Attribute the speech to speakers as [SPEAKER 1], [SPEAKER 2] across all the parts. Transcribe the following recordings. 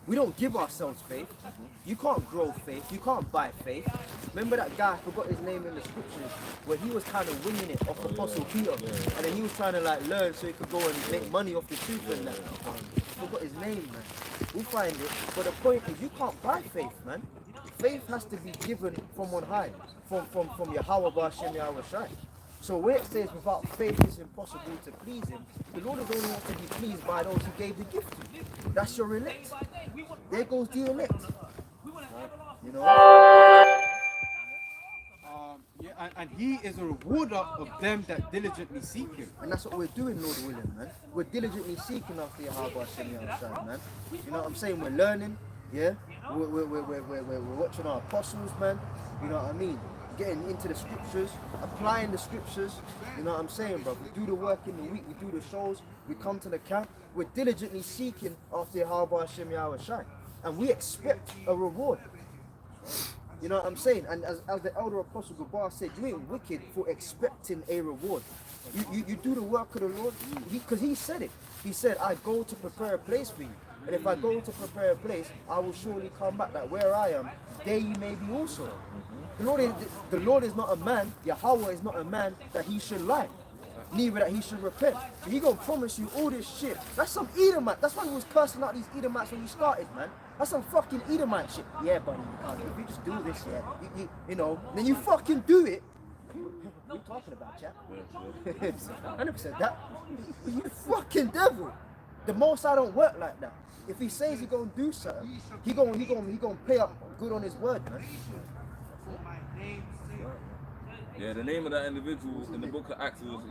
[SPEAKER 1] We don't give ourselves faith. You can't grow faith. You can't buy faith. Remember that guy, I forgot his name in the scriptures, where he was kind of winging it off Apostle Peter. And then he was trying to like learn so he could go and make money off the truth and that. I forgot his name, man. We'll find it. But the point is, you can't buy faith, man. Faith has to be given from on high, from Yahweh Bashem Yahweh Shai. So where it says without faith it's impossible to please him, the Lord is only wants to be pleased by those he gave the gift to. That's your elect. There goes the elect. You know?
[SPEAKER 2] And he is a rewarder of them that diligently seek him.
[SPEAKER 1] And that's what we're doing, Lord willing, man. We're diligently seeking after Yahweh Hashem Yahushua, man. You know what I'm saying? We're learning, yeah? We're watching our apostles, man. You know what I mean? Getting into the scriptures, applying the scriptures. You know what I'm saying, bro? We do the work in the week, we do the shows, we come to the camp. We're diligently seeking after Yahweh Hashem Yahushua. And we expect a reward. You know what I'm saying? And as the elder apostle Gabar said, you ain't wicked for expecting a reward. You do the work of the Lord, because he said it. He said, I go to prepare a place for you. And if I go to prepare a place, I will surely come back. That where I am, there you may be also. The Lord is not a man, Yahweh is not a man that he should lie. Neither that he should repent. So he gonna promise you all this shit. That's some Edomite. That's why he was cursing out these Edomites when he started, man. That's some fucking Edomite shit. Yeah, buddy, if you just do this, yeah, you know, then you fucking do it. What are you talking about, chap? 100% that. You fucking devil. The Most I don't work like that. If he says he's gonna do something, he gonna pay up good on his word, man.
[SPEAKER 3] Yeah, the name of that individual in the book of Acts was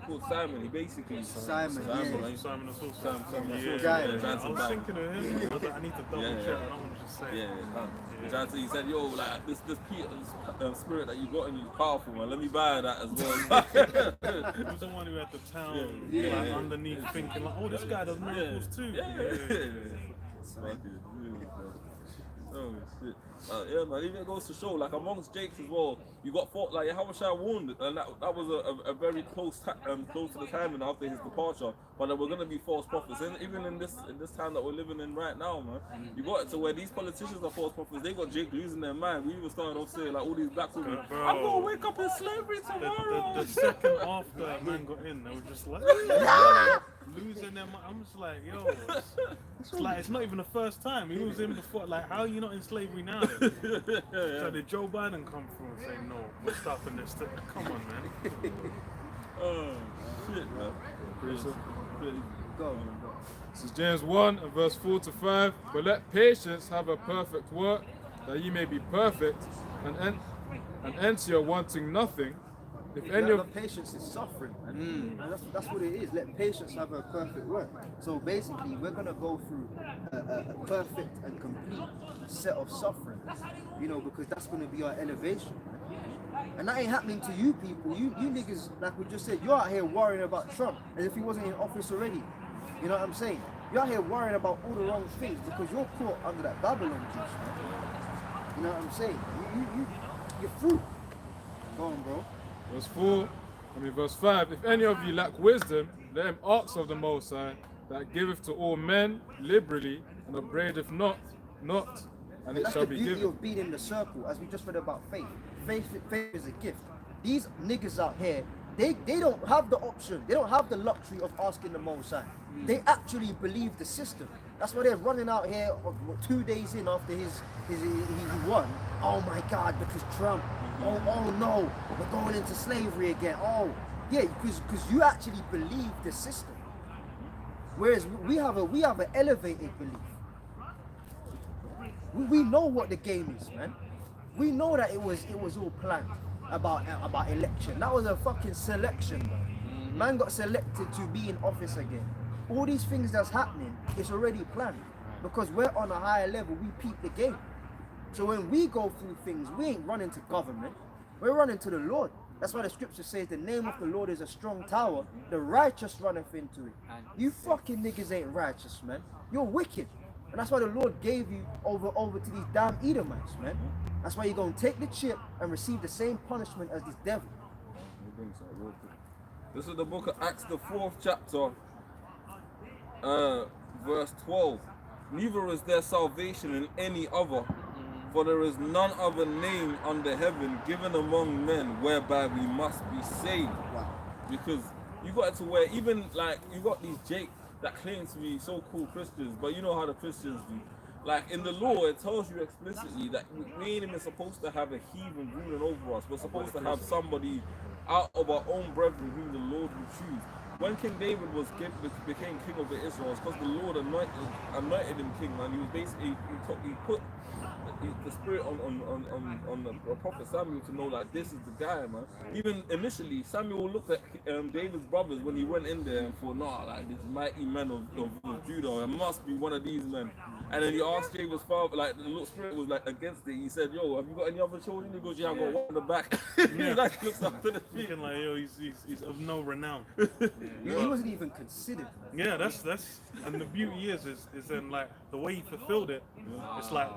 [SPEAKER 3] called Simon. He basically
[SPEAKER 1] Simon.
[SPEAKER 3] Simon.
[SPEAKER 4] Simon the Sorcerer.
[SPEAKER 3] Simon.
[SPEAKER 4] I was thinking of him. I need to double check. I don't want to just say.
[SPEAKER 3] He said, yo, like this Peter's spirit that you got in you is powerful, man. Let me buy that as well.
[SPEAKER 4] He was the one who had the town like, underneath thinking like, oh, this guy does miracles too.
[SPEAKER 3] Oh shit. Yeah, man, even it goes to show, like amongst Jakes as well, you got fought, like how much I warned, and that was a very close close to the timing after his departure. But there were gonna be false prophets, and even in this time that we're living in right now, man, you got it to where these politicians are false prophets. They got Jake losing their mind. We even started off saying like all these black women, I'm gonna wake up in slavery tomorrow.
[SPEAKER 4] The second after that man got in, they were just like losing their mind. I'm just like, yo, it's like it's not even the first time. He was in before. Like, how are you not in slavery now? So did Joe Biden come through and say no? We're stopping this. Come on, man.
[SPEAKER 3] Oh shit, man.
[SPEAKER 1] Go.
[SPEAKER 5] This is James 1 and verse 4 to 5. But let patience have a perfect work, that ye may be perfect, and enter your wanting nothing. If any of
[SPEAKER 1] patience is suffering, man. And that's what it is. Let patience have a perfect work. So basically, we're gonna go through a perfect and complete set of suffering, you know, because that's gonna be our elevation. And that ain't happening to you people. You niggas, like we just said, you're out here worrying about Trump as if he wasn't in office already. You know what I'm saying? You're out here worrying about all the wrong things because you're caught under that Babylon juice, man. You know what I'm saying? You're fruit. Go on, bro.
[SPEAKER 5] Verse 5, if any of you lack wisdom, let him ask of the Most High, that giveth to all men liberally, and upbraideth not, and it shall be given. That's the beauty
[SPEAKER 1] of being in the circle, as we just read about faith. Faith is a gift. These niggas out here, they don't have the option, they don't have the luxury of asking the Most High. They actually believe the system. That's why they're running out here 2 days in after he won. Oh my God, because Trump. Oh no, we're going into slavery again. Oh yeah, because you actually believe the system. Whereas we have an elevated belief. We know what the game is, man. We know that it was all planned about election. That was a fucking selection, man. Man got selected to be in office again. All these things that's happening, it's already planned. Because we're on a higher level, we peep the game. So when we go through things, we ain't running to government, we're running to the Lord. That's why the scripture says the name of the Lord is a strong tower, the righteous runneth into it. You fucking niggas ain't righteous, man. You're wicked. And that's why the Lord gave you over to these damn Edomites, man. That's why you're going to take the chip and receive the same punishment as this devil.
[SPEAKER 3] This is the book of Acts, the 4th chapter, verse 12. neither is there salvation in any other. For there is none other name under heaven given among men whereby we must be saved.
[SPEAKER 1] Wow.
[SPEAKER 3] Because you got it to where even like you got these Jake that claim to be so-called Christians, but you know how the Christians do. Like in the law, it tells you explicitly that we ain't even supposed to have a heathen ruling over us. We're supposed to have somebody out of our own brethren whom the Lord will choose. When King David became king of the Israelites, because the Lord anointed him king, man. He was basically he put the spirit on the prophet Samuel to know that this is the guy, man. Even initially, Samuel looked at David's brothers when he went in there and thought, nah, like this mighty man of Judah, it must be one of these men. And then he asked David's father, like the Lord Spirit was like against it. He said, yo, have you got any other children? He goes, yeah, I've got one in the back. He like looks up to the feet.
[SPEAKER 4] Thinking like, yo, he's of no renown.
[SPEAKER 1] He wasn't even considered.
[SPEAKER 4] Yeah, that's and the beauty is in like the way he fulfilled it. It's like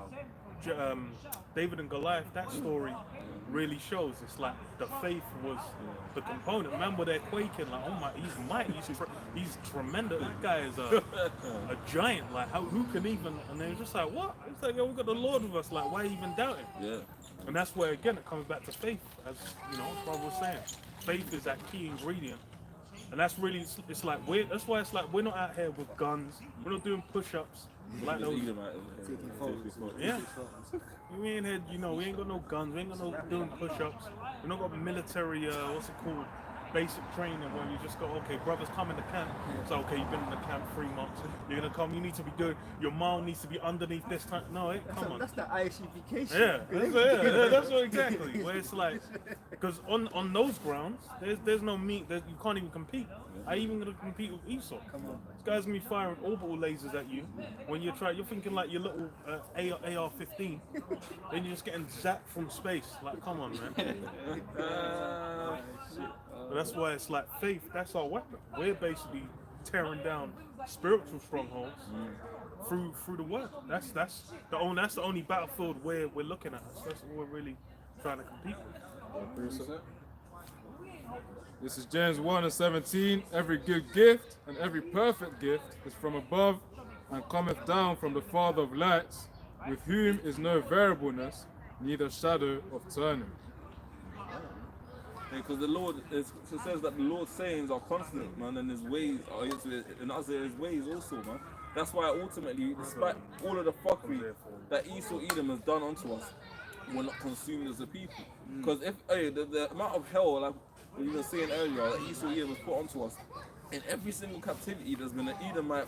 [SPEAKER 4] David and Goliath. That story really shows. It's like the faith was the component. Remember, they're quaking like, oh my, he's mighty, he's tremendous. That guy is a giant. Like, who can even? And they're just like, what? It's like, yo, we got the Lord with us. Like, why even doubting?
[SPEAKER 3] Yeah.
[SPEAKER 4] And that's where again it comes back to faith, as you know, Brother was saying. Faith is that key ingredient. And that's really, it's like that's why it's like we're not out here with guns, we're not doing push-ups like those. Yeah. We ain't had, you know, we ain't got no guns, we ain't got no doing push-ups, we not got military, what's it called, basic training where you just go, okay, brothers come in the camp, so okay, you've been in the camp 3 months, you're gonna come, you need to be doing, your mile needs to be underneath this time, no, come on.
[SPEAKER 1] That's the ISUPK.
[SPEAKER 4] Yeah, that's what exactly, where it's like, because on those grounds, there's no meat, you can't even compete. Are you even gonna compete with Esau? Come on. This guy's gonna be firing orbital lasers at you when you're thinking like your little AR-15, then you're just getting zapped from space. Like, come on, man. But that's why it's like faith. That's our weapon. We're basically tearing down spiritual strongholds through the word. That's the only battlefield we're looking at. That's what we're really trying to compete with.
[SPEAKER 5] This is James 1:17. Every good gift and every perfect gift is from above and cometh down from the Father of lights, with whom is no variableness, neither shadow of turning.
[SPEAKER 3] Because the Lord it says that the Lord's sayings are constant, man, and his ways are in us his ways also, man. That's why ultimately, despite all of the fuckery that Esau Edom has done unto us, we're not consumed as a people. Because if the amount of hell, like we were saying earlier, that Esau Edom was put onto us, in every single captivity there's been an Edomite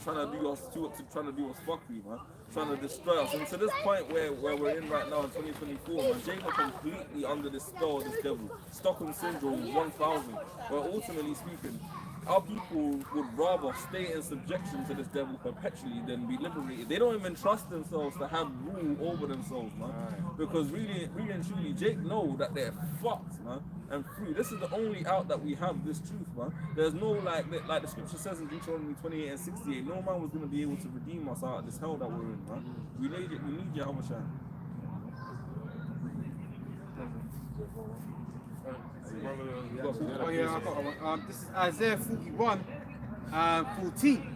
[SPEAKER 3] trying to do us trying to do us fuckery, man, trying to destroy us. And to this point where we're in right now in 2024, man, Jacob completely under the spell of this devil. Stockholm syndrome 1000, where ultimately speaking, our people would rather stay in subjection to this devil perpetually than be liberated. They don't even trust themselves to have rule over themselves, man. Because really and truly, Jake know that they're fucked, man, and free. This is the only out that we have this truth, man. There's no like the scripture says in Deuteronomy 28 and 68, no man was going to be able to redeem us out of this hell that we're in, man. We need Yahweh Shai.
[SPEAKER 2] Oh yeah, I got one. This is Isaiah 41, 14.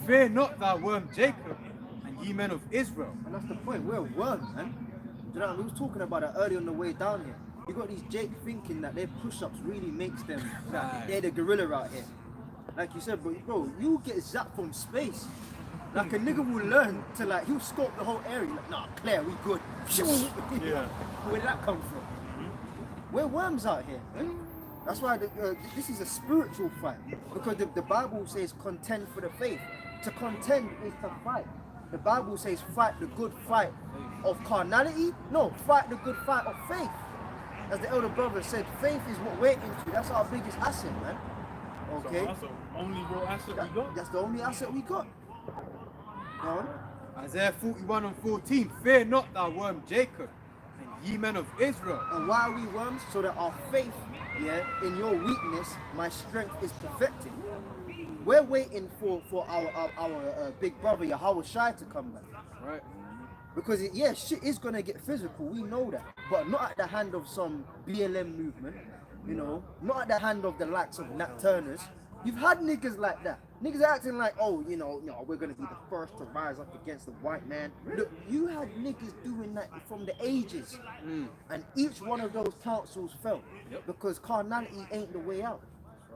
[SPEAKER 2] Fear not thou worm Jacob, and ye men of Israel.
[SPEAKER 1] And that's the point, we're worms, man. Do you know what I mean? We was talking about it earlier on the way down here. You got these Jake thinking that their push-ups really makes them, that they're the gorilla out here. Like you said, bro, you get zapped from space. Like a nigga will learn to like, he'll scope the whole area. Like, nah, Claire, we good.
[SPEAKER 4] Yeah.
[SPEAKER 1] Where did that come from? We're worms out here, man. That's why this is a spiritual fight. Because the Bible says contend for the faith. To contend is to fight. The Bible says fight the good fight of carnality. No, fight the good fight of faith. As the elder brother said, faith is what we're into. That's our biggest asset, man. Okay?
[SPEAKER 4] So that's the only real asset we got.
[SPEAKER 1] That's the only asset we got. Go on.
[SPEAKER 2] Isaiah 41 and 14. Fear not thou worm Jacob, and ye men of Israel.
[SPEAKER 1] And why are we worms? So that our faith, in your weakness, my strength is perfected. We're waiting for our big brother Yahweh Shai to come back.
[SPEAKER 2] Right.
[SPEAKER 1] Because shit is gonna get physical, we know that. But not at the hand of some BLM movement, you know, not at the hand of the likes of Nat Turners. You've had niggas like that. Niggas are acting like, oh, we're gonna be the first to rise up against the white man. Look, you had niggas doing that from the ages, and each one of those councils fell because carnality ain't the way out.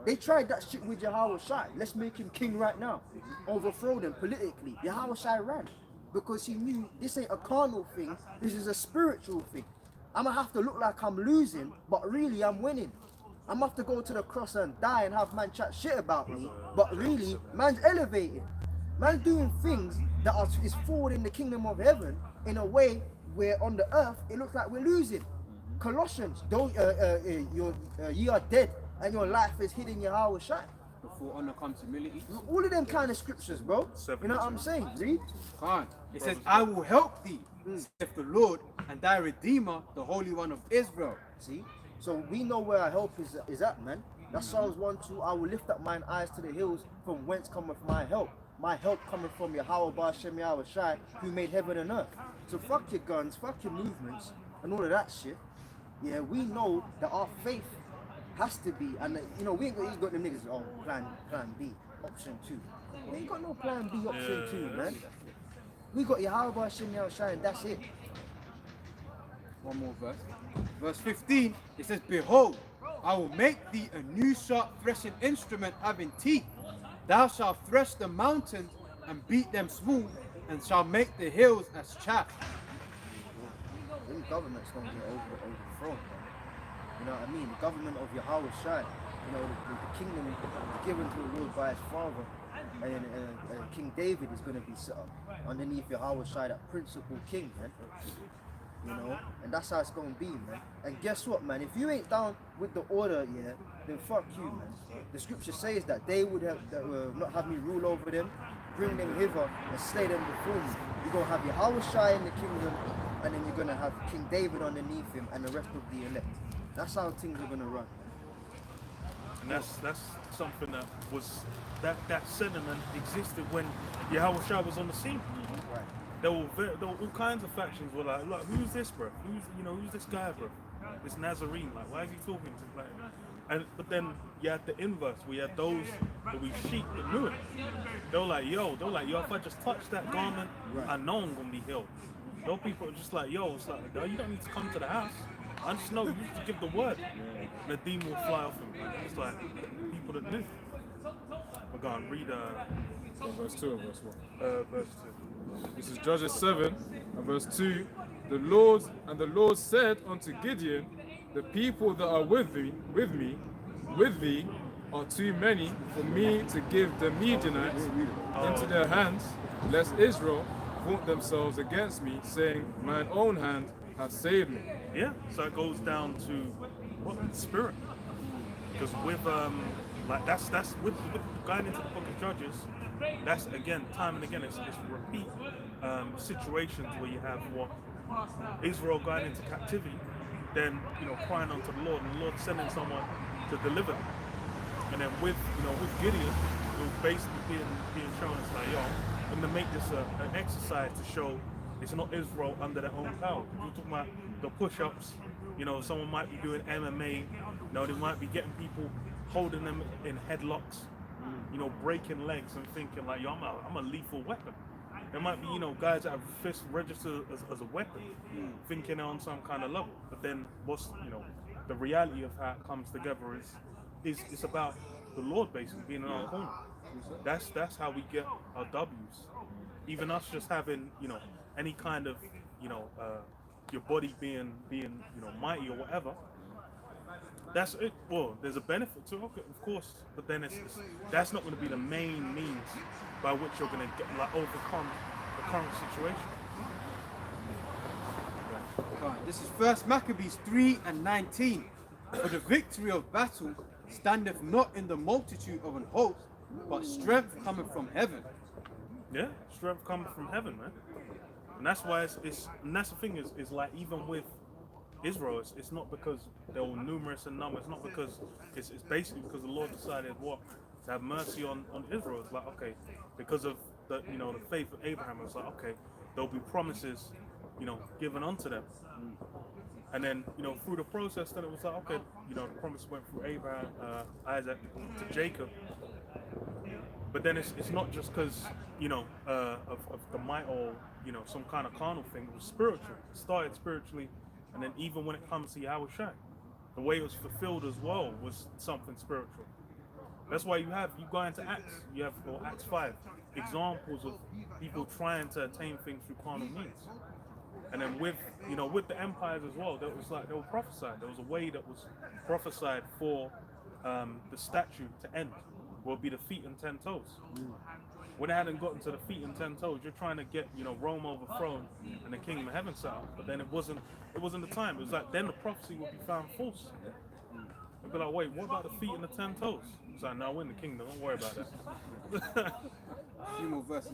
[SPEAKER 1] They tried that shit with Yahweh Shai. Let's make him king right now. Overthrow them politically. Yahweh Shai ran because he knew this ain't a carnal thing. This is a spiritual thing. I'm gonna have to look like I'm losing, but really I'm winning. I'm gonna have to go to the cross and die and have man chat shit about me, but really man's elevated. Man's doing things that is forward in the kingdom of heaven in a way where on the earth it looks like we're losing. Colossians, don't ye are dead and your life is hidden in Yahweh Shai.
[SPEAKER 2] Before honor comes humility.
[SPEAKER 1] All of them kind of scriptures, bro. You know what I'm saying? Read.
[SPEAKER 2] Khan. It says, I will help thee, saith the Lord, and thy Redeemer, the Holy One of Israel.
[SPEAKER 1] See? So we know where our help is at, man. That's Psalms 1:2. I will lift up mine eyes to the hills, from whence cometh my help. My help coming from Yahweh Ba'ashem Yahweh Shai, who made heaven and earth. So fuck your guns, fuck your movements, and all of that shit. Yeah, we know that our faith has to be, and we ain't got them niggas, plan B, option 2. We ain't got no plan B, option 2, man. We got Yahweh Ba'ashem Yahweh Shai, and that's it.
[SPEAKER 2] One more verse. Verse 15, it says, Behold, I will make thee a new sharp threshing instrument having teeth. Thou shalt thresh the mountains and beat them smooth, and shall make the hills as chaff.
[SPEAKER 1] Them government's gonna get overthrown, man. You know what I mean? The government of Yahweh Shai, the kingdom given to the Lord by his father, and King David is gonna be set up underneath Yahweh Shai, that principal king, man. And that's how it's gonna be, man. And guess what, man? If you ain't down with the order, then fuck you, man. The scripture says that they would have not have me rule over them, bring them hither and slay them before me. You're gonna have Yahweh Shai in the kingdom, and then you're gonna have King David underneath him and the rest of the elect. That's how things are gonna run.
[SPEAKER 4] And that's something that was that sentiment existed when Yahweh Shai was on the scene.
[SPEAKER 1] Right.
[SPEAKER 4] There were all kinds of factions were like, who's this, bro? Who's this guy, bro? This Nazarene, like, why is he talking to but then you had the inverse. We had those that we sheep that knew it. They were like, yo, if I just touch that garment, I know I'm gonna be healed. Those people are just like, yo, it's like, no, you don't need to come to the house. I just know you just give the word. And the demon will fly off him. It's like people that knew. We're going to read
[SPEAKER 5] verse 2 and verse 1.
[SPEAKER 4] Verse 2.
[SPEAKER 5] This is Judges 7 and verse 2. The Lord said unto Gideon, the people that are with thee are too many for me to give the Midianites into their hands, lest Israel vaunt themselves against me, saying, mine own hand hath saved me.
[SPEAKER 4] Yeah, so it goes down to what spirit, because with that's with going into the book of Judges. That's again, time and again, it's repeat situations where you have what Israel going into captivity, then crying unto the Lord, and the Lord sending someone to deliver them. And then with Gideon, it was basically being shown as like, yo, I'm gonna make this an exercise to show it's not Israel under their own power. You're talking about the push-ups. Someone might be doing MMA. They might be getting people, holding them in headlocks. Breaking legs and thinking like, yo, I'm a lethal weapon. There might be, guys that have fists registered as a weapon, thinking they're on some kind of level. But then what's, the reality of how it comes together is it's about the Lord basically being in our corner. That's how we get our W's. Even us just having, any kind of, your body being mighty or whatever. That's it. Well, there's a benefit to it, of course, but then that's not going to be the main means by which you're going to overcome the current situation.
[SPEAKER 2] This is 1 Maccabees 3:19. For the victory of battle standeth not in the multitude of an host, but strength cometh from heaven.
[SPEAKER 4] Yeah, strength coming from heaven, man. And that's why and that's the thing is like, even with Israel, it's not because they were numerous in number. It's not because it's basically because the Lord decided to have mercy on Israel. It's like, okay, because of the the faith of Abraham, it's like, okay, there'll be promises given unto them. And then through the process, then it was like, okay, the promise went through Abraham, Isaac to Jacob. But then it's not just because, of the might or, some kind of carnal thing. It was spiritual. It started spiritually, and then even when it comes to Yahweh Shai, the way it was fulfilled as well was something spiritual. That's why you go into Acts, or Acts 5, examples of people trying to attain things through carnal means. And then with the empires as well, that was like they were prophesied. There was a way that was prophesied for the statue to end. Will be the feet and 10 toes. When it hadn't gotten to the feet and 10 toes, you're trying to get Rome overthrown and the kingdom of heaven set up. But then it wasn't the time. It was like then the prophecy would be found false. They'd be like, wait, what about the feet and the 10 toes? It's like, no, we're in the kingdom. Don't worry about that.
[SPEAKER 2] A few more verses.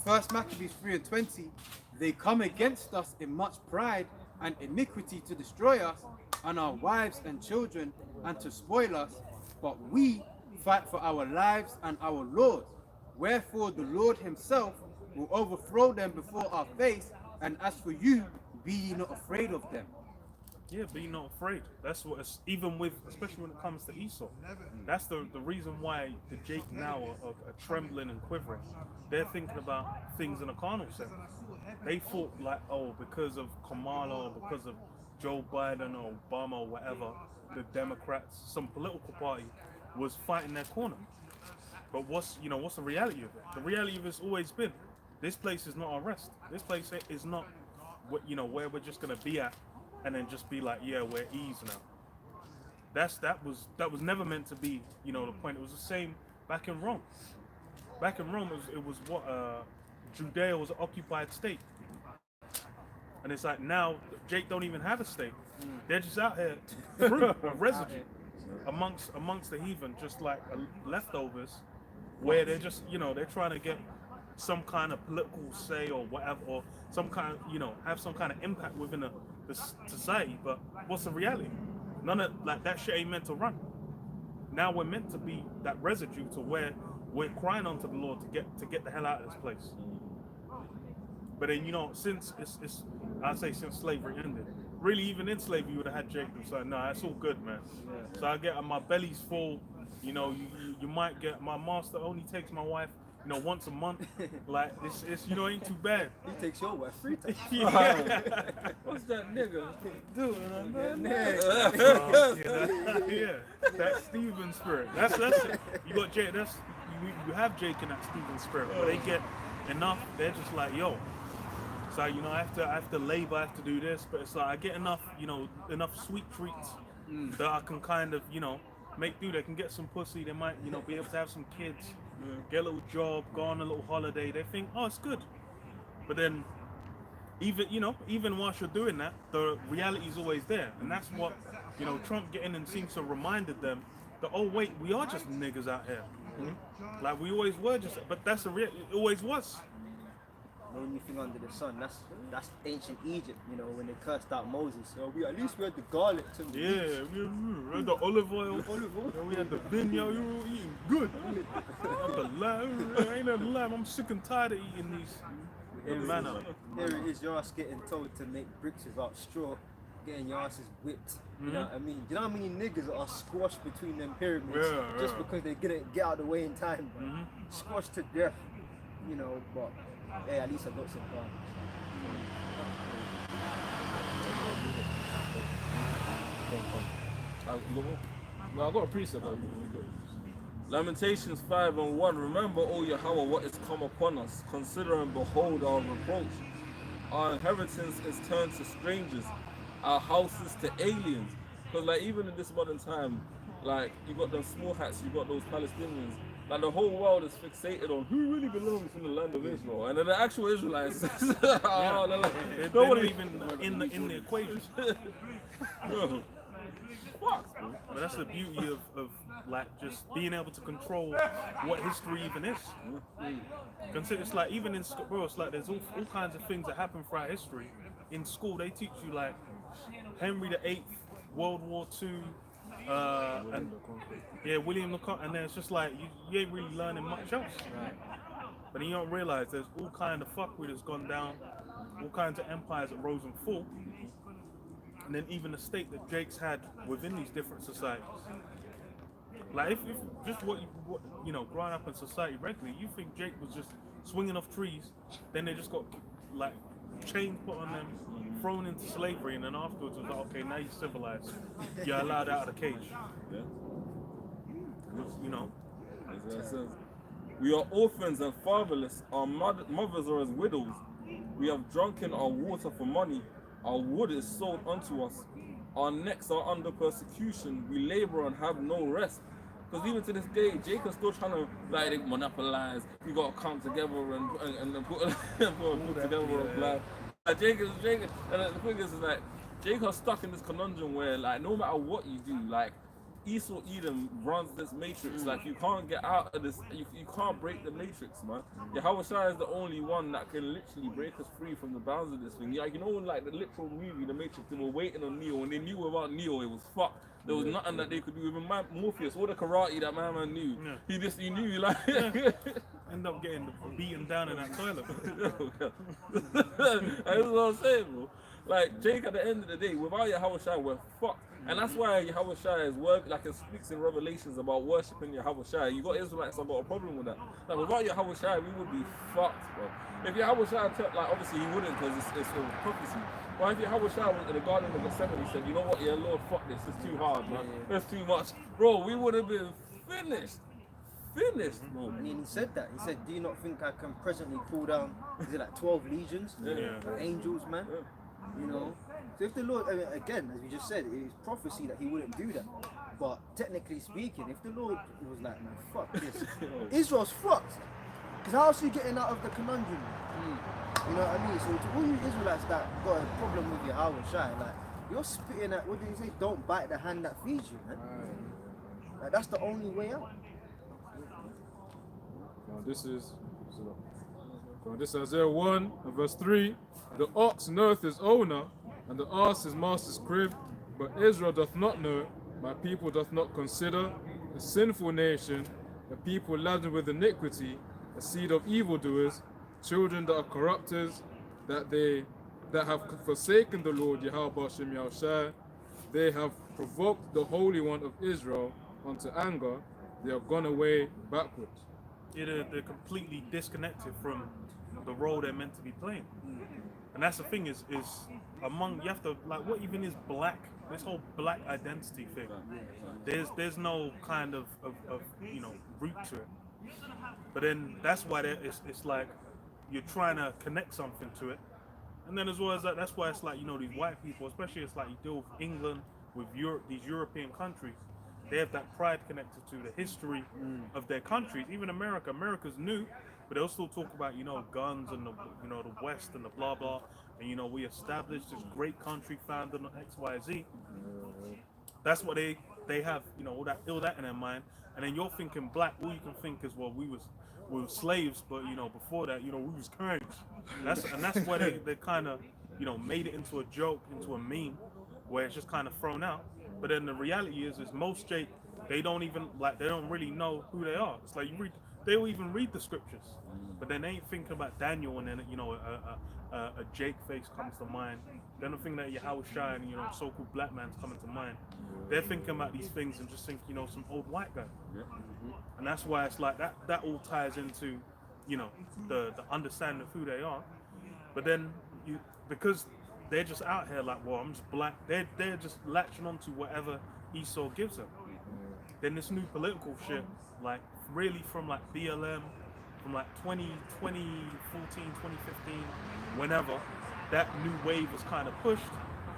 [SPEAKER 2] First Maccabees 3:20, they come against us in much pride and iniquity to destroy us and our wives and children and to spoil us, but we fight for our lives and our Lord. Wherefore the Lord himself will overthrow them before our face, and as for you, be ye not afraid of them.
[SPEAKER 4] Yeah, be not afraid. That's what it's, even with, especially when it comes to Esau. That's the reason why the Jake now are trembling and quivering. They're thinking about things in a carnal sense. They thought like, oh, because of Kamala or because of Joe Biden or Obama or whatever, the Democrats, some political party, was fighting their corner. But what's the reality of it? The reality of it's always been, this place is not our rest. This place is not where we're just gonna be at and then just be like, yeah, we're ease now. That was never meant to be, the point. It was the same back in Rome. Back in Rome, it was what Judea was an occupied state, and it's like now Jake don't even have a state. They're just out here, fruit, a residue amongst the heathen, just like leftovers, where they're just they're trying to get some kind of political say or whatever, or some kind of have some kind of impact within the society. But what's the reality? None of that shit ain't meant to run. Now we're meant to be that residue to where we're crying unto the Lord to get the hell out of this place. But then since I'd say since slavery ended, really even in slavery you would have had Jacob. So no, that's all good, man. Yeah. So I get my belly's full. You might get, my master only takes my wife once a month. Like it's ain't too bad.
[SPEAKER 1] He takes your wife 3 times.
[SPEAKER 4] Yeah.
[SPEAKER 3] What's that nigga?
[SPEAKER 4] Dude, yeah, that Stephen spirit. That's it. You got Jake. You have Jake in that Stephen spirit, but they get enough. They're just like, yo. So I have to labor. I have to do this, but it's like I get enough sweet treats that I can kind of make do. They can get some pussy. They might be able to have some kids. Get a little job, go on a little holiday. They think, oh, it's good. But then, even whilst you're doing that, the reality is always there, and that's what Trump getting in seems to reminded them that, oh wait, we are just niggas out here. Like we always were just, but that's the real. It always was.
[SPEAKER 1] The only thing under the sun. That's ancient Egypt. When they cursed out Moses. So at least we had the garlic to
[SPEAKER 4] yeah, we had the olive oil. And we had the vineyard. We were eating good. The lamb. Ain't that lamb? I'm sick and tired of eating these. Manna.
[SPEAKER 1] Here it is. Your ass getting told to make bricks without straw. Getting your asses whipped. You know what I mean? Do you know how many niggas are squashed between them pyramids just because they didn't get out of the way in time? Squashed to death. But hey, at least I got some fun.
[SPEAKER 5] No, I got a precept.
[SPEAKER 3] Lamentations 5:1. Remember, O Yahweh, what is come upon us. Consider and behold our reproach. Our inheritance is turned to strangers, our houses to aliens. Because even in this modern time, you got those small hats, you got those Palestinians. The whole world is fixated on who really belongs in the land of Israel, and then the actual Israelites,
[SPEAKER 4] they're not even in the equation. But that's the beauty of just being able to control what history even is. Consider it's even in school, bro. It's there's all kinds of things that happen throughout history. In school, they teach you Henry VIII, World War II. And William the Conqueror, and then it's just you ain't really learning much else. But then you don't realize there's all kind of fuckery that's gone down, all kinds of empires that rose and fall, and then even the state that Jake's had within these different societies. Like if just what you know, growing up in society regularly, you think Jake was just swinging off trees, then they just got like chains put on them, thrown into slavery, and then afterwards it was like, okay, now you're civilized, you're allowed out of the cage.
[SPEAKER 3] Yeah.
[SPEAKER 4] You know,
[SPEAKER 3] That's what it says. We are orphans and fatherless. Our mothers are as widows. We have drunken our water for money. Our wood is sold unto us. Our necks are under persecution. We labor and have no rest. Because even to this day, Jacob's still trying to like monopolize. We gotta come together and put together a plan. Like Jacob, and the thing is like Jacob's stuck in this conundrum where like no matter what you do, like Esau Edom runs this matrix. Like you can't get out of this. You can't break the matrix, man. Yahweh Shai is the only one that can literally break us free from the bounds of this thing. Like you know, like the literal movie, The Matrix, they were waiting on Neo, and they knew about Neo, it was fucked. There was nothing that they could do. Even Morpheus, all the karate that man knew, he knew like.
[SPEAKER 4] end up getting beaten down in that toilet.
[SPEAKER 3] That's what I'm saying, bro. Like Jake, at the end of the day, without Yahweh Shai, we're fucked. And that's why Yahweh Shai is like it speaks in Revelations about worshiping Yahweh Shai. You got Israelites that got a problem with that. Like without Yahweh Shai, we would be fucked, bro. If Yahweh Shai, like obviously he wouldn't because it's all prophecy. But if Yahweh Shai went to the Garden of Gethsemane and said, you know what, yeah, Lord, fuck this, it's too hard, man. It's too much. Bro, we would have been finished. Bro.
[SPEAKER 1] And he said that. He said, do you not think I can presently call down, is it like 12 legions? Angels, man. You know? So if the Lord, I mean, again, as we just said, it's prophecy that he wouldn't do that. But technically speaking, if the Lord was like, man, fuck this, Israel's fucked. Because how else are you getting out of the conundrum? You know what I mean? So to all you Israelites that got a problem with your Yahweh Shai, like, you're spitting at, what do you say? Don't bite the hand that feeds you, man. Like, that's the only way out.
[SPEAKER 5] This is Isaiah 1 and verse 3. The ox knoweth his owner, and the ass his master's crib, but Israel doth not know it. My people doth not consider. A sinful nation, a people laden with iniquity, a seed of evildoers, children that are corrupters, that have forsaken the Lord Yahweh Bashem Yahushai. They have provoked the Holy One of Israel unto anger. They have gone away backwards.
[SPEAKER 4] Yeah, they're completely disconnected from the role they're meant to be playing. And that's the thing is among, you have to, like, what even is black? This whole black identity thing. There's no kind of you know, root to it. But then that's why it's like you're trying to connect something to it. And then as well as that, that's why it's like, you know, these white people, especially it's like you deal with England, with Europe, these European countries, they have that pride connected to the history of their countries. Even America's new, but they'll still talk about, you know, guns and the, you know, the West and the blah blah, and you know, we established this great country founded on X, Y, Z. That's what they have, you know, all that in their mind. And then you're thinking black, all you can think is, well, we were slaves, but you know, before that, you know, we was kings. That's where they kind of, you know, made it into a joke, into a meme, where it's just kind of thrown out. But then the reality is most Jake, they don't really know who they are. It's like they'll even read the scriptures, but then they ain't thinking about Daniel, and then, you know, a Jake face comes to mind. Then the thing that Yahweh Shai and, you know, so-called black man's coming to mind. They're thinking about these things and just think, you know, some old white guy. And that's why it's like that all ties into, you know, the understanding of who they are. But then because they're just out here like, well, I'm just black. They're just latching onto whatever Esau gives them. Then this new political shit, like really from like BLM, from like 2014, 2015, whenever that new wave was kind of pushed.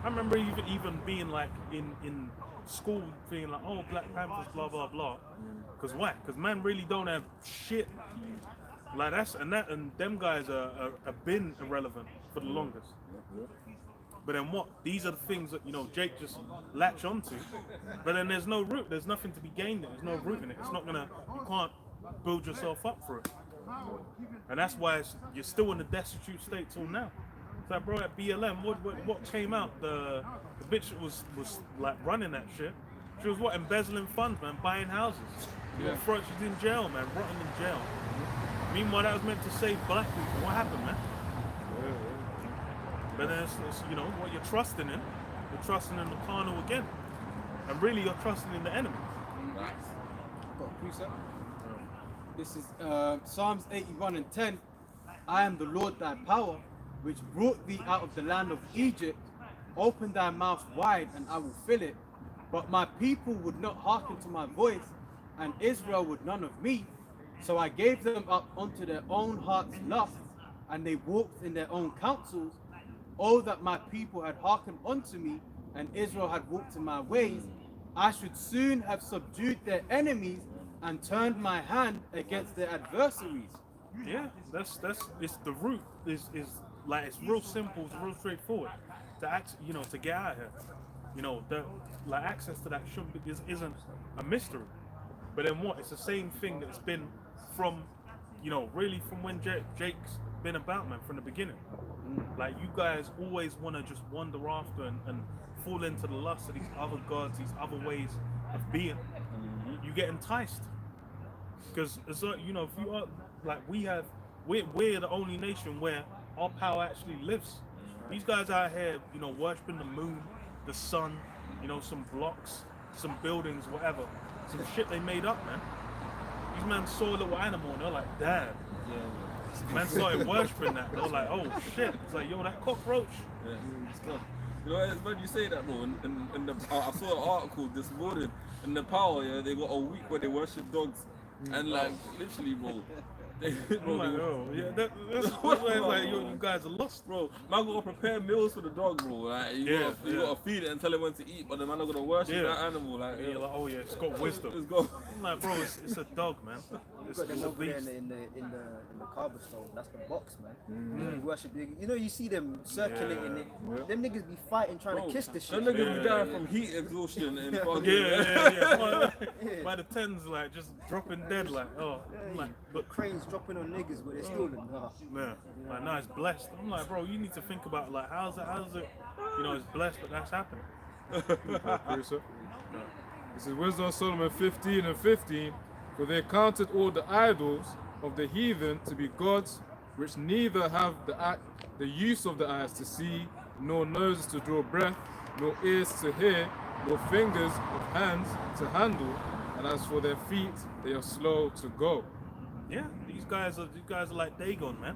[SPEAKER 4] I remember even being like in school, being like, oh, Black Panthers, blah blah blah. Cause why? Cause man really don't have shit. Like and them guys have been irrelevant for the longest. But then what? These are the things that, you know, Jake just latch onto. But then there's no root. There's nothing to be gained. There's no root in it. It's not gonna. You can't build yourself up for it. And that's why you're still in a destitute state till now. So like, bro, at BLM, what came out? The bitch was like running that shit. She was embezzling funds, man, buying houses. You know, she's in jail, man, rotting in jail. Meanwhile, that was meant to save black people. What happened, man? But then it's, you know, what you're trusting in. You're trusting in the carnal again. And really, you're trusting in the enemy.
[SPEAKER 2] precept. This is Psalms 81 and 10. I am the Lord thy power, which brought thee out of the land of Egypt. Open thy mouth wide, and I will fill it. But my people would not hearken to my voice, and Israel would none of me. So I gave them up unto their own heart's lust, and they walked in their own counsels. Oh, that my people had hearkened unto me, and Israel had walked in my ways. I should soon have subdued their enemies and turned my hand against their adversaries.
[SPEAKER 4] Yeah, that's it's the root is like it's real simple, it's real straightforward. To act, to get out of here, the like access to that shouldn't be, isn't a mystery. But then what? It's the same thing that's been from, really from when Jake's been about, man, from the beginning. Like you guys always want to just wander after and fall into the lust of these other gods, these other ways of being. You get enticed because if you are like we're the only nation where our power actually lives. These guys out here, worshiping the moon, the sun, some blocks, some buildings, whatever, some shit they made up, man. These men saw a little animal and they're like, damn. Man started worshipping that. They're like, oh shit. It's like, yo, that cockroach.
[SPEAKER 3] Yeah, it's good. It's when you say that, bro. I saw an article this morning in the power. Yeah, they got a week where they worship dogs, and like literally, bro.
[SPEAKER 4] I'm like, oh, yeah, that's why it's like, yo, you guys are lost,
[SPEAKER 3] bro. Man gotta prepare meals for the dog, bro. Like you gotta feed it and tell it when to eat, but the man not gonna worship that animal. Like,
[SPEAKER 4] you're like, oh yeah, it's got wisdom.
[SPEAKER 3] It's got.
[SPEAKER 4] I'm like, bro, it's a dog, man.
[SPEAKER 1] You got them over there in the carver stone. That's the box, man. You worship. You see them circulating it. Them niggas be fighting, trying to kiss the shit.
[SPEAKER 3] Them niggas be dying from heat exhaustion and fucking.
[SPEAKER 4] Yeah. By the tens, like just dropping dead, like, oh, I'm like,
[SPEAKER 1] but cranes dropping on niggas, but they're still
[SPEAKER 4] man. Like, no, it's blessed. I'm like, bro, you need to think about like, how's it? It's blessed, but that's happening.
[SPEAKER 5] This is Wisdom of Solomon 15 and 15. For they counted all the idols of the heathen to be gods, which neither have the use of the eyes to see, nor noses to draw breath, nor ears to hear, nor fingers of hands to handle, and as for their feet, they are slow to go.
[SPEAKER 4] Yeah, these guys are like Dagon, man.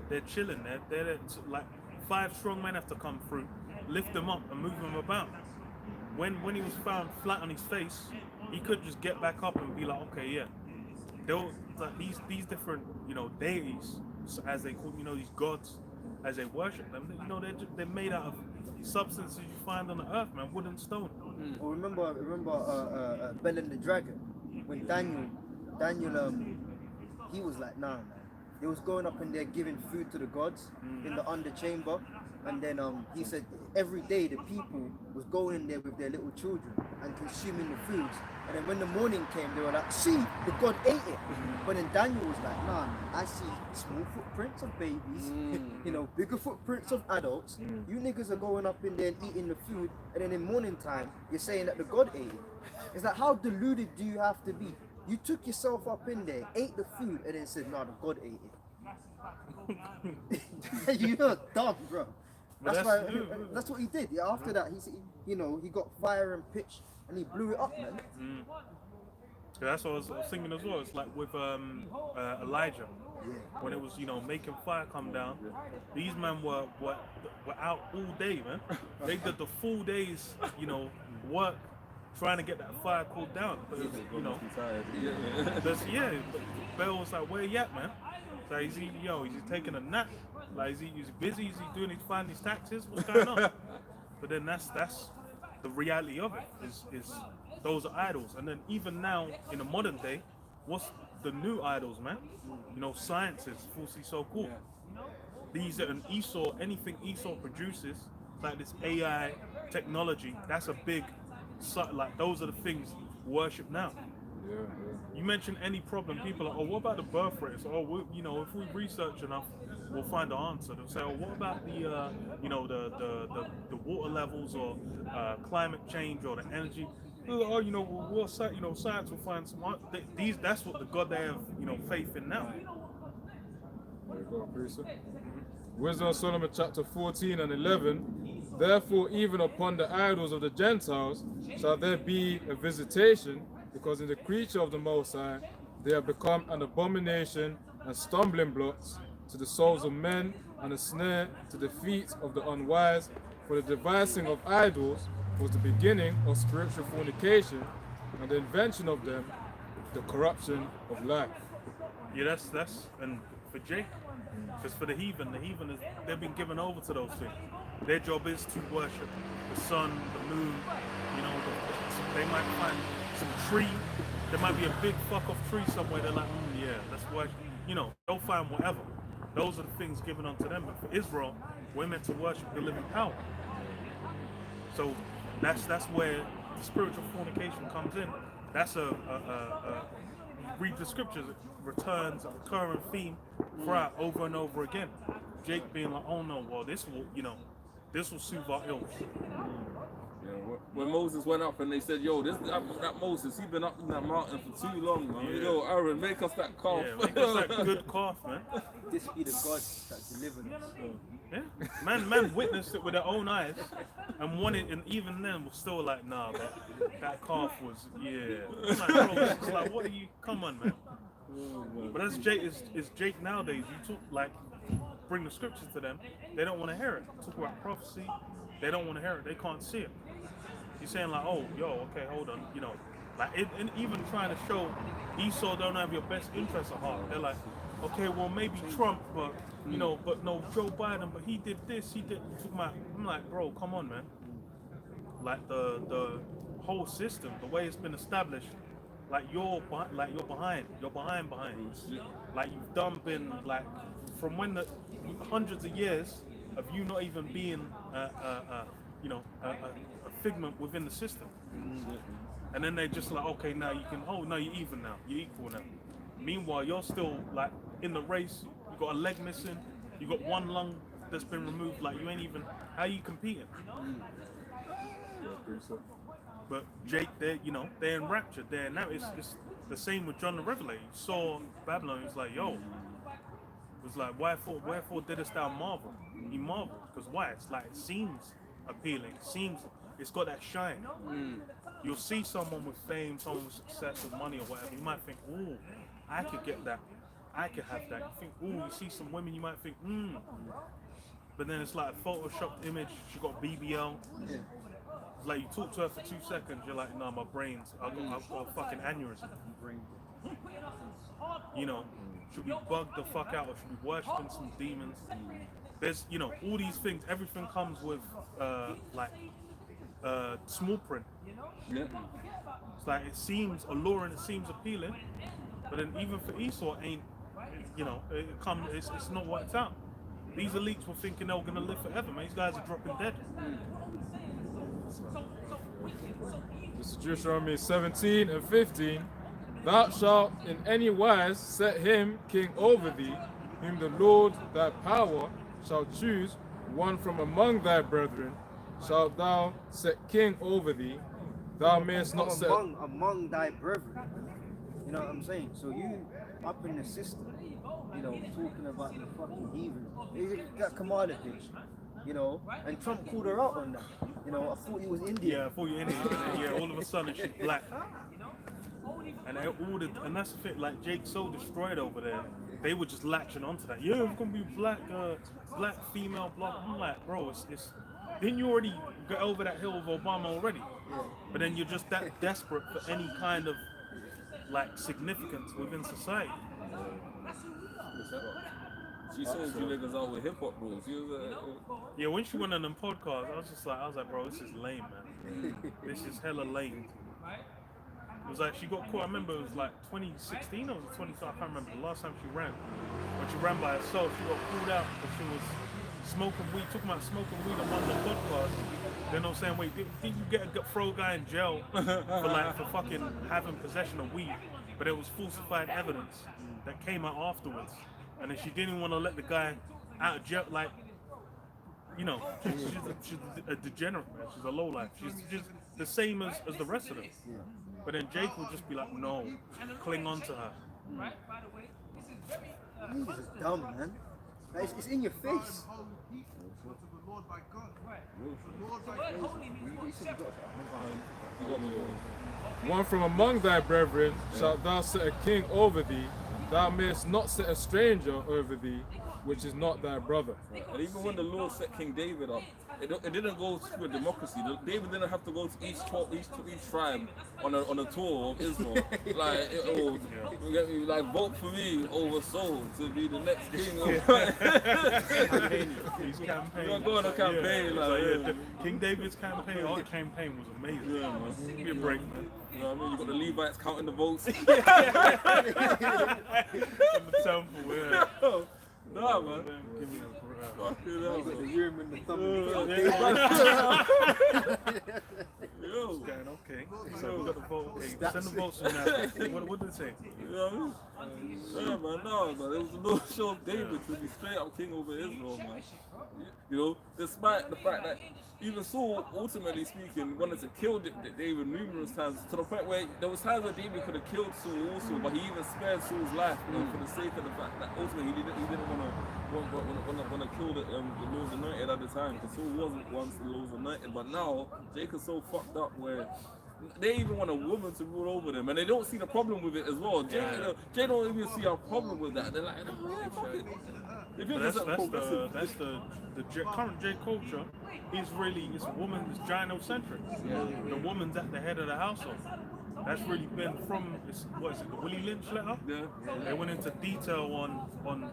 [SPEAKER 4] They're chilling. They're like 5 strong men have to come through, lift them up and move them about. When he was found flat on his face, he could just get back up and be like, okay, yeah. They'll like these different deities, as they call these gods, as they worship them. They're made out of substances you find on the earth, man, wood and stone.
[SPEAKER 1] Or remember Bel and the Dragon, when Daniel he was like, nah, man. They was going up in there giving food to the gods in the underchamber, and then he said every day the people was going in there with their little children and consuming the foods, and then when the morning came they were like, see, the god ate it. But then Daniel was like, nah, man, I see small footprints of babies, bigger footprints of adults. You niggas are going up in there and eating the food, and then in morning time you're saying that the god ate it. It's like, how deluded do you have to be? You took yourself up in there, ate the food, and then said, "No, the God ate it." You're dumb, bro. That's what he did. Yeah, after that, he got fire and pitch, and he blew it up, man.
[SPEAKER 4] Yeah, that's what I was thinking as well. It's like with Elijah, when it was making fire come down. These men were out all day, man. They did the full day's work, trying to get that fire cooled down. But Bell was like, where you at, man? So is he taking a nap? Like is he busy? Is he finding his taxes? What's going on? But then that's the reality of it. Is those are idols. And then even now in the modern day, what's the new idols, man? Science is falsely so cool. These are anything Esau produces, like this AI technology, that's a big. So, like those are the things worship now. You mention any problem, people are like, oh, what about the birth rates? Oh, if we research enough, we'll find the answer. They'll say, oh, what about the the water levels or climate change or the energy? Oh, science will find some. That's what the God they have faith in now.
[SPEAKER 5] There you go, Priest. Wisdom of Solomon chapter 14 and 11. Therefore, even upon the idols of the Gentiles shall there be a visitation, because in the creature of the Most High, they have become an abomination and stumbling blocks to the souls of men and a snare to the feet of the unwise. For the devising of idols was the beginning of spiritual fornication, and the invention of them, the corruption of life.
[SPEAKER 4] Yeah, that's and for Jake, because for the heathen is they've been given over to those things. Their job is to worship the sun, the moon. You know, they might find some tree. There might be a big fuck off tree somewhere. They're like, yeah, let's worship. You know, they'll find whatever. Those are the things given unto them. But for Israel, we're meant to worship the living power. So that's where the spiritual fornication comes in. That's read the scriptures, it returns a recurrent theme throughout over and over again. Jake being like, oh no, well this will soothe our ills.
[SPEAKER 3] Yeah, when Moses went up and they said, yo, that Moses, he been up in that mountain for too long, man.
[SPEAKER 4] Yeah.
[SPEAKER 3] Yo, Aaron, make us that calf.
[SPEAKER 4] Yeah, make us that good calf, man.
[SPEAKER 1] This be the God that delivered us.
[SPEAKER 4] Yeah, man witnessed it with their own eyes and wanted, and even then was still like, nah, but that calf was, yeah. I'm like, bro, it's like, what are you? Come on, man. But as Jake is Jake nowadays. You talk like, bring the scriptures to them, they don't want to hear it. Talk about prophecy, they don't want to hear it. They can't see it. You're saying like, oh, yo, okay, hold on, you know, like, and even trying to show Esau don't have your best interests at heart. They're like, okay, well maybe Trump, but you know, but no Joe Biden, but he did this, he did. I'm like, bro, come on, man. Like the whole system, the way it's been established, like you're behind. Like you've done been like from when the hundreds of years of you not even being a figment within the system. And then they just like, okay, now you can, oh no, you're even now, you're equal now. Meanwhile, you're still like in the race. You got a leg missing. You got one lung that's been removed. Like you ain't even. How are you competing? But Jake, they're enraptured. They're now. It's the same with John the Revelator. He saw Babylon. He was like, yo. It was like, wherefore didst thou marvel? He marveled because why? It's like it seems appealing. It's got that shine. You'll see someone with fame, someone with success, with money or whatever. You might think, ooh, I could get that. I could have that. You think, ooh, you see some women, you might think, But then it's like a photoshopped image. She got BBL.
[SPEAKER 1] Yeah.
[SPEAKER 4] Like you talk to her for 2 seconds, you're like, nah, my brain's, I've got a fucking aneurysm. You know, should be bugged the fuck out, or should be worshipping some demons. There's, you know, all these things. Everything comes with small print.
[SPEAKER 3] Yeah.
[SPEAKER 4] It's like it seems alluring, it seems appealing, but then even for Esau, ain't, you know, it's not worked out. These elites were thinking they were gonna live forever, man. These guys are dropping dead.
[SPEAKER 5] This is Deuteronomy 17 and 15. Thou shalt in any wise set him king over thee, whom the Lord thy power shall choose, one from among thy brethren, shalt thou set king over thee. Thou mayest not set
[SPEAKER 1] among thy brethren. You know what I'm saying? So you up in the system, you know, talking about the fucking heathen. You got Kamala bitch, you know, and Trump called her out on that. You know, I thought he was Indian.
[SPEAKER 4] Yeah, I thought you were Indian. Yeah, all of a sudden she's black. And they ordered, and that's the thing, like Jake's so destroyed over there, they were just latching onto that. Yeah, it's gonna be black female, blah. I'm like, bro, it's didn't you already get over that hill of Obama already?
[SPEAKER 1] Yeah.
[SPEAKER 4] But then you're just that desperate for any kind of like significance within society.
[SPEAKER 3] She sold you niggas out with hip hop rules.
[SPEAKER 4] Yeah, when she went on them podcasts, I was like, bro, this is lame, man. This is hella lame. It was like she got caught. I remember it was like 2016 or was it 2012? I can't remember the last time she ran. When she ran by herself, she got pulled out because she was smoking weed. Talking about smoking weed on one of the podcasts. Then I'm saying, wait, did you throw a guy in jail for fucking having possession of weed? But it was falsified evidence that came out afterwards. And then she didn't want to let the guy out of jail. Like, you know, she's a degenerate, man. She's a lowlife. She's just the same as the rest of them. But then Jake will just be like, no, cling on to her.
[SPEAKER 1] He's just dumb, man. Like, it's in your face.
[SPEAKER 5] One from among thy brethren shalt thou set a king over thee. Thou mayest not set a stranger over thee, which is not thy brother.
[SPEAKER 3] And even when the Lord set King David up, it didn't go through a democracy. David didn't have to go to each tribe on a tour of Israel. Like vote for me over Saul to be the next king.
[SPEAKER 4] His campaign.
[SPEAKER 3] You're not going on a campaign.
[SPEAKER 4] King David's campaign, our campaign was amazing.
[SPEAKER 3] Yeah, man.
[SPEAKER 4] Give me a break, man.
[SPEAKER 3] You know what I mean? You got the Levites counting the votes.
[SPEAKER 4] In the temple, yeah.
[SPEAKER 3] Nah, man.
[SPEAKER 4] Give me a
[SPEAKER 3] Fucking hell, man.
[SPEAKER 1] The urim and the thumb.
[SPEAKER 3] Yo.
[SPEAKER 4] Okay. So we got the vote. Okay. Send the votes from now. What did it say?
[SPEAKER 3] You know what I mean? Yeah, man, no, man. It was the Lord showed David to be straight up king over Israel, man. You know, despite the fact that even Saul, ultimately speaking, wanted to kill David numerous times, to the point where there was times where David could have killed Saul also, but he even spared Saul's life, you know, for the sake of the fact that ultimately he didn't want to kill the Lord's Anointed at the time, because Saul wasn't once the Lord's Anointed, but now Jacob's so fucked up where they even want a woman to rule over them, and they don't see the problem with it as well. They don't even see a problem with that. They're like, yeah, fuck it.
[SPEAKER 4] That's the current J culture is really, it's woman's gynocentric. Yeah. The woman's at the head of the household. That's really been from, what is it, the Willie Lynch letter?
[SPEAKER 3] Yeah.
[SPEAKER 4] They went into detail on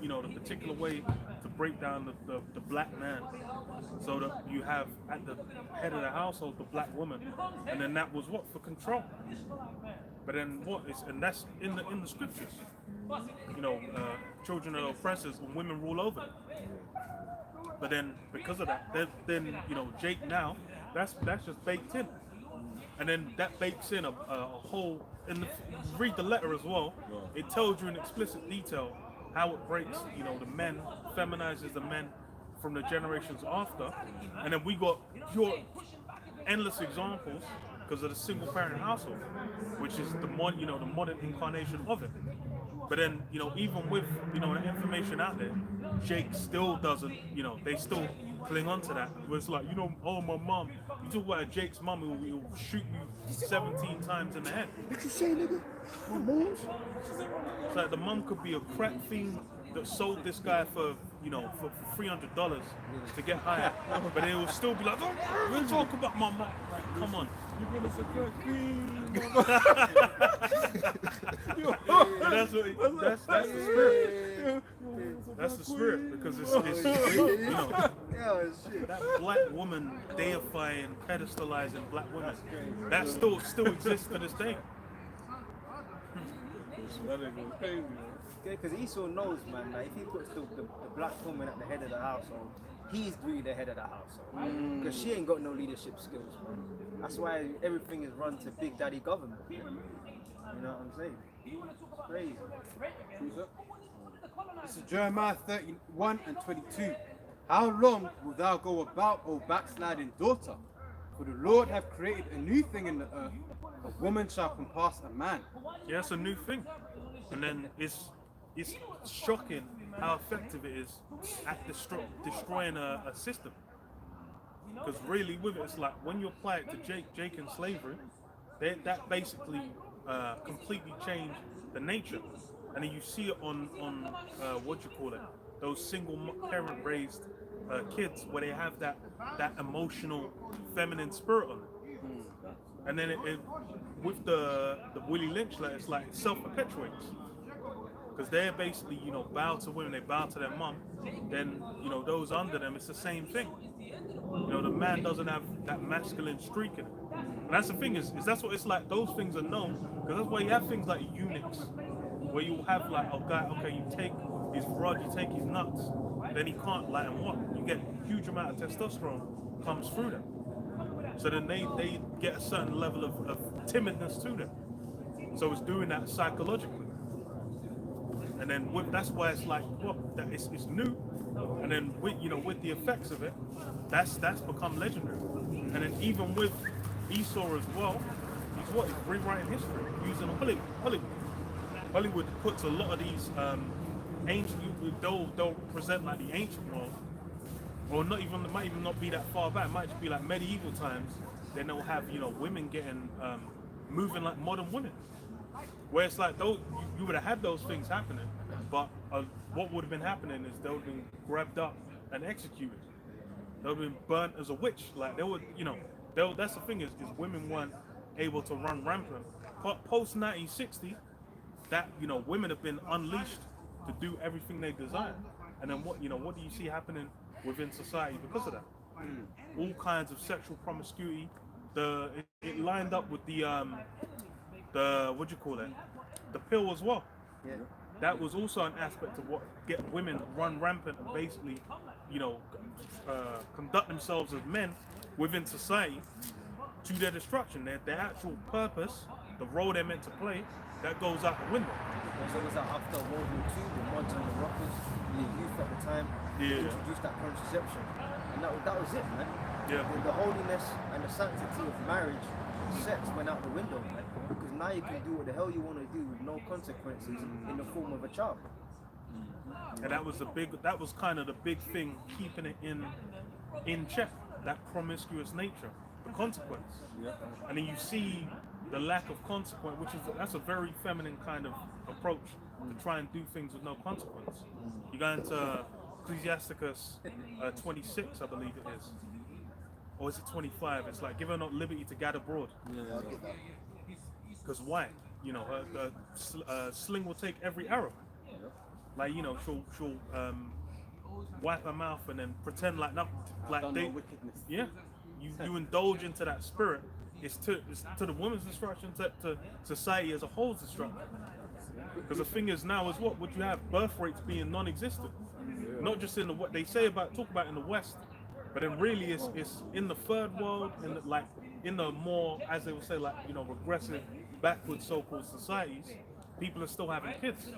[SPEAKER 4] you know, the particular way to break down the black man, so that you have at the head of the household the black woman, and then that was what, for control. But then what is, and that's in the scriptures. You know, children are oppressors and women rule over them. But then because of that, then you know, Jake now, that's just baked in, and then that bakes in a whole. And read the letter as well. It tells you in explicit detail how it breaks, you know, the men, feminizes the men from the generations after, and then we got pure endless examples because of the single parent household, which is the modern incarnation of it. But then, you know, even with, you know, the information out there, Jake still doesn't, you know, they still cling on to that. Where it's like, you know, oh, my mom, you talk about Jake's mom who will shoot you 17 times in the head.
[SPEAKER 1] What you say, nigga? My mom's?
[SPEAKER 4] It's like the mom could be a crack fiend that sold this guy for, you know, for $300 to get higher, but they will still be like, oh, we'll talk about my mom. Like, come on.
[SPEAKER 3] You're gonna say crack fiend.
[SPEAKER 4] That's the spirit. That's the spirit, because it's you know, that black woman deifying, pedestalizing black women, that still exists to this day.
[SPEAKER 3] That ain't going crazy, man.
[SPEAKER 1] Yeah, because Esau knows, man, that if he puts the black woman at the head of the household, he's really the head of the household. Because she ain't got no leadership skills, man. That's why everything is run to Big Daddy government. You know what I'm saying? It's crazy.
[SPEAKER 2] This is Jeremiah 31 and 22. How long wilt thou go about, O backsliding daughter? For the Lord hath created a new thing in the earth. A woman shall compass a man.
[SPEAKER 4] Yeah, it's a new thing. And then it's shocking how effective it is at destroying a system. Because really with it, it's like when you apply it to Jake and slavery, that basically completely changed the nature. And then you see it on what you call it, those single parent raised kids, where they have that emotional feminine spirit on it. And then it with the Willie Lynch letter, it's like it self-perpetuates. Because they're basically, you know, bow to women, they bow to their mum, then, you know, those under them, it's the same thing. You know, the man doesn't have that masculine streak in it. And that's the thing, is that's what it's like, those things are known, because that's why you have things like eunuchs, where you have like a guy, okay, you take his rod, you take his nuts, then he can't light and what? You get a huge amount of testosterone comes through them. So then they get a certain level of timidness to them. So it's doing that psychologically. And then that's why it's like, well, it's new. And then with the effects of it, that's become legendary. And then even with Esau as well, he's rewriting history using Hollywood. Hollywood puts a lot of these they'll present like the ancient world, or not even, it might even not be that far back. It might just be like medieval times. Then they'll have, you know, women getting moving like modern women, where it's like those you would have had those things happening, but what would have been happening is they would have been grabbed up and executed. They would have been burnt as a witch. Like they would, you know, that's the thing is women weren't able to run rampant. But post 1960, that, you know, women have been unleashed to do everything they desire. And then what do you see happening within society because of that? All kinds of sexual promiscuity. It lined up with the what do you call it? The pill as well.
[SPEAKER 1] Yeah.
[SPEAKER 4] That was also an aspect of what get women run rampant and basically, you know, conduct themselves as men within society to their destruction. Their actual purpose, the role they're meant to play, that goes out the window.
[SPEAKER 1] So was that after World War II, the mods and the rockers, the youth at the time, introduced that contraception, and that was it, man.
[SPEAKER 4] Yeah.
[SPEAKER 1] The holiness and the sanctity of marriage, sex went out the window, man. Because now you can do what the hell you want to do with no consequences in the form of a child.
[SPEAKER 4] And that was kind of the big thing keeping it in check, that promiscuous nature, the consequence.
[SPEAKER 3] Yeah.
[SPEAKER 4] And then you see the lack of consequence, that's a very feminine kind of approach to try and do things with no consequence. You go into Ecclesiasticus 26, I believe it is. Or is it 25? It's like, give her not liberty to gad abroad.
[SPEAKER 3] Yeah.
[SPEAKER 4] Because why? You know, her sling will take every arrow. Like, you know, she'll wipe her mouth and then pretend like nothing. Like
[SPEAKER 2] Done
[SPEAKER 4] they,
[SPEAKER 2] no wickedness.
[SPEAKER 4] yeah, you indulge into that spirit. It's to the woman's destruction, to society as a whole's destruction. Because the thing is now is what would you have birth rates being non-existent, not just in what they talk about in the West, but then really it's in the third world, in the more, as they would say, like, you know, regressive, backward so-called societies, people are still having kids.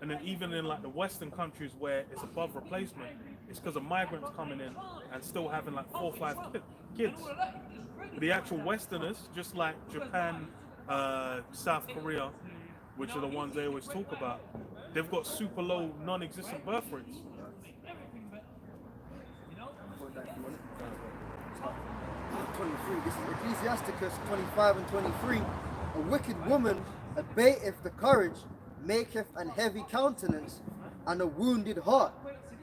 [SPEAKER 4] And then even in like the Western countries where it's above replacement, it's because of migrants coming in and still having like 4 or 5 kids. The actual Westerners, just like Japan, South Korea, which are the ones they always talk about, they've got super low, non-existent birth rates.
[SPEAKER 1] 23. This is Ecclesiasticus 25 and 23. A wicked woman abateth the courage, maketh an heavy countenance, and a wounded heart.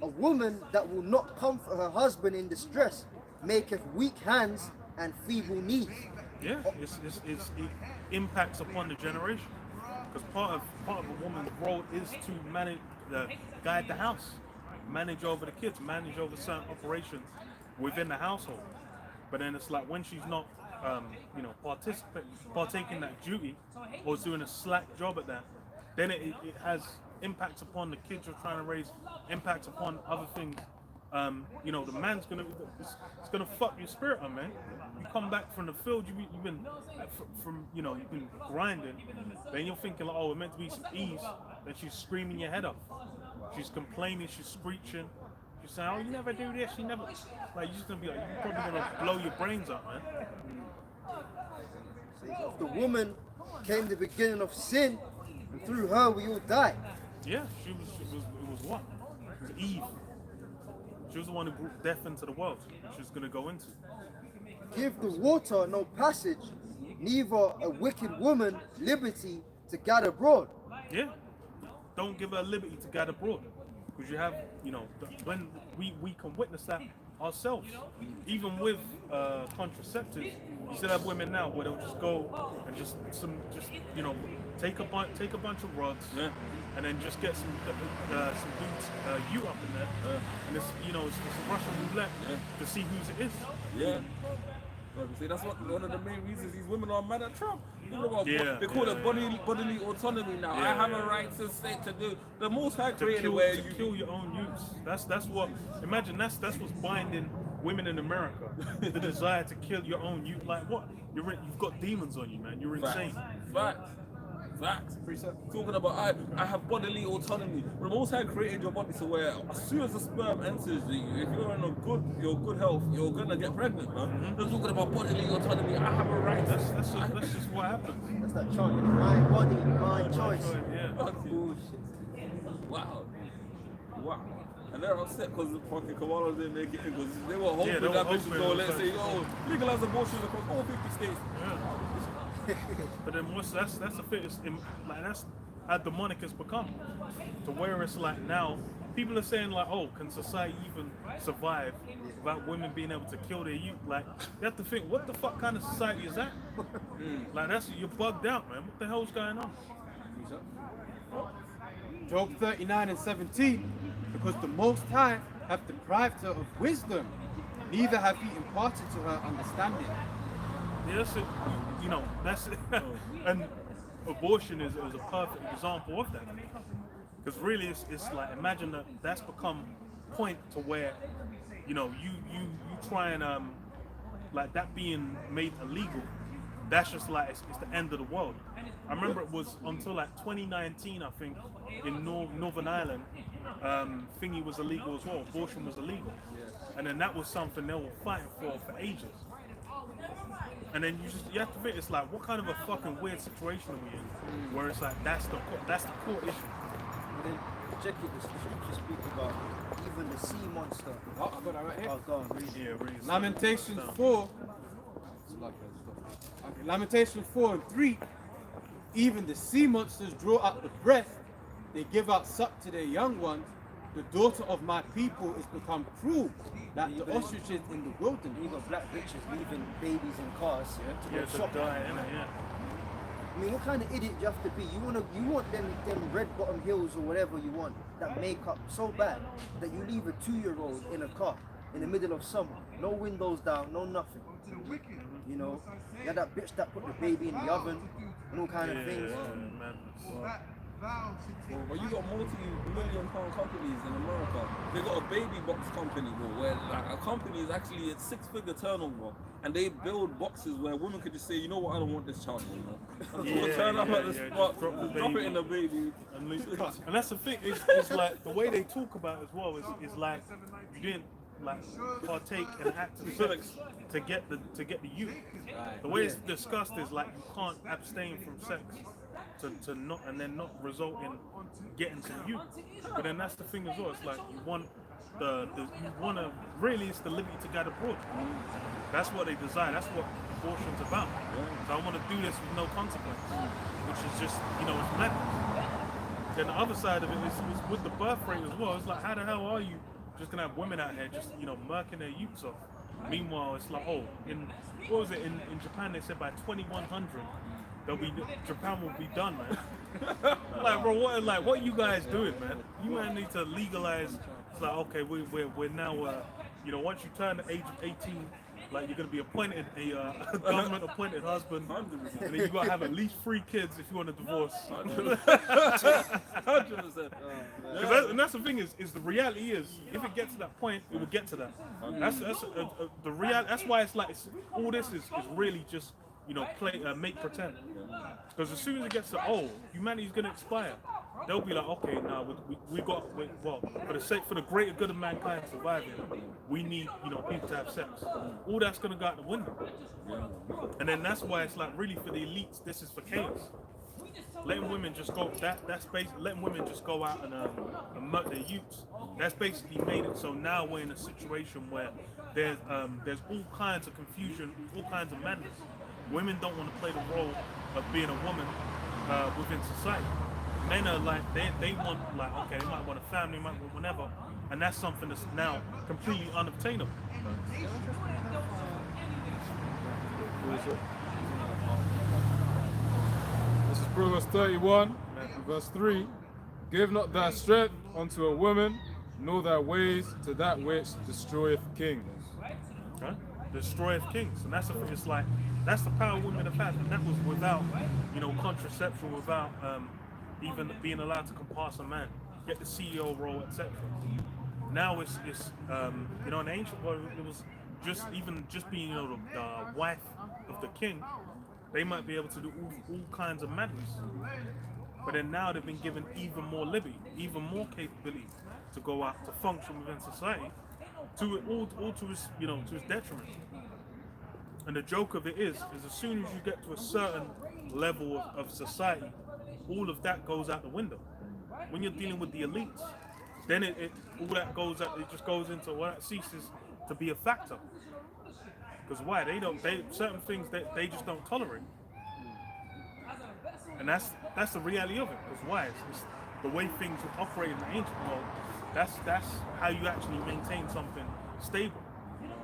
[SPEAKER 1] A woman that will not comfort her husband in distress, maketh weak hands and feeble knees.
[SPEAKER 4] Yeah, it impacts upon the generation. Because part of a woman's role is to manage, guide the house, manage over the kids, manage over certain operations within the household. But then it's like when she's not, you know, partaking that duty or is doing a slack job at that, then it has impacts upon the kids you're trying to raise, impacts upon other things. You know, the man's it's gonna fuck your spirit up, man. You come back from the field, you've been you've been grinding, then you're thinking like, oh, it's meant to be some ease. Then she's screaming your head off. She's complaining, she's screeching. She's saying, oh, you never do this, you never. Like, you're just gonna be like, you're probably gonna blow your brains up, man.
[SPEAKER 1] Of the woman came the beginning of sin, and through her we all die.
[SPEAKER 4] Yeah, it was what? It was Eve. She was the one who brought death into the world. She's gonna go into.
[SPEAKER 1] Give the water no passage, neither a wicked woman liberty to gad abroad.
[SPEAKER 4] Yeah. Don't give her liberty to gad abroad. Because you have, you know, when we can witness that ourselves. Even with contraceptives, you still have women now where they'll just go and just you know, take a bunch of rods, and then just get some dudes you up in there, and it's, you know, it's Russian roulette to see whose it is.
[SPEAKER 3] Yeah. See, that's one of the main reasons these women are mad at Trump. You know what?
[SPEAKER 4] Yeah,
[SPEAKER 3] they call it bodily autonomy now.
[SPEAKER 4] Yeah,
[SPEAKER 3] I have a right to say to do the most high
[SPEAKER 4] To
[SPEAKER 3] created where
[SPEAKER 4] kill,
[SPEAKER 3] you
[SPEAKER 4] kill your own youths. That's what. Imagine that's what's binding women in America. The desire to kill your own youth. Like what? You've got demons on you, man. You're insane.
[SPEAKER 3] Facts. Talking about I have bodily autonomy. The Most High created your body to where as soon as the sperm enters you, if you're in your good health, you're gonna get pregnant, man. They're talking about bodily autonomy. I have a right.
[SPEAKER 4] That's just what happens.
[SPEAKER 1] That's that chant. My body, my choice.
[SPEAKER 4] Yeah.
[SPEAKER 1] Bullshit.
[SPEAKER 3] Wow. whack. And they're upset because the fucking Kamala didn't make it in because they were hoping
[SPEAKER 4] they were
[SPEAKER 3] that bitch
[SPEAKER 4] hoping
[SPEAKER 3] would go,
[SPEAKER 4] it
[SPEAKER 3] let's
[SPEAKER 4] was
[SPEAKER 3] say,
[SPEAKER 4] like-
[SPEAKER 3] oh, legalize abortion across all 50 states.
[SPEAKER 4] But then that's the thing. Like that's how demonic it's become. To where it's like now, people are saying like, oh, can society even survive without women being able to kill their youth? Like, you have to think, what the fuck kind of society is that? Like you're bugged out, man. What the hell's going on?
[SPEAKER 2] Job 39 and 17, because the Most High have deprived her of wisdom, neither have he imparted to her understanding.
[SPEAKER 4] Yeah, that's it. You know, that's it. And abortion is a perfect example of that. Because really, it's like, imagine that's become point to where, you know, you try and like that being made illegal. That's just like it's the end of the world. I remember it was until like 2019, I think, in Northern Ireland, thingy was illegal as well. Abortion was illegal, and then that was something they were fighting for ages. And then you have to think, it's like, what kind of a fucking weird situation are we in, where it's like that's the core issue.
[SPEAKER 1] And then check it, the scriptures speak about even the sea monster.
[SPEAKER 2] Oh, I got that right here.
[SPEAKER 1] Oh, go on, read it.
[SPEAKER 4] Yeah, really.
[SPEAKER 2] Lamentations 4. Okay, Lamentations 4 and 3. Even the sea monsters draw out the breath, they give out suck to their young ones. The daughter of my people is become cruel, like the ostriches in the wilderness.
[SPEAKER 1] You got black bitches leaving babies in cars to go
[SPEAKER 4] Yeah, to
[SPEAKER 1] shopping.
[SPEAKER 4] die, innit? Yeah.
[SPEAKER 1] I mean, what kind of idiot do you have to be? You want them red bottom heels or whatever you want, that makeup so bad that you leave a 2-year-old in a car in the middle of summer, no windows down, no nothing. You know, you had that bitch that put the baby in the oven and all kind of things.
[SPEAKER 4] Man.
[SPEAKER 3] But you got multi-million pound companies in America. They got a baby box company, bro, where like a company is actually a 6-figure turnover, and they build boxes where women could just say, you know what, I don't want this child anymore. I just want to turn up at the spot,
[SPEAKER 4] just
[SPEAKER 3] drop it in the baby.
[SPEAKER 4] And that's the thing. It's like the way they talk about it as well is like you didn't like partake in active sex to get the youth. The way it's discussed is like you can't abstain from sex to not and then not result in getting to youth. But then that's the thing as well. It's like you want it's the liberty to get abroad. That's what they desire. That's what abortion's about. So I want to do this with no consequence, which is just, you know, it's madness. Then the other side of it is with the birth rate as well. It's like, how the hell are you just gonna have women out here just, you know, murking their youths off? Meanwhile, it's like, oh, in Japan they said by 2100 Japan will be done, man. Like, bro, what are you guys doing, man? You might need to legalize. It's like, okay, we're now, you know, once you turn the age of 18, like you're gonna be appointed a government appointed husband, and then you gotta have at least 3 kids if you want a divorce.
[SPEAKER 3] 100%.
[SPEAKER 4] And that's the thing is the reality is, if it gets to that point, it will get to that. That's the reality. That's why it's like all this is really just, you know, make pretend. Because as soon as it gets to, oh, humanity's gonna expire, they'll be like, okay, now for the greater good of mankind surviving, we need, you know, people to have sex. All that's gonna go out the window. And then that's why it's like, really, for the elites, this is for chaos. Letting women just go, that's basically letting women just go out and murder their youths. That's basically made it so now we're in a situation where there's all kinds of confusion, all kinds of madness. Women don't want to play the role of being a woman within society. Men are like, they want, like, okay, they might want a family, might want whatever, and that's something that's now completely unobtainable.
[SPEAKER 5] This is Proverbs 31, verse 3. Give not thy strength unto a woman, nor thy ways to that which destroyeth kings.
[SPEAKER 4] Okay? Destroyeth kings, and that's it's like, that's the power women have had, and that was without, you know, contraception, without even being allowed to compass a man, get the CEO role, etc. Now it's you know, in the ancient world, it was just being, you know, the wife of the king. They might be able to do all kinds of madness, but then now they've been given even more liberty, even more capability to go out to function within society, all to his, you know, to his detriment. And the joke of it is as soon as you get to a certain level of society, all of that goes out the window. When you're dealing with the elites, then it all that goes up. It just goes into what ceases to be a factor. Because why? They certain things that they just don't tolerate. And that's the reality of it. Because why? It's the way things operate in the ancient world. That's how you actually maintain something stable.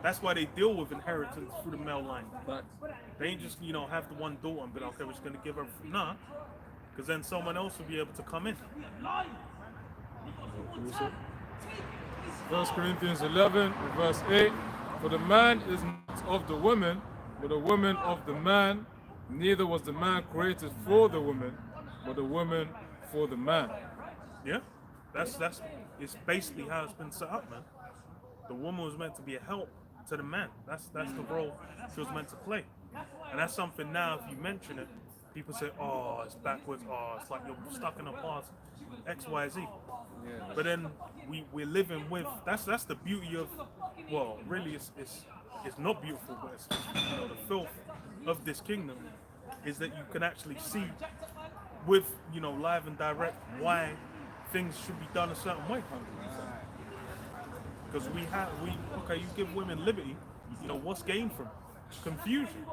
[SPEAKER 4] That's why they deal with inheritance through the male line. They ain't just have the one daughter and be like, okay, we're just gonna give her nah, because then someone else will be able to come in.
[SPEAKER 5] 1 Corinthians 11, verse 8. For the man is not of the woman, but the woman of the man. Neither was the man created for the woman, but the woman for the man.
[SPEAKER 4] Yeah, that's it's basically how it's been set up, man. The woman was meant to be a help to the man. That's the role she was meant to play. And that's something now, if you mention it, people say, oh, it's backwards, oh, it's like you're stuck in the past, X, Y, Z. But then we're living with, that's the beauty of, well, really it's not beautiful, but it's the filth of this kingdom is that you can actually see with, live and direct why things should be done a certain way. Because you give women liberty, what's gained from it? Confusion.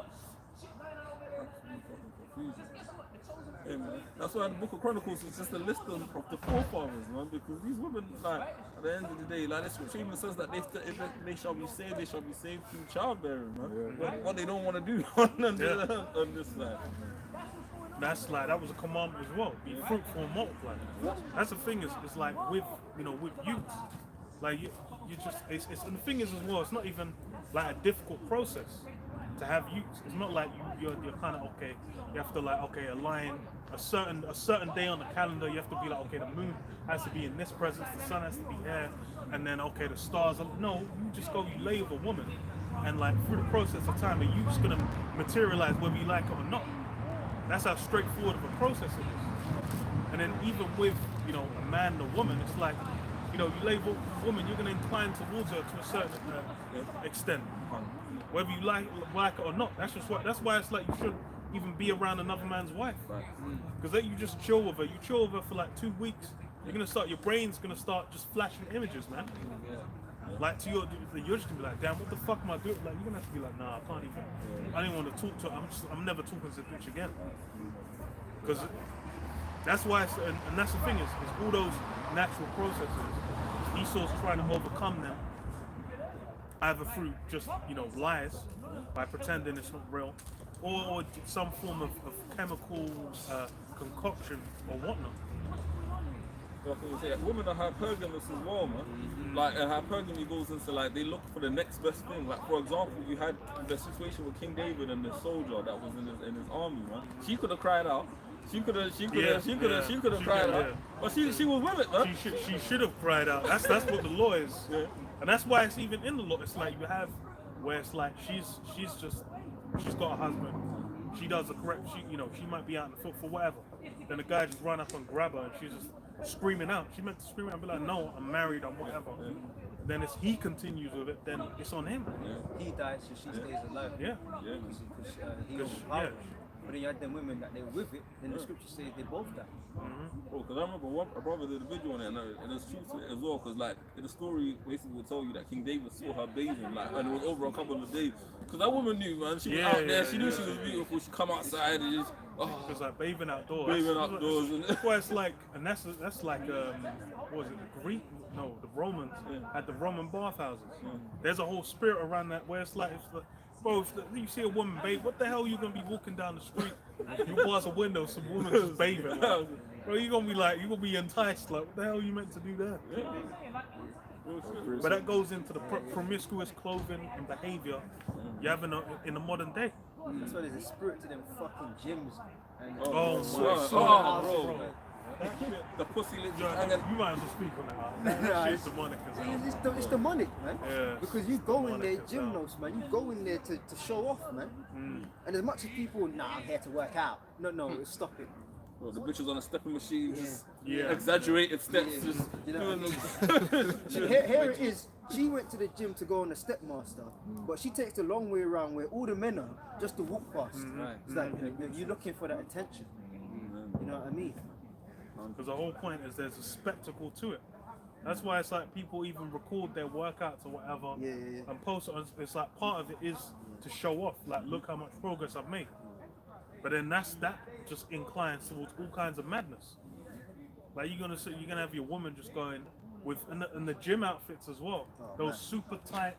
[SPEAKER 3] Yeah, man. That's why the Book of Chronicles is just a list of the forefathers, man. Because these women, like, at the end of the day, like the scripture even says that they shall be saved through childbearing, man. What they don't want to do on this side.
[SPEAKER 4] That was a commandment as well. Be fruitful and multiply. That's the thing it's like with youth, like you just it's and the thing is as well. It's not even like a difficult process to have youth. It's not like you're kind of okay. You have to align a certain day on the calendar. You have to be like, okay, the moon has to be in this presence, the sun has to be here, and then okay, the stars. No, you just go. You lay with a woman, and like through the process of time, you just gonna materialize whether you like it or not. That's how straightforward of a process it is. And then even with, a man and a woman, it's like, you label a woman, you're going to incline towards her to a certain extent. Whether you like it or not. That's why it's like you shouldn't even be around another man's wife. Because then you just chill with her. You chill with her for like 2 weeks. Your brain's going to start just flashing images, man. Like you're just gonna be like, damn, what the fuck am I doing? Like you're gonna have to be like, nah, I can't even. I didn't want to talk to her. I'm never talking to this bitch again. Because that's why, and that's the thing is all those natural processes. Esau's trying to overcome them, either through just lies by pretending it's not real, or some form of chemical concoction or whatnot.
[SPEAKER 3] Women are hypergamous as well, man. Like hypergamy goes into like they look for the next best thing. Like for example, you had the situation with King David and the soldier that was in his army, man. She could have cried out. She could have cried out. But she was with it, man.
[SPEAKER 4] She should have cried out. That's what the law is. Yeah. And that's why it's even in the law. It's like you have where it's like she's got a husband. She does the correct. She might be out in the foot for whatever. Then the guy just run up and grab her, and she's just screaming out. She meant to scream out and be like, "No, I'm married. I'm whatever." Yeah. Then he continues with it. Then it's on him.
[SPEAKER 1] Yeah. He dies, so she stays alive.
[SPEAKER 4] Yeah.
[SPEAKER 1] Because he overpowered. But then you had them women that they were with it. Then the scripture says they both died.
[SPEAKER 3] Oh, because I remember a brother did a video on it, and there's truth to it as well. Because like in the story, basically will tell you that King David saw her bathing, and it was over a couple of days. Because that woman knew, man. She was out there. She knew she was beautiful. She come outside and just.
[SPEAKER 4] Because like bathing outdoors.
[SPEAKER 3] Bathing outdoors.
[SPEAKER 4] That's why it's like, and that's like what was it, the Greek? No, the Romans had the Roman bathhouses. There's a whole spirit around that where it's like bro, if you see a woman bathe, what the hell are you gonna be walking down the street? You pass a window, some woman just bathing. Bro, you're gonna be enticed. Like, what the hell are you meant to do there? But that goes into the promiscuous clothing and behavior you have in the modern day.
[SPEAKER 1] That's why there's a spirit to them fucking gyms. And
[SPEAKER 3] bro. The pussy lips.
[SPEAKER 4] You might as well speak on that. Shit's demonic as hell.
[SPEAKER 1] It's demonic, man.
[SPEAKER 4] Yeah.
[SPEAKER 1] Because you go in there, gymnos, man. You go in there to show off, man. And as much as people, I'm here to work out. No, stop it.
[SPEAKER 3] Bro, the bitches on a stepping machine, just exaggerated steps.
[SPEAKER 1] Here it is. She went to the gym to go on the Stepmaster, but she takes the long way around where all the men are just to walk past. It's like you're looking for that attention. You know what I mean?
[SPEAKER 4] Because the whole point is there's a spectacle to it. That's why it's like people even record their workouts or whatever and post it on. It's like part of it is to show off, like look how much progress I've made. But then that just inclines towards all kinds of madness. Like you're gonna have your woman just going with and the gym outfits as well. Those super tight,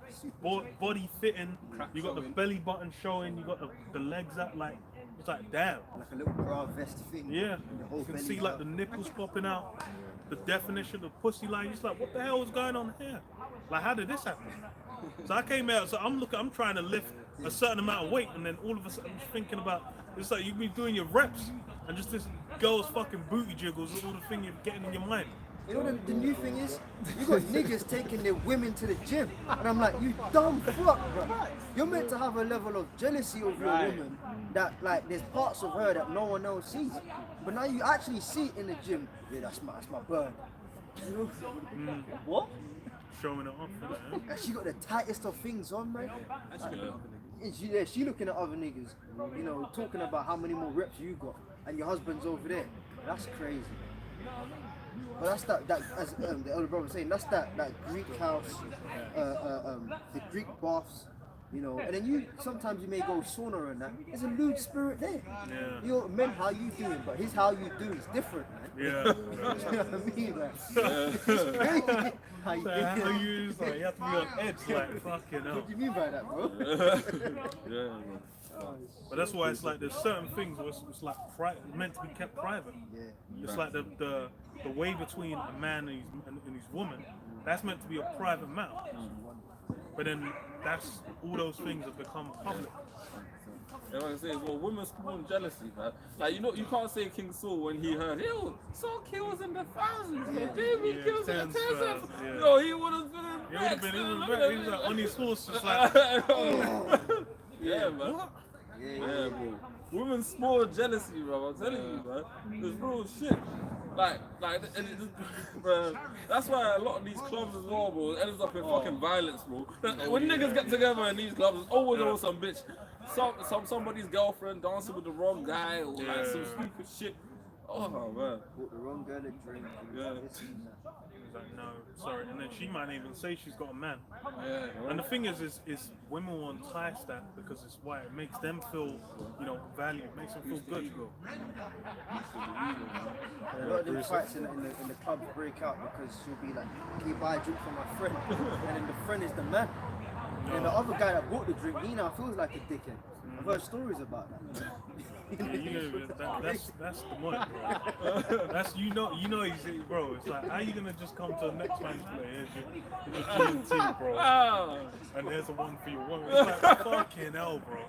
[SPEAKER 4] body fitting. You got the belly button showing. You got the legs out. Like it's like damn.
[SPEAKER 1] Like a little bra vest thing.
[SPEAKER 4] Yeah,
[SPEAKER 1] The whole
[SPEAKER 4] you can
[SPEAKER 1] belly
[SPEAKER 4] see like the nipples popping out, the definition of the pussy line. It's like, what the hell is going on here? Like, how did this happen? So I came out, so I'm trying to lift a certain amount of weight, and then all of a sudden I'm just thinking about, it's like you've been doing your reps, and just this girl's fucking booty jiggles, all the thing you're getting in your mind.
[SPEAKER 1] You know the new thing is, you got niggas taking their women to the gym, and I'm like, you dumb fuck, bro. You're meant to have a level of jealousy of your woman that, like, there's parts of her that no one else sees, but now you actually see it in the gym. Yeah, that's my bird. You know? What?
[SPEAKER 4] Showing it off.
[SPEAKER 1] And she got the tightest of things on, man. And she looking at other niggas, you know, talking about how many more reps you got, and your husband's over there. That's crazy. But that's that as the elder brother was saying, that's that Greek house, the Greek baths, you know. And then sometimes you may go sauna and that. There's a lewd spirit there.
[SPEAKER 4] Yeah.
[SPEAKER 1] You know, men, how you doing? But his how you do is different, man.
[SPEAKER 4] Yeah.
[SPEAKER 1] You know what I mean? Like, it's crazy. How you
[SPEAKER 4] Like, how
[SPEAKER 1] doing?
[SPEAKER 4] you just like you have to be on edge, like fucking hell.
[SPEAKER 1] What do you mean by that, bro?
[SPEAKER 3] Yeah, man.
[SPEAKER 4] But that's why it's like there's certain things where it's like meant to be kept private.
[SPEAKER 1] Yeah.
[SPEAKER 4] It's like the way between a man and his woman, that's meant to be a private matter. But then all those things have become public.
[SPEAKER 3] Yeah, like I say, well, women spawn jealousy, man. Like, you know, you can't say King Saul when he heard, yo, Saul kills in the thousands, David kills in the tens.
[SPEAKER 4] Yeah.
[SPEAKER 3] Yo, he would have been
[SPEAKER 4] He would have been, he was like on his horse, just like,
[SPEAKER 3] yeah, man. Yeah, bro. Women spawn jealousy, bro. I'm telling you, man. It's real shit. Like, and it just, bro, that's why a lot of these clubs as well, bro, ends up in fucking violence, bro. When niggas get together in these clubs, it's always on some bitch, somebody's girlfriend dancing with the wrong guy, or like some stupid shit. Oh man.
[SPEAKER 1] Bought the wrong girl a drink.
[SPEAKER 3] Yeah.
[SPEAKER 4] He's like, no, sorry. And then she might even say she's got a man.
[SPEAKER 3] Yeah.
[SPEAKER 4] And the thing is women will entice that because it's why it makes them feel, you know, valued. It makes them feel good.
[SPEAKER 1] A lot of them fights in the clubs break out because she'll be like, can you buy a drink for my friend? And then the friend is the man. And the other guy that bought the drink, he now feels like a dickhead. I've heard stories about that.
[SPEAKER 4] Yeah, you know, that's the money, bro. That's you know he's bro. It's like, how you gonna just come to the next man's play? Here's your team, bro. And there's the one for your woman. It's like, fucking hell, bro.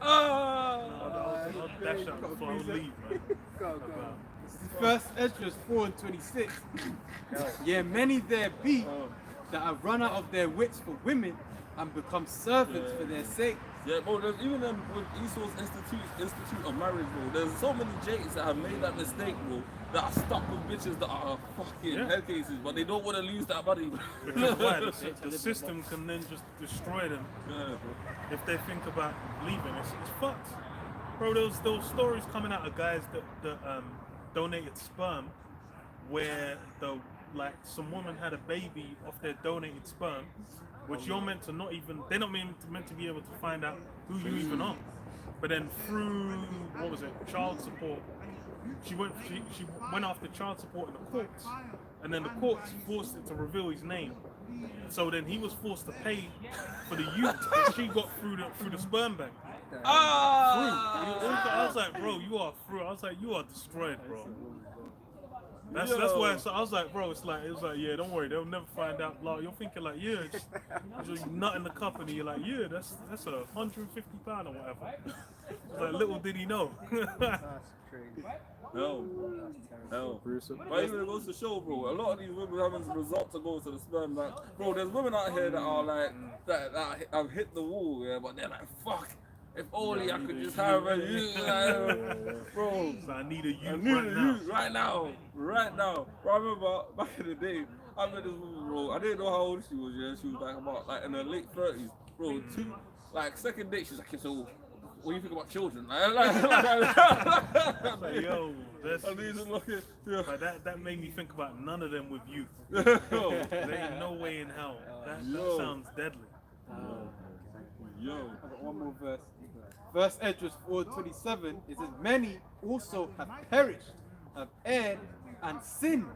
[SPEAKER 4] I'll dash out before I leave, man.
[SPEAKER 1] Go.
[SPEAKER 2] First Esdras 4:26. Yeah, many there be that have run out of their wits for women and become servants for their sake.
[SPEAKER 3] Yeah, bro, there's even with Esau's Institute of Marriage, bro, there's so many Jakes that have made that mistake, bro, that are stuck with bitches that are fucking head cases, but they don't want to lose that money.
[SPEAKER 4] Because why? The system can then just destroy them.
[SPEAKER 3] Yeah, bro.
[SPEAKER 4] If they think about leaving, it's fucked. Bro, there was stories coming out of guys that donated sperm, where some woman had a baby off their donated sperm, which you're meant to they're not meant to be able to find out who you even are. But then through, child support, she went after child support in the courts, and then the courts forced it to reveal his name. So then he was forced to pay for the youth that she got through the sperm bank. I was like, bro, you are through. I was like, you are destroyed, bro. That's why I was like, bro, it was like, yeah, don't worry, they'll never find out. Like, you're thinking like, yeah, just nut in the cup, and you're like, yeah, that's £150 or whatever. Like, little did he know.
[SPEAKER 1] That's crazy.
[SPEAKER 3] No. But even it goes to show, bro, a lot of these women having to resort to go to the sperm bank. Bro, there's women out here that are like, that have hit the wall, yeah, but they're like, fuck. If only I could just have a youth, bro.
[SPEAKER 4] So I need a youth
[SPEAKER 3] right now. Bro, I remember back in the day, I met this woman, bro. I didn't know how old she was, yeah. She was like about in her late 30s, bro. Second date, she's like, so what do you think about children?
[SPEAKER 4] Like, yo, that's,
[SPEAKER 3] I mean, just looking, yeah.
[SPEAKER 4] like that made me think about none of them with youth.
[SPEAKER 3] Yo.
[SPEAKER 4] There ain't no way in hell. That
[SPEAKER 3] Yo.
[SPEAKER 4] sounds deadly.
[SPEAKER 3] Yo.
[SPEAKER 2] I got one more verse. Verse Esdras 4:27. It says, "Many also have perished, have erred and sinned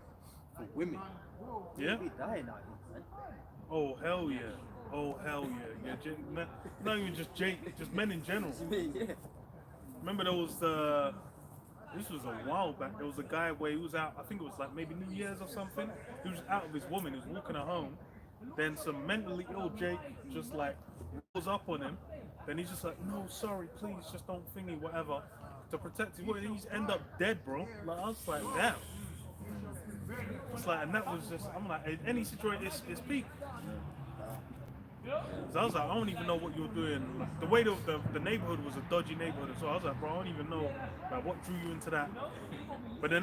[SPEAKER 2] for women."
[SPEAKER 4] Yeah.
[SPEAKER 1] Be dying out here, man.
[SPEAKER 4] Oh hell yeah. Oh hell yeah. Yeah. Men, not even just Jake, just men in general.
[SPEAKER 1] Yeah.
[SPEAKER 4] Remember there was this was a while back. There was a guy where he was out. I think it was like maybe New Year's or something. He was out with his woman. He was walking her home. Then some mentally ill Jake just like rolls up on him. Then he's just like, no, sorry, please, just don't thingy, whatever, to protect his woman. He's end up dead, bro. Like I was like, damn. It's like, and that was just, I'm like, in any situation, it's peak. So I was like, I don't even know what you're doing. Like, the way the neighborhood was a dodgy neighborhood, so I was like, bro, I don't even know like what drew you into that. But then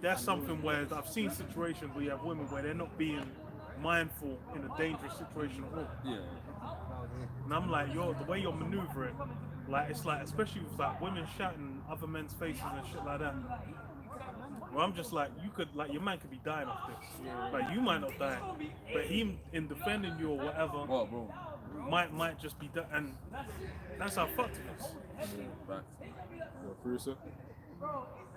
[SPEAKER 4] that's something where I've seen situations where you have women where they're not being mindful in a dangerous situation at all.
[SPEAKER 3] Yeah.
[SPEAKER 4] And I'm like, the way you're maneuvering, like it's like, especially with like women shouting other men's faces and shit like that. Well, I'm just like, you could, like, your man could be dying off this. Like, you might not die, but him in defending you or whatever,
[SPEAKER 3] What, bro?
[SPEAKER 4] might just be done. And that's how fucked it is.
[SPEAKER 3] Back.
[SPEAKER 5] Producer.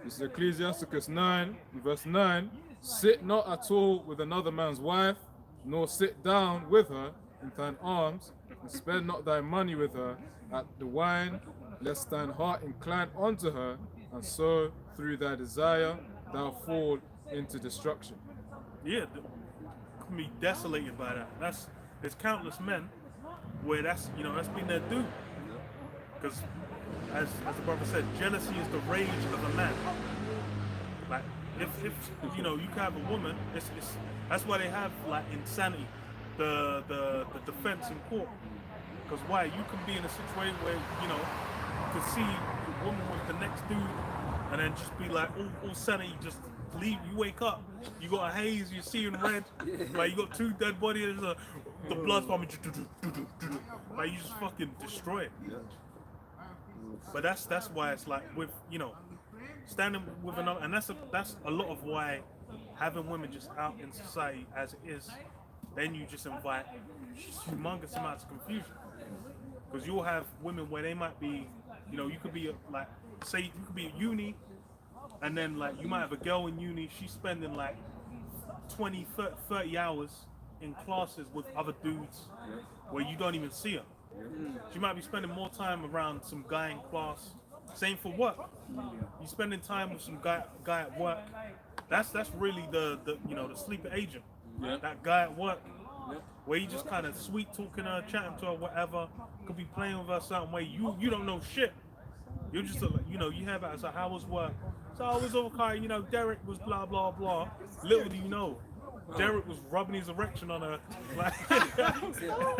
[SPEAKER 5] This is Ecclesiasticus 9, verse 9. Sit not at all with another man's wife, nor sit down with her in thine arms, and spend not thy money with her at the wine, lest thine heart incline unto her, and so through thy desire thou fall into destruction.
[SPEAKER 4] Yeah, can be desolated by that. There's countless men where that's been their doom. Because as the brother said, jealousy is the rage of a man. Like if you can have a woman, it's that's why they have like insanity, the defense in court. Because why? You can be in a situation where you could see the woman with the next dude, and then just be like all sanity, just leave. You wake up, you got a haze, you're seeing red, like you got two dead bodies, the blood's pumping, like you just fucking destroy it. But that's why it's like with standing with another, and that's a lot of why having women just out in society as it is, then you just invite humongous amounts of confusion. Because you'll have women where they might be, you could be like, say you could be at uni, and then like you might have a girl in uni, she's spending like 20, 30 hours in classes with other dudes where you don't even see her. She might be spending more time around some guy in class. Same for work. You spending time with some guy at work. That's really the sleeper agent.
[SPEAKER 3] Yeah.
[SPEAKER 4] That guy at work. Where you just kind of sweet talking her, chatting to her, whatever. Could be playing with her a certain way. You don't know shit. You're just you hear about it. So how was work? So I was okay. Derek was blah blah blah. Little do you know, Derek was rubbing his erection on her like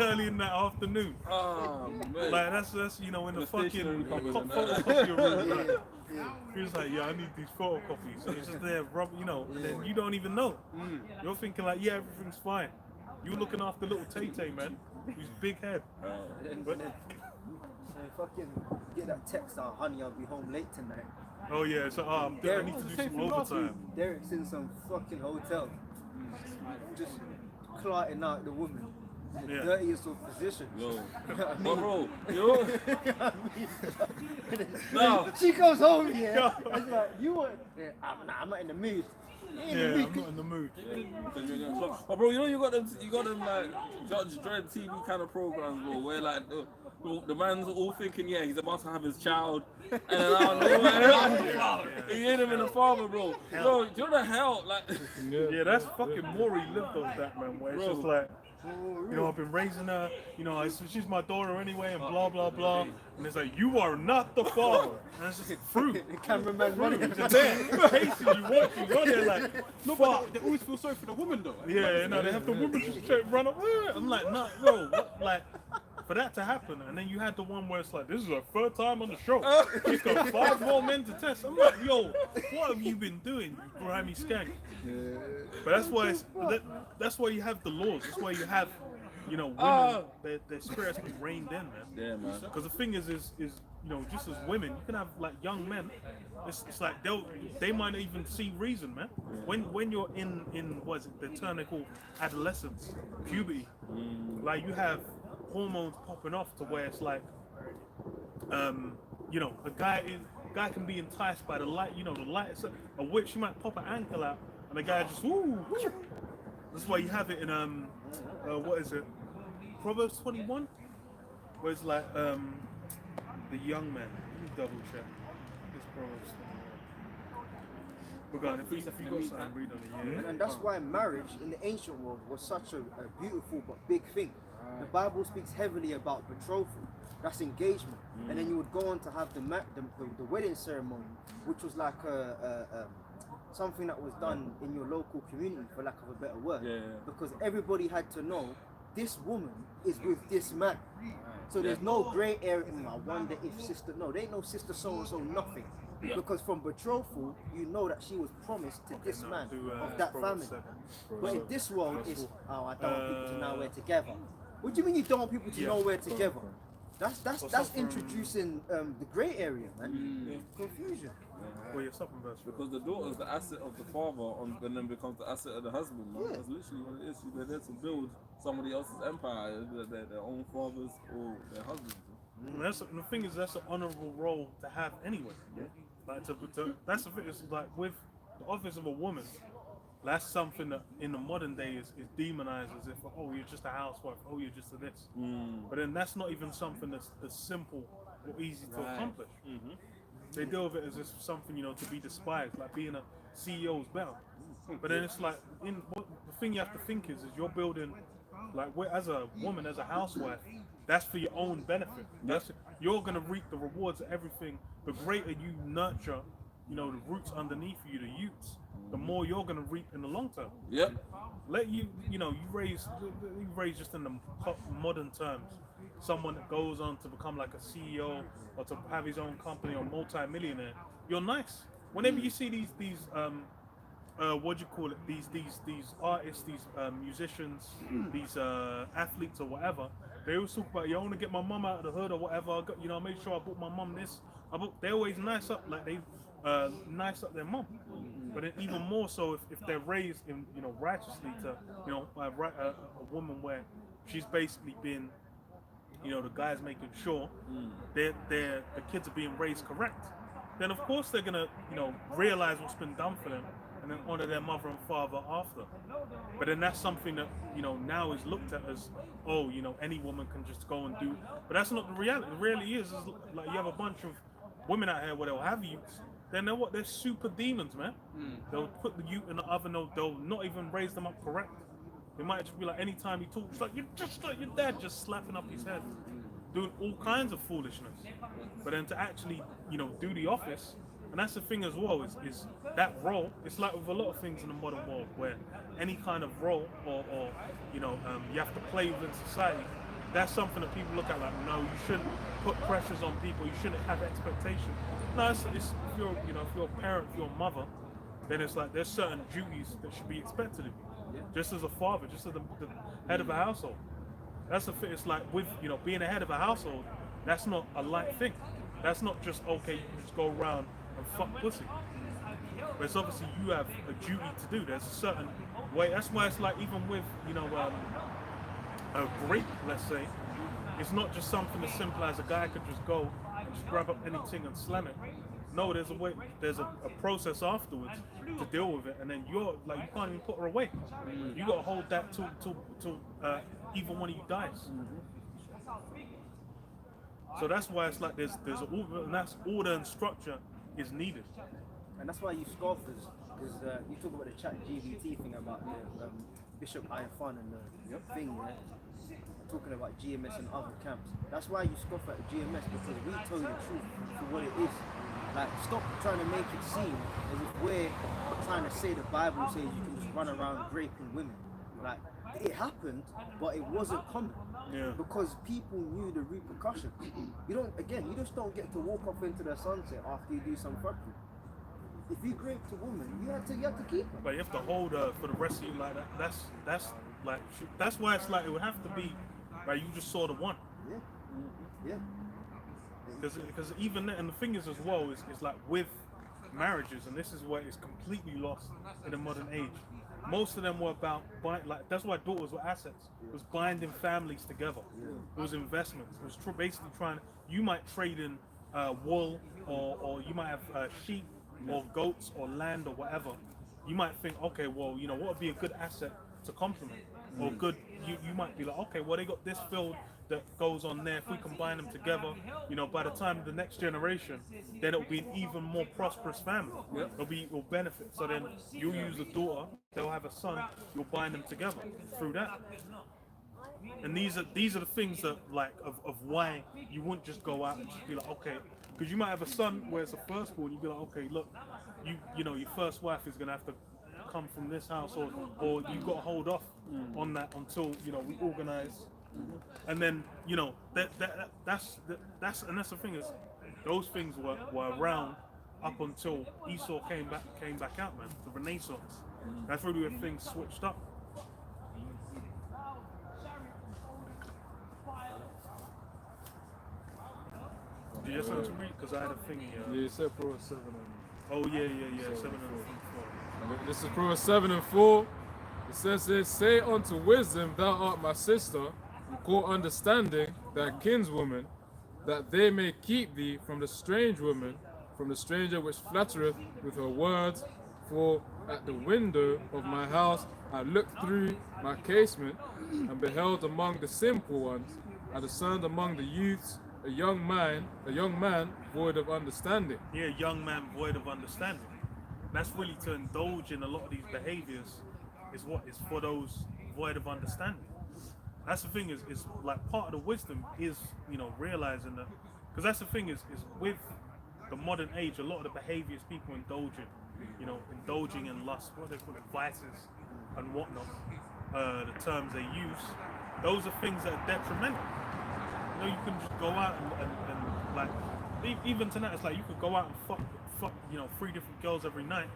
[SPEAKER 4] early in that afternoon.
[SPEAKER 3] Oh, man.
[SPEAKER 4] Like that's in the fucking
[SPEAKER 3] stationery cupboard and that.
[SPEAKER 4] photocopy room. Like, he was like, yeah, I need these photocopies. So it's just there, and then you don't even know. You're thinking like, yeah, everything's fine. You looking after little Tay-Tay, man. He's big head. But,
[SPEAKER 1] Fucking get that text out, honey, I'll be home late tonight.
[SPEAKER 4] oh yeah, so I need to do some overtime.
[SPEAKER 1] Derek's in some fucking hotel. Just clarting out the woman. In the
[SPEAKER 4] Yeah.
[SPEAKER 1] dirtiest of positions.
[SPEAKER 3] Yo.
[SPEAKER 1] You know what I
[SPEAKER 3] But
[SPEAKER 1] mean?
[SPEAKER 3] bro,
[SPEAKER 1] No. She comes home here. It's like, you want? Yeah, I'm not in the mood. You ain't in the
[SPEAKER 4] Yeah,
[SPEAKER 1] mood.
[SPEAKER 4] I'm not in the mood.
[SPEAKER 3] but bro, you got them like Judge Dredd TV kind of programs, bro, where like the man's all thinking, yeah, he's about to have his child, and then I don't know, he hit him in the farmer, bro. Bro, do you know the hell, like,
[SPEAKER 4] Yeah, that's fucking Maury lived on that, man, where it's just like, I've been raising her, she's my daughter anyway, and blah, blah, blah. And it's like, you are not the father. And it's just fruit.
[SPEAKER 1] The cameraman running.
[SPEAKER 4] It's there, chasing you, watching, you're there like,
[SPEAKER 2] No, but they always feel sorry for the woman though.
[SPEAKER 4] yeah, they have the woman just straight run up. I'm like, nah, bro, what, like, for that to happen, and then you had the one where it's like, this is her third time on the show. She's got 5 more men to test. I'm like, yo, what have you been doing, you grimy skank? But that's why that's why you have the laws. That's why you have you know, women,
[SPEAKER 3] Ah.
[SPEAKER 4] their spirits be reined in, man.
[SPEAKER 3] Yeah, man.
[SPEAKER 4] Because the thing is, you know, just as women, you can have like young men. It's like they might not even see reason, man. When you're in what is it? The term they call adolescence, puberty. Like you have hormones popping off to where it's like, you know, a guy can be enticed by the light. You know, the light. A witch, she might pop an ankle out, and the guy just woo. That's why you have it in what is it? Proverbs 21, where it's like the young man. Let me double check. It's Proverbs 21. But go on, if you got something, read on it. Yeah.
[SPEAKER 1] And that's why marriage in the ancient world was such a beautiful but big thing. The Bible speaks heavily about betrothal, that's engagement, and then you would go on to have the wedding ceremony, which was like something that was done in your local community, for lack of a better word, because everybody had to know this woman is with this man. So there's no grey area. I wonder if sister. No, there ain't no sister so and so nothing. Because from betrothal, you know that she was promised to this man of that family. But in this world, it's I don't want people to know we're together. What do you mean you don't want people to know we're together? That's introducing the grey area, man. Confusion.
[SPEAKER 4] Well, you're stopping verse.
[SPEAKER 3] Because the daughter is the asset of the father, and then becomes the asset of the husband, man. That's literally what it is. They're there to build somebody else's empire, their own fathers or their husbands.
[SPEAKER 4] And the thing is, that's an honourable role to have anyway. Like that's the thing. It's like with the office of a woman, that's something that in the modern day is demonized as if, oh, you're just a housewife, oh, you're just a this. But then that's not even something that's simple or easy to accomplish. They deal with it as if something, you know, to be despised, like being a CEO is better. But then it's like, the thing you have to think is you're building, like, as a woman, as a housewife, that's for your own benefit. You're gonna reap the rewards of everything. The greater you nurture, you know, the roots underneath you, the roots, the more you're gonna reap in the long term. Let you raise just in the modern terms, someone that goes on to become like a CEO or to have his own company or multi-millionaire. You're nice. Whenever you see these what do you call it? These artists, these musicians, these athletes or whatever. They always talk about, I want to get my mum out of the hood or whatever. I got, I made sure I bought my mum this. They always nice up, like they nice up their mum. But then even more so if they're raised in, righteously to, by a woman where she's basically been, the guy's making sure the kids are being raised correct. Then of course they're gonna, realize what's been done for them and then honor their mother and father after. But then that's something that, now is looked at as, any woman can just go and do. But that's not the reality. The reality is like you have a bunch of women out here where they'll have youths. Then they're super demons, man. They'll put the youth in the oven. They'll not even raise them up correct. It might just be like anytime he talks, like you're just like your dad, just slapping up his head, doing all kinds of foolishness. But then to actually, do the office, and that's the thing as well, is that role. It's like with a lot of things in the modern world, where any kind of role or you have to play within society. That's something that people look at like, no, you shouldn't put pressures on people. You shouldn't have expectations. No, it's if you're a parent, if you're a mother, then it's like there's certain duties that should be expected of you. Just as a father, just as the head of a household. That's the thing. It's like with being a head of a household, that's not a light thing. That's not just okay. You can just go around and fuck pussy. But it's obviously you have a duty to do. There's a certain way. That's why it's like even with a grape, let's say, it's not just something as simple as a guy could just go and just grab up anything and slam it. No, there's a way. There's a process afterwards to deal with it, and then you can't even put her away. You got to hold that till even when he dies. So that's why it's like there's order, and that's order and structure is needed.
[SPEAKER 1] And that's why you scoffers, because you talk about the chat GBT thing about the Bishop Iafan and the thing, talking about GMS and other camps. That's why you scoff at GMS, because we tell you the truth for what it is. Like, stop trying to make it seem as if we're trying to say the Bible says you can just run around raping women. Like, it happened, but it wasn't common. Because people knew the repercussions. You just don't get to walk off into the sunset after you do some fuckery. If you raped a woman, you have to keep her.
[SPEAKER 4] But you have to hold her for the rest of your life. That's Like that's why it's like it would have to be, right? You just saw the one.
[SPEAKER 1] Yeah. Yeah.
[SPEAKER 4] Because even then, and the thing is as well is like with marriages, and this is where it's completely lost in the modern age. Most of them were about like that's why daughters were assets. It was binding families together. It was investments. It was basically trying. You might trade in wool, or you might have sheep, or goats, or land, or whatever. You might think, okay, well, you know, what would be a good asset to complement, or good. You might be like, okay, well, they got this field that goes on there. If we combine them together, you know, by the time of the next generation, then it'll be an even more prosperous family. It'll benefit. So then you'll use a daughter, they'll have a son, you'll bind them together through that. And these are the things that like of why you wouldn't just go out and just be like, okay, because you might have a son where it's a firstborn, you'd be like, okay, look, you know, your first wife is gonna have to come from this house, or you've got to hold off on that until, you know, we organize. And then, you know, that's the thing is, those things were around up until Esau came back out, man. The Renaissance. That's really where things switched up. Did you have something to read? Because I had a thing here.
[SPEAKER 5] Yeah, you said Proverbs 7 and
[SPEAKER 4] Oh yeah, 7 and 4.
[SPEAKER 5] this is Proverbs 7 and 4. It says this, say unto wisdom, thou art my sister, and call understanding thy kinswoman, that they may keep thee from the strange woman, from the stranger which flattereth with her words. For at the window of my house I looked through my casement, and beheld among the simple ones, I discerned among the youths a young man void of understanding.
[SPEAKER 4] Yeah, young man void of understanding. That's really to indulge in a lot of these behaviors is what is for those void of understanding. That's the thing is like part of the wisdom is, you know, realizing that, because that's the thing is with the modern age, a lot of the behaviors people indulging in lust, what they call it, vices and whatnot, the terms they use, those are things that are detrimental. You know, you can just go out and like, even tonight, it's like you could go out and fuck, you know, 3 different girls every night,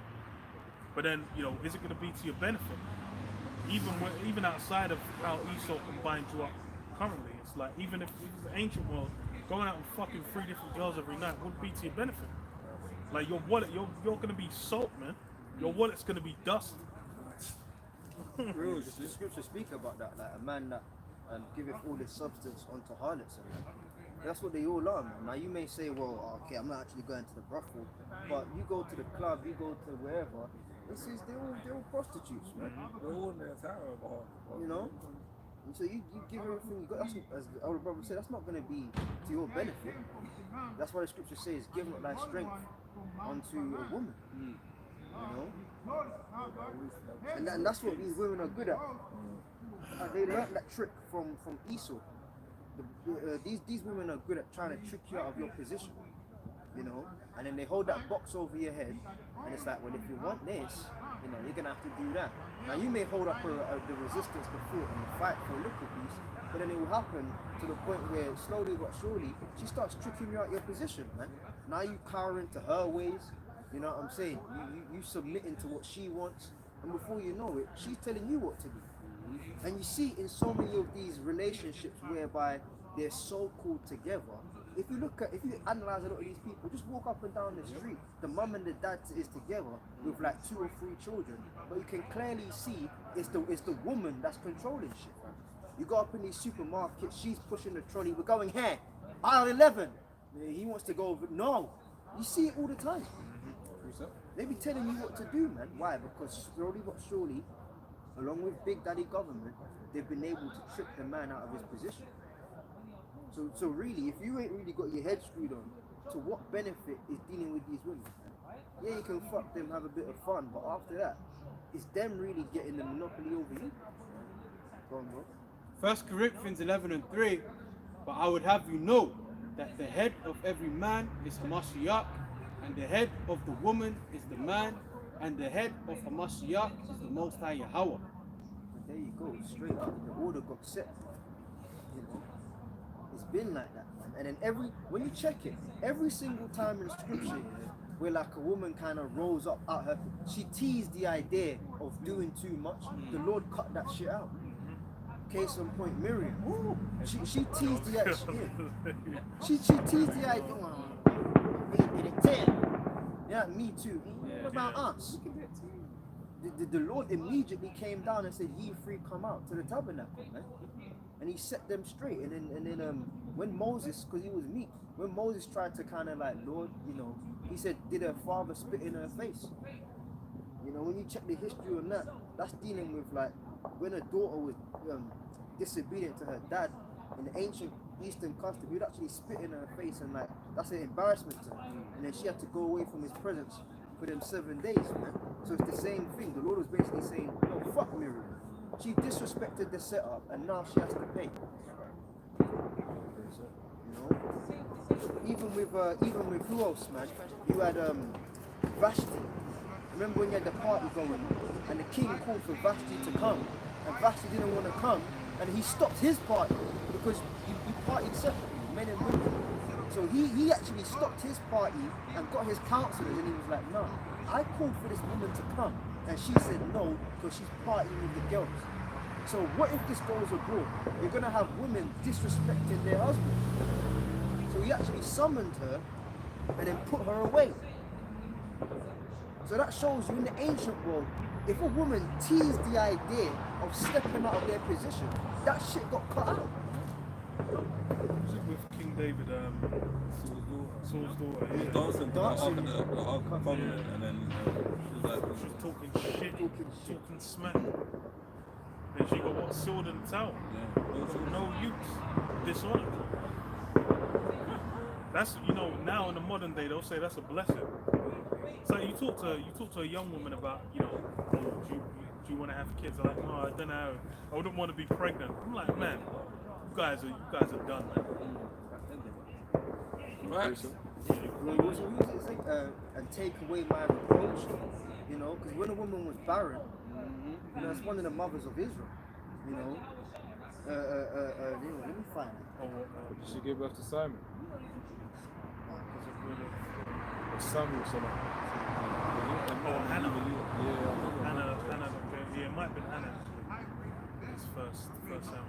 [SPEAKER 4] but then, you know, is it going to be to your benefit? Even outside of how Esau can bind you up currently, it's like even if it's the ancient world, going out and fucking 3 different girls every night wouldn't be to your benefit. Like your wallet, you're going to be salt, man. Your wallet's going to be dust.
[SPEAKER 1] Real, the scriptures speak about that, like a man that giveth all his substance unto harlots. And that's what they all are, man. Now you may say, well, okay, I'm not actually going to the brothel, but you go to the club, you go to wherever. They're all prostitutes, man.
[SPEAKER 3] They're all in their tower,
[SPEAKER 1] You know? And so you give everything you got. That's, as the older brother said, that's not going to be to your benefit. That's why the scripture says, give not thy strength unto a woman. You know? And that's what these women are good at. They learned that trick from Esau. These women are good at trying to trick you out of your position. You know, and then they hold that box over your head, and it's like, well, if you want this, you know, you're gonna have to do that. Now you may hold up the resistance before and fight for a little piece, but then it will happen to the point where slowly but surely she starts tricking you out your position, man. Now you cowering to her ways, you know what I'm saying? You submitting to what she wants, and before you know it, she's telling you what to do. And you see in so many of these relationships whereby they're so called together. If you analyze a lot of these people, just walk up and down the street, the mum and the dad is together with like 2 or 3 children, but you can clearly see it's the woman that's controlling shit, man. You go up in these supermarkets, she's pushing the trolley, we're going here, aisle 11. He wants to go over, no. You see it all the time. They be telling you what to do, man. Why? Because slowly but surely, along with Big Daddy government, they've been able to trick the man out of his position. So really, if you ain't really got your head screwed on, to what benefit is dealing with these women? Yeah, you can fuck them, have a bit of fun, but after that, it's them really getting the monopoly over you. Go on, bro.
[SPEAKER 2] 1 Corinthians 11 and 3, but I would have you know that the head of every man is Hamashiach, and the head of the woman is the man, and the head of Hamashiach is the Most High Yahweh.
[SPEAKER 1] And there you go, straight up, the order got set. You know? It's been like that, man. And then when you check it, every single time in scripture, where like a woman kind of rose up out her, she teased the idea of doing too much, the Lord cut that shit out. Case in point, Miriam. She teased the idea. She teased the idea. Yeah, me too. What about us? The Lord immediately came down and said, "Ye three come out to the tabernacle, man." And he set them straight. And then when Moses, because he was meek, when Moses tried to kind of like, Lord, he said, did her father spit in her face? When you check the history on that, that's dealing with like when a daughter was disobedient to her dad in the ancient Eastern custom, he'd actually spit in her face, and like that's an embarrassment to her. And then she had to go away from his presence for them 7 days, man. So it's the same thing. The Lord was basically saying, no, fuck Miriam. She disrespected the setup, and now she has to pay. Even with who else, man? You had Vashti. Remember when you had the party going, and the king called for Vashti to come, and Vashti didn't want to come, and he stopped his party because he partied separately, men and women. So he actually stopped his party and got his counselors, and he was like, no, I called for this woman to come, and she said no because she's partying with the girls. So what if this goes abroad? You're gonna have women disrespecting their husband. So he actually summoned her and then put her away. So that shows you in the ancient world, if a woman teased the idea of stepping out of their position, that shit got cut out.
[SPEAKER 4] With King David, Saul's daughter.
[SPEAKER 3] He was dancing to the Ark of Covenant, and then she was like,
[SPEAKER 4] She was talking shit, talking smack. And she got what, sword and towel.
[SPEAKER 3] yeah.
[SPEAKER 4] No use, dishonored. That's now in the modern day they'll say that's a blessing. So you talk to a young woman about do you want to have kids? They're like, no, I don't know. I wouldn't want to be pregnant. I'm like, man, you guys are done, man.
[SPEAKER 3] Right.
[SPEAKER 1] And take away my reproach, because when a woman was barren, that's one of the mothers of Israel, let me find it.
[SPEAKER 5] Did she give birth to Simon? Or Samuel, something.
[SPEAKER 4] Hannah.
[SPEAKER 5] Yeah.
[SPEAKER 4] Hannah. Yeah, it might have been Hannah. His first Samuel.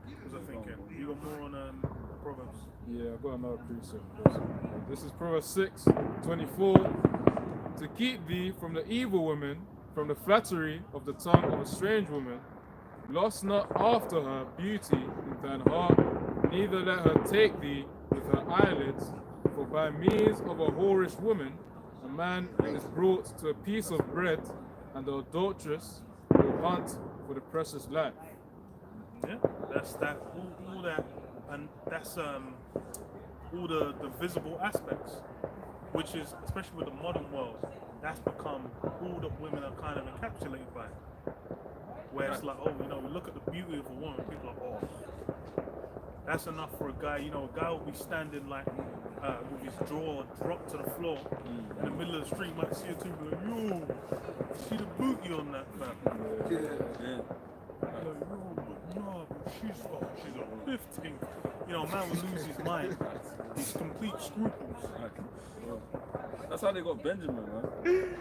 [SPEAKER 4] What was I thinking? You got more on Proverbs?
[SPEAKER 5] Yeah, I've got another precept. This is Proverbs 6:24. To keep thee from the evil woman, from the flattery of the tongue of a strange woman, lust not after her beauty in thine heart, neither let her take thee with her eyelids, for by means of a whorish woman, a man is brought to a piece of bread, and the adulteress will hunt for the precious life.
[SPEAKER 4] Yeah, that's that. All that, and that's all the visible aspects, which is especially with the modern world, that's become all that women are kind of encapsulated by. Where it's like, we look at the beauty of a woman, people are like, oh, that's enough for a guy. A guy will be standing like with his jaw dropped to the floor in the middle of the street, might see a two, be like, yo, see the booty on that fam.
[SPEAKER 3] Yeah.
[SPEAKER 4] But she's uplifting. A man will lose his mind. His complete scruples.
[SPEAKER 3] That's how they got Benjamin, man.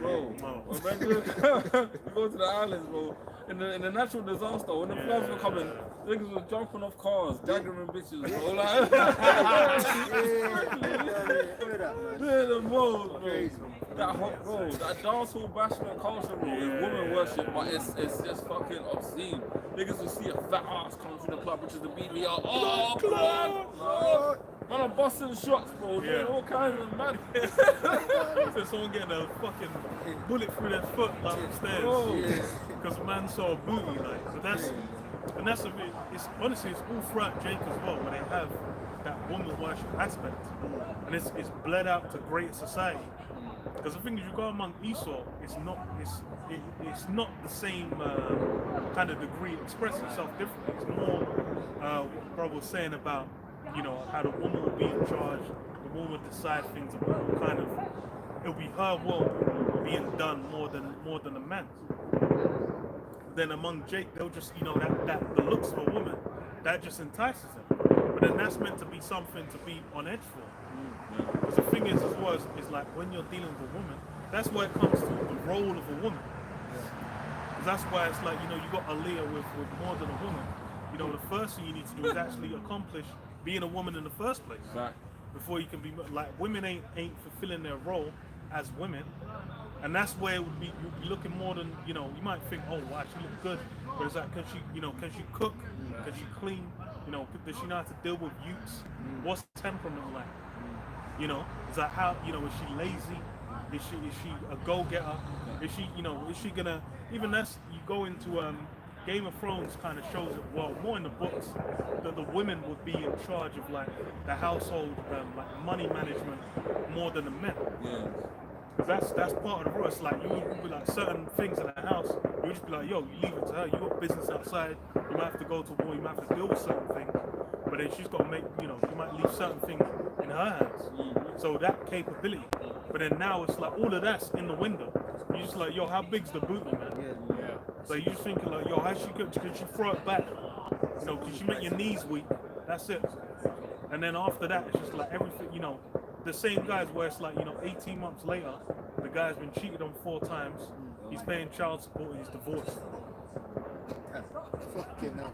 [SPEAKER 3] Bro, when Benjamin, you go to the islands, bro. In the natural disaster, when the floods were coming, niggas were jumping off cars, daggering bitches, bro. Like, the most, bro. That hot, bro. That dancehall bashment culture, bro. Is woman worship, but it's just fucking obscene. Niggas will see a fat ass come through the club, which is the BBR. Oh, man. Man, I'm busting shots, bro. Doing all kinds of mad.
[SPEAKER 4] So someone getting a fucking bullet through their foot upstairs because man saw a booty, like. So that's a bit. It's honestly, it's all throughout Jake as well, where they have that woman worship aspect, and it's bled out to great society. Because the thing is, you go among Esau, it's not the same kind of degree. It expresses itself differently. It's more what Brother was saying about how the woman will be in charge, the woman will decide things, and kind of it'll be her will being done more than a man's. Then among Jake, they'll just that the looks of a woman that just entices them. But then that's meant to be something to be on edge for. Because the thing is, as well, is like when you're dealing with a woman, that's where it comes to the role of a woman. Because that's why it's like, you know, you got Aaliyah with more than a woman. You know, the first thing you need to do is actually accomplish being a woman in the first place.
[SPEAKER 3] Right.
[SPEAKER 4] Before you can be, like, women ain't fulfilling their role as women. And that's where it would be, you'd be looking more than, you know, you might think, oh, wow, she looks good. But it's like, can she, you know, can she cook? Can she clean? You know, does she know how to deal with youths? What's temperament like? You know, it's like how, you know, is she lazy? Is she a go-getter? Is she, you know, is she gonna, even that's, you go into Game of Thrones kind of shows it, well, more in the books, that the women would be in charge of like the household, like money management more than the men.
[SPEAKER 3] Yeah.
[SPEAKER 4] Because that's part of the rule. It's like you would be like certain things in the house, you would just be like, yo, you leave it to her, you got business outside, you might have to go to war, you might have to deal with certain things. But then she's got to make, you know, you might leave certain things in her hands. So that capability. But then now it's like all of that's in the window. You're just like, yo, how big's the booty, man?
[SPEAKER 1] Yeah.
[SPEAKER 4] So you're just thinking like, yo, how can she throw it back? You know, can she make your knees weak? That's it. And then after that, it's just like everything, you know, the same guys where it's like, you know, 18 months later, the guy's been cheated on 4 times, he's paying child support, and he's divorced.
[SPEAKER 1] Fucking hell.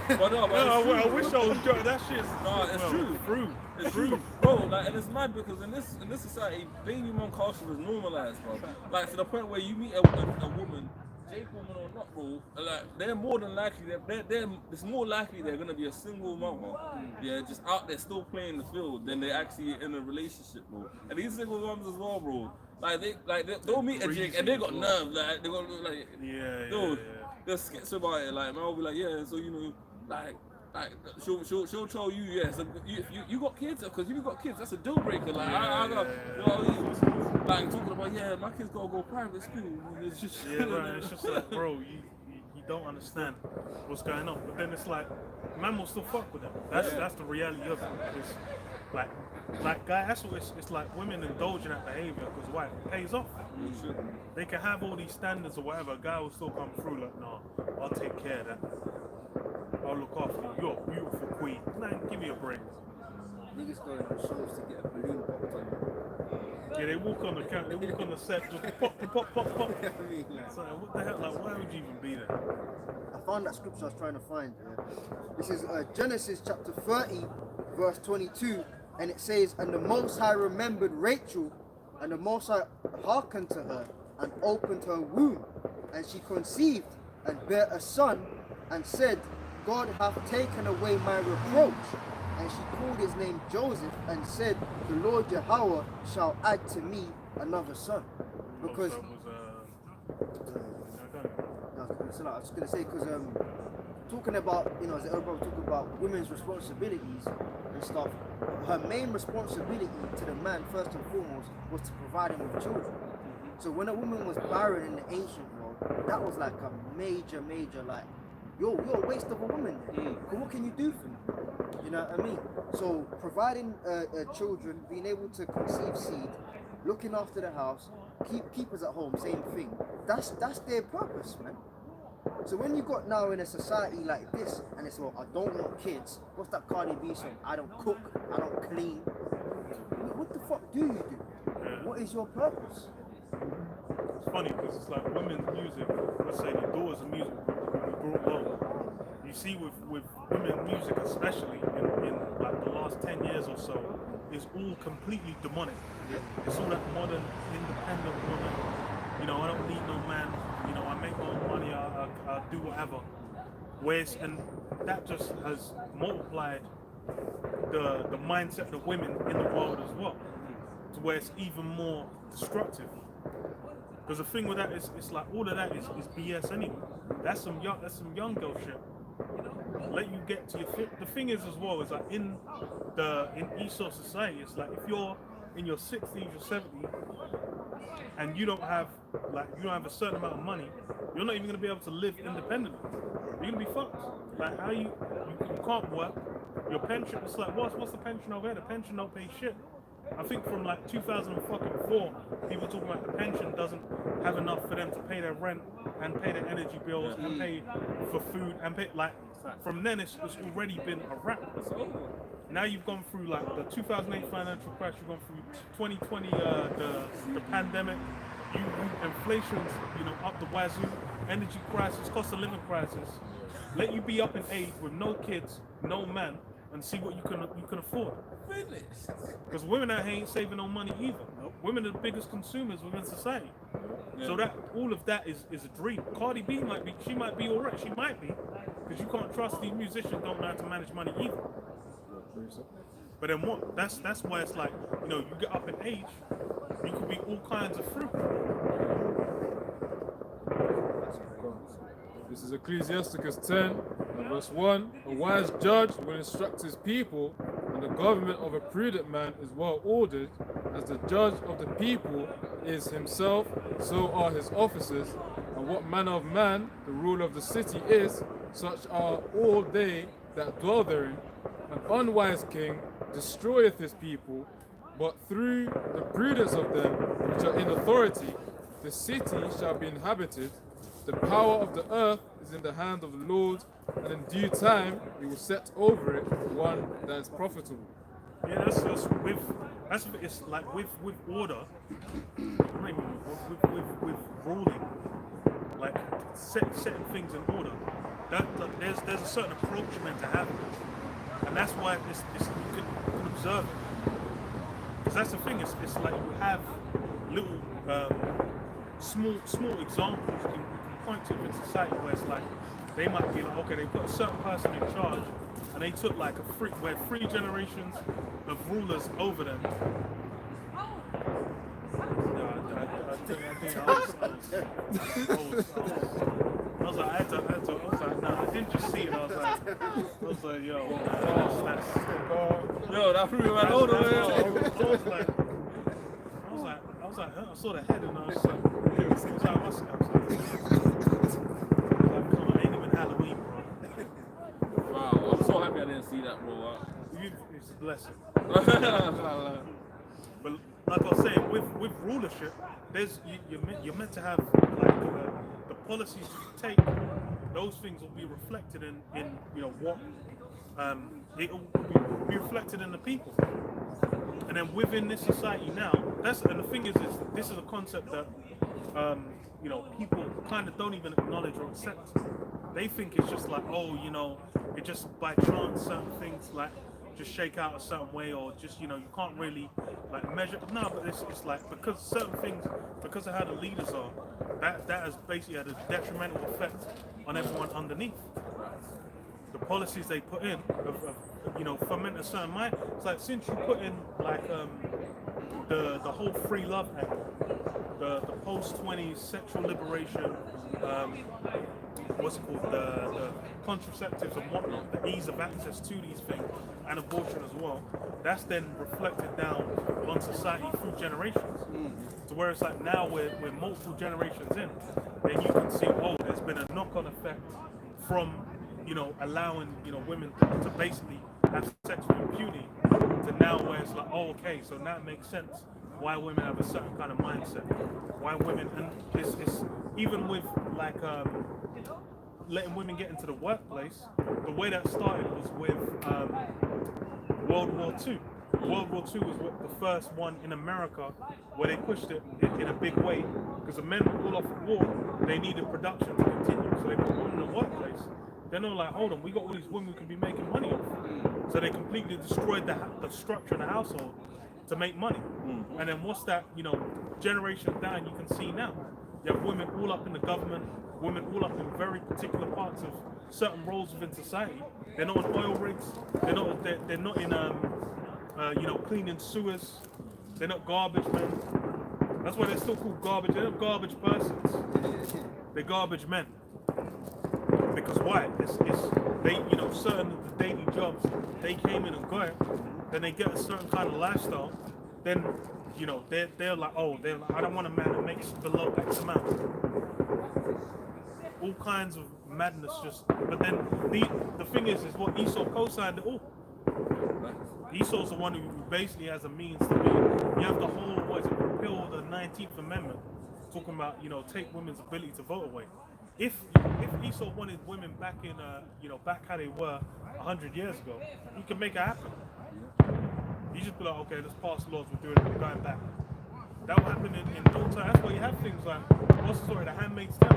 [SPEAKER 3] But no, but it's true.
[SPEAKER 4] I wish I was joking. That shit's
[SPEAKER 3] it's true.
[SPEAKER 4] It's true.
[SPEAKER 3] Bro, like, and it's mad because in this society, baby mom culture is normalized, bro. Like, to the point where you meet a woman, Jake woman or not, bro, like, they're more than likely, it's more likely they're gonna be a single mama, yeah, just out there still playing the field than they're actually in a relationship, bro. And these single moms as well, bro. They'll meet a Jake and they got nerve, like, they're gonna look like, dude, they're skits about it, like, man, I'll be like, yeah, so, you know, like she'll tell you, yeah, so you got kids, because you got kids, that's a deal breaker. Like, I got, you know, like talking about, yeah, my kids gotta go private school. It's just,
[SPEAKER 4] right. It's just like, bro, you don't understand what's going on. But then it's like, man will still fuck with them. That's the reality of it. It's like guy, that's what it's like. Women indulging that behavior because why? It pays off. They can have all these standards or whatever. A guy will still come through like, no, I'll take care of that. I'll look after you. You're a beautiful queen. Man, give me a break.
[SPEAKER 1] Niggas going on shows to get a balloon popped on.
[SPEAKER 4] Yeah, they walk on the count. They walk on the set, just pop.
[SPEAKER 1] I mean, like,
[SPEAKER 4] So what the hell? Like, why would you even be there?
[SPEAKER 1] I found that scripture I was trying to find. Yeah. This is Genesis chapter 30, verse 22, and it says, "And the Most High remembered Rachel, and the Most High hearkened to her, and opened her womb, and she conceived, and bare a son, and said, God hath taken away my reproach. And she called his name Joseph, and said, the Lord Yahweh shall add to me another son." Because I was just gonna say, because talking about, you know, as the elder brother talking about women's responsibilities and stuff, her main responsibility to the man first and foremost was to provide him with children. So when a woman was barren in the ancient world, that was like a major like, you're a waste of a woman. What can you do for me? You know what I mean? So providing children, being able to conceive seed, looking after the house, keep us at home, same thing. That's their purpose, man. So when you got now in a society like this, and it's, well, I don't want kids. What's that Cardi B song? I don't cook, I don't clean. What the fuck do you do? What is your purpose?
[SPEAKER 4] It's funny because it's like women's music, let's say the daughters of music, we brought low. You see with women's music especially in like the last 10 years or so, is all completely demonic. It's all that modern, independent woman. You know, I don't need no man. You know, I make my own money. I do whatever. And that just has multiplied the mindset of the women in the world as well, to where it's even more destructive. Because the thing with that is, it's like all of that is BS anyway. That's some young girl shit. Let you get to your fit. The thing is as well is like in Esau society, it's like if you're in your 60s or 70s and you don't have a certain amount of money, you're not even gonna be able to live independently. You're gonna be fucked. Like how you can't work. Your pension, it's like what's the pension over here? The pension don't pay shit. I think from like 2004, people talking about the pension doesn't have enough for them to pay their rent and pay their energy bills and pay for food and pay like. From then, it's already been a wrap. Now you've gone through like the 2008 financial crash, you've gone through 2020, the pandemic, inflation's, up the wazoo, energy crisis, cost of living crisis. Let you be up in age with no kids, no man, and see what you can afford. Because women out here ain't saving no money either. Women are the biggest consumers within society.
[SPEAKER 3] Yeah.
[SPEAKER 4] So that all of that is a dream. Cardi B might be alright. She might be, because you can't trust these musicians don't know how to manage money either. But then what? That's why it's like, you get up in age, you could be all kinds of fruit.
[SPEAKER 5] This is Ecclesiasticus 10, and verse 1. A wise judge will instruct his people, and the government of a prudent man is well ordered. As the judge of the people is himself, so are his officers. And what manner of man the ruler of the city is, such are all they that dwell therein. An unwise king destroyeth his people, but through the prudence of them which are in authority, the city shall be inhabited. The power of the earth is in the hand of the Lord, and in due time he will set over it one that is profitable.
[SPEAKER 4] Yeah, it's like with order, with ruling, like setting things in order. There's a certain approach you're meant to have, and that's why you can observe it. Because that's the thing. It's like you have little small examples you can point to in society where it's like they might be like, okay, they put a certain person in charge, and they took like three generations of rulers over them. I was like, nah, I didn't just see it. I was like, yo,
[SPEAKER 3] Yo, that threw me man all the way up.
[SPEAKER 4] I was like, I saw the head and I was like, what's I ain't even Halloween, bro.
[SPEAKER 3] Wow, I'm so happy I didn't see that, bro.
[SPEAKER 4] It's a blessing. But like I was saying, with rulership, you're meant to have like the policies you take. Those things will be reflected in what it will be reflected in the people. And then within this society now, and the thing is this is a concept that people kind of don't even acknowledge or accept. They think it's just like, it just by chance certain things like just shake out a certain way, or just you can't really like measure. No, but it's like because certain things, because of how the leaders are, that has basically had a detrimental effect on everyone underneath. The policies they put in of foment a certain mind. It's like since you put in like the whole free love act, the post-20s sexual liberation, what's it called, the contraceptives and whatnot, the ease of access to these things, and abortion as well, that's then reflected down on society through generations. To where it's like now we're multiple generations in, then you can see, there's been a knock-on effect from allowing women to basically have sex with impunity, to now where it's like, okay, so now it makes sense why women have a certain kind of mindset, why women, and it's even with like letting women get into the workplace. The way that started was with World War II. World War II was the first one in America where they pushed it in a big way, because the men were all off the war, they needed production to continue, so they put women in the workplace. Then they were like, hold on, we got all these women we can be making money off. So they completely destroyed the structure of the household to make money. And then what's that, generation down, you can see now. You have women all up in the government, women all up in very particular parts of certain roles within society. They're not on oil rigs, they're not in cleaning sewers, they're not garbage men. That's why they're still called garbage. They're not garbage persons, they're garbage men. Because why? It's they, certain of the daily jobs, they came in and got it, then they get a certain kind of lifestyle, then, they're like, I don't want a man that makes below X amount. All kinds of madness but then the thing is what Esau co-signed it all. Esau's the one who basically has a means to be, you have the whole, repeal the 19th Amendment, talking about, take women's ability to vote away. If Esau wanted women back in, back how they were 100 years ago, he can make it happen. You just be like, okay, let's pass laws, we're doing it, we're going back. That will happen in no time. That's why you have things like, what's the story, The Handmaid's Tale,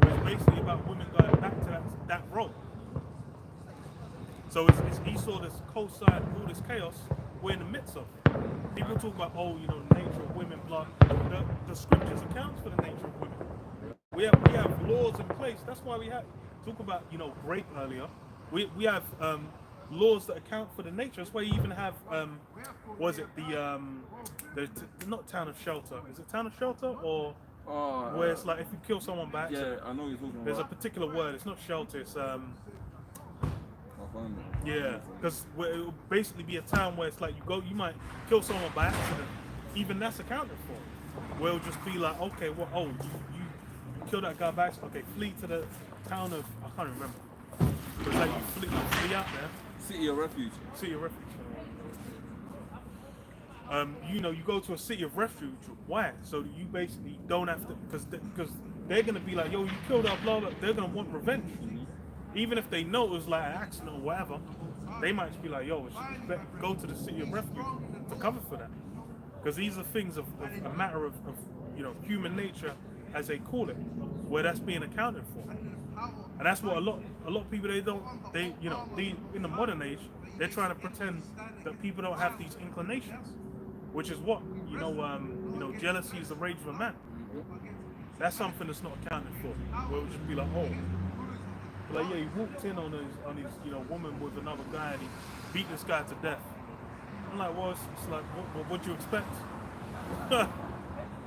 [SPEAKER 4] where it's basically about women going back to that role. So it's Esau that's co-signed all this chaos we're in the midst of. People talk about, oh, you know, the nature of women, blah. The scriptures accounts for the nature of women. We have laws in place. That's why we have talk about, you know, rape earlier. We have laws that account for the nature. That's why you even have was it the not town of shelter? Is it town of shelter or where it's like if you kill someone by accident?
[SPEAKER 3] Yeah, I know you're talking
[SPEAKER 4] There's a
[SPEAKER 3] about.
[SPEAKER 4] particular word. It's not shelter. It's
[SPEAKER 3] I'll find it.
[SPEAKER 4] yeah, because it will basically be a town where it's like you might kill someone by accident. Even that's accounted for. Where it'll just be like, okay, well, oh, you kill that guy by accident. Okay, flee to the town of, I can't remember. It's like you flee out there.
[SPEAKER 3] City of Refuge.
[SPEAKER 4] City of refuge. You know, you go to a city of refuge. Why? So you basically don't have to, because they're gonna be like, yo, you killed our blah blah. They're gonna want revenge. Even if they know it was like an accident or whatever, they might just be like, yo, go to the city of refuge to cover for that. Because these are things of a matter of you know, human nature, as they call it, where that's being accounted for. And that's what a lot of people in the modern age, they're trying to pretend that people don't have these inclinations, which is what, you know, jealousy is the rage of a man. That's something that's not accounted for. Where it would just be like, oh, like, yeah, he walked in on his you know, woman with another guy and he beat this guy to death. I'm like, well, it's like, what do you expect?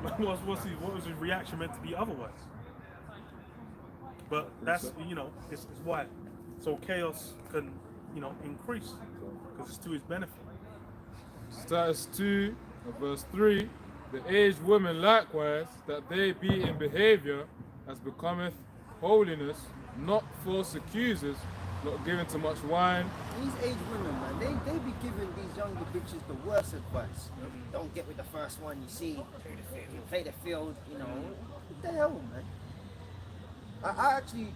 [SPEAKER 4] what was his reaction meant to be otherwise? But that's, you know, it's why. So chaos can, you know, increase because it's to his benefit.
[SPEAKER 5] Status 2 of verse 3, the aged women likewise, that they be in behavior as becometh holiness, not false accusers, not given to much wine.
[SPEAKER 1] These aged women, man, they be giving these younger bitches the worst advice. Don't get with the first one you see. Play the field, you know. What the hell, man? I actually,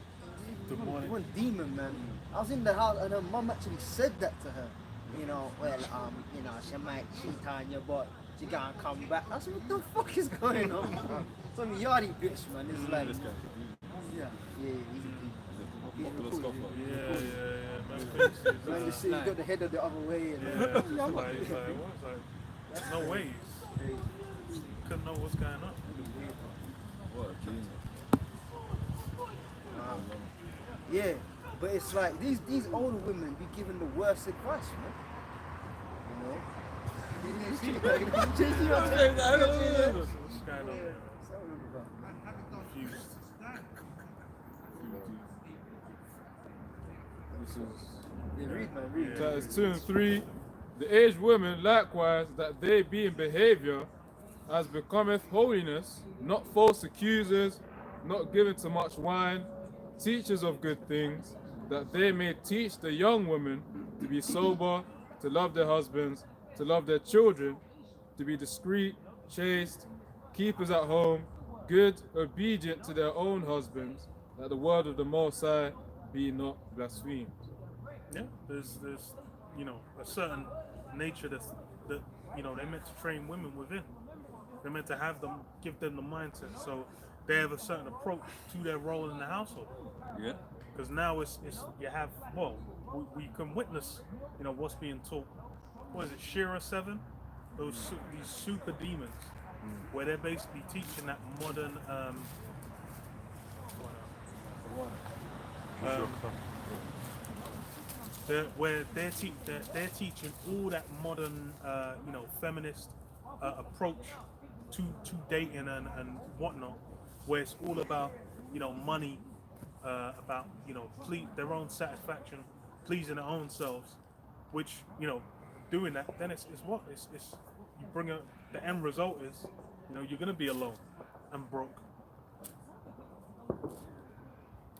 [SPEAKER 1] one demon, man. I was in the house and her mum actually said that to her. You know, well, you know, she might cheat on you, but she gonna come back. I said, what the fuck is going on, man? Some yardy bitch, man. It's like, yeah, he's
[SPEAKER 3] Popular
[SPEAKER 1] cool.
[SPEAKER 3] scoffer.
[SPEAKER 4] Yeah.
[SPEAKER 1] Man, you see, you got the head of the other way. And,
[SPEAKER 4] Yeah, it's like, no ways. Couldn't know what's going on.
[SPEAKER 3] What a genius.
[SPEAKER 1] yeah, but it's like these older women be giving the worst advice, man. You know?
[SPEAKER 4] What's going on? Confused.
[SPEAKER 5] This is
[SPEAKER 1] Yeah, read, man, read.
[SPEAKER 5] Status 2 and 3, the aged women likewise, that they be in behavior as becometh holiness, not false accusers, not given to much wine, teachers of good things, that they may teach the young women to be sober, to love their husbands, to love their children, to be discreet, chaste, keepers at home, good, obedient to their own husbands, that the word of the Most High be not blasphemed.
[SPEAKER 4] Yeah, there's you know, a certain nature that you know, they're meant to train women within. They're meant to have them, give them the mindset, so they have a certain approach to their role in the household.
[SPEAKER 3] Yeah.
[SPEAKER 4] Because now it's you have, well, we can witness, you know, what's being taught. What is it, Shira 7? These super demons, where they're basically teaching that modern they're teaching all that modern you know, feminist approach to dating and whatnot, where it's all about, you know, money, about, you know, their own satisfaction, pleasing their own selves, which, you know, doing that, then it's you bring the end result is, you know, you're gonna be alone and broke.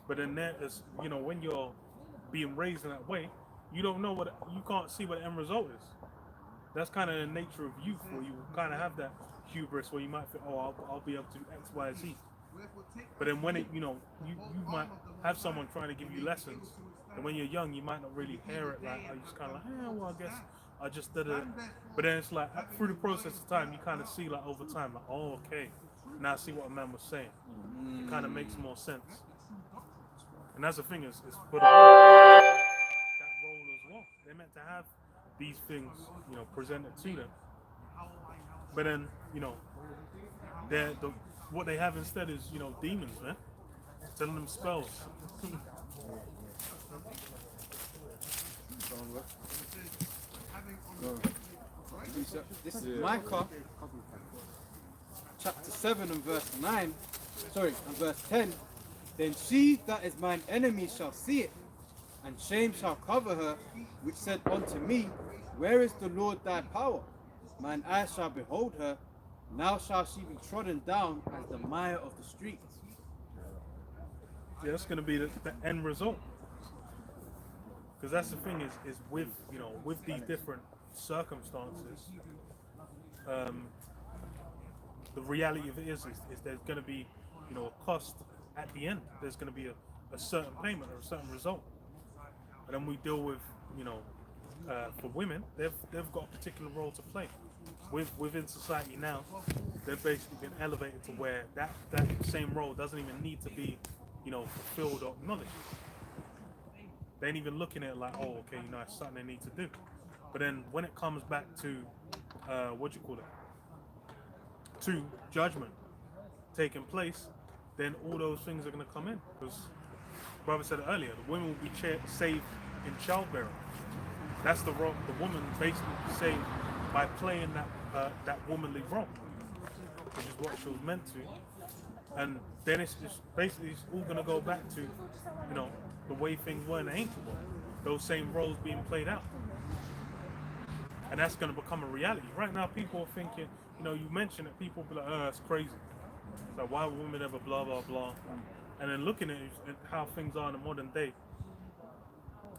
[SPEAKER 4] But then there is, you know, when you're being raised in that way, you can't see what the end result is. That's kind of the nature of youth, where you kind of have that hubris where you might think, oh, I'll be able to do X, Y, Z. But then when you know, you might have someone trying to give you lessons, and when you're young, you might not really hear it. Like, you just kind of like, well, I guess I just did it. But then it's like through the process of time, you kind of see like over time, like, oh, okay, now I see what a man was saying. It kind of makes more sense. And that's the thing is for the women, that role as well. They're meant to have these things, you know, presented to them. But then, you know, what they have instead is, you know, demons, man, telling them spells.
[SPEAKER 2] This is Micah, chapter 7 and verse 9. Sorry, and verse 10. Then she that is mine enemy shall see it, and shame shall cover her, which said unto me, where is the Lord thy power? Mine eyes shall behold her. Now shall she be trodden down as the mire of the streets.
[SPEAKER 4] Yeah, that's going to be the end result. Because that's the thing is with, you know, with these different circumstances, the reality of it is there's going to be, you know, a cost at the end. There's going to be a certain payment or a certain result. And then we deal with, you know, for women, they've got a particular role to play. Within society now, they've basically been elevated to where that same role doesn't even need to be, you know, fulfilled or acknowledged. They ain't even looking at it like, oh, okay, you know, it's something they need to do. But then when it comes back to, to judgment taking place, then all those things are going to come in. Because, brother said it earlier, the women will be saved in childbearing. That's the role. The woman basically saved by playing that womanly role, which is what she was meant to. And then it's just basically it's all going to go back to, you know, the way things were in the ancient world. Those same roles being played out. And that's going to become a reality. Right now, people are thinking, you know, you mention it, people be like, oh, that's crazy. It's like, why would women ever blah, blah, blah. And then looking at how things are in the modern day,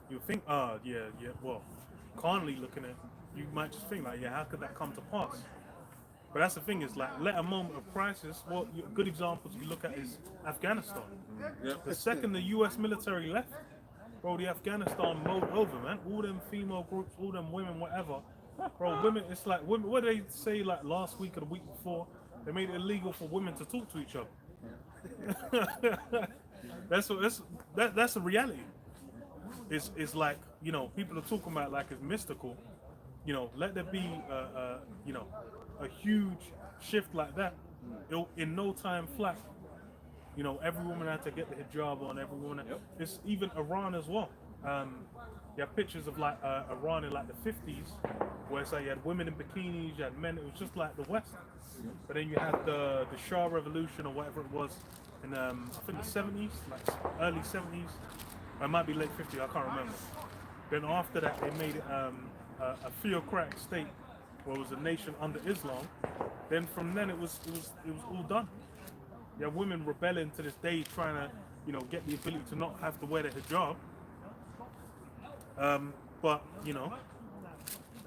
[SPEAKER 4] you think, well, carnally looking at it, you might just think like, yeah, how could that come to pass? But that's the thing is like, let a moment of crisis, well, good examples you look at is Afghanistan. Yep. The second the US military left, bro, the Afghanistan mowed over, man. All them female groups, all them women, whatever. Bro, women, it's like, women, what did they say like last week or the week before? They made it illegal for women to talk to each other. That's a reality. It's like, you know, people are talking about like it's mystical. You know, let there be, you know, a huge shift like that. It'll, in no time flat, you know, every woman had to get the hijab on, every woman. It's even Iran as well. You have pictures of like Iran in like the 50s, where it's like you had women in bikinis, you had men. It was just like the West. But then you had the Shah Revolution or whatever it was in I think the 70s, like early 70s. It might be late 50s, I can't remember. Then after that, they made it a theocratic state, where it was a nation under Islam. Then from then it was all done. You have women rebelling to this day, trying to, you know, get the ability to not have to wear the hijab. But you know,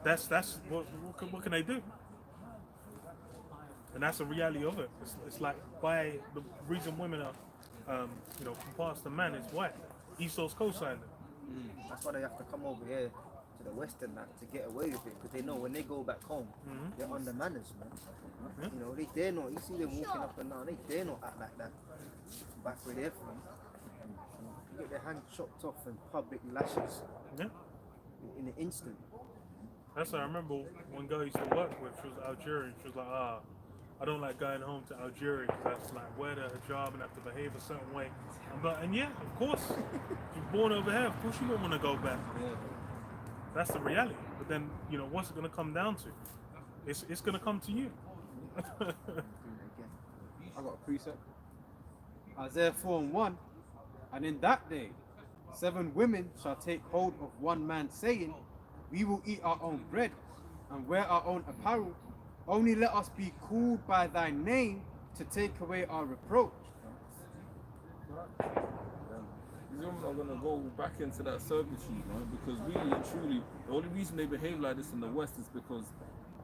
[SPEAKER 4] that's what can they do? And that's the reality of it. It's like by the reason women are, you know, past the man is white. Esau's co-signed it.
[SPEAKER 1] That's why they have to come over here to the Western land to get away with it, because they know when they go back home, they're under manners, man. You know, they dare not. You see them walking up and down, they dare not act like that. Back where they're from, you get their hand chopped off and public lashes in an instant.
[SPEAKER 4] That's what I remember one girl I used to work with. She was Algerian. She was like, I don't like going home to Algeria because I have to like wear the hijab and have to behave a certain way. And yeah, of course, you're born over here. Of course, you don't want to go back. That's the reality. But then, you know, what's it going to come down to? It's going to come to you.
[SPEAKER 2] I got a precept. Isaiah 4:1. And in that day, 7 women shall take hold of one man, saying, we will eat our own bread and wear our own apparel. Only let us be called by thy name to take away our reproach.
[SPEAKER 3] These women are going to go back into that servitude, man, because really and truly, the only reason they behave like this in the West is because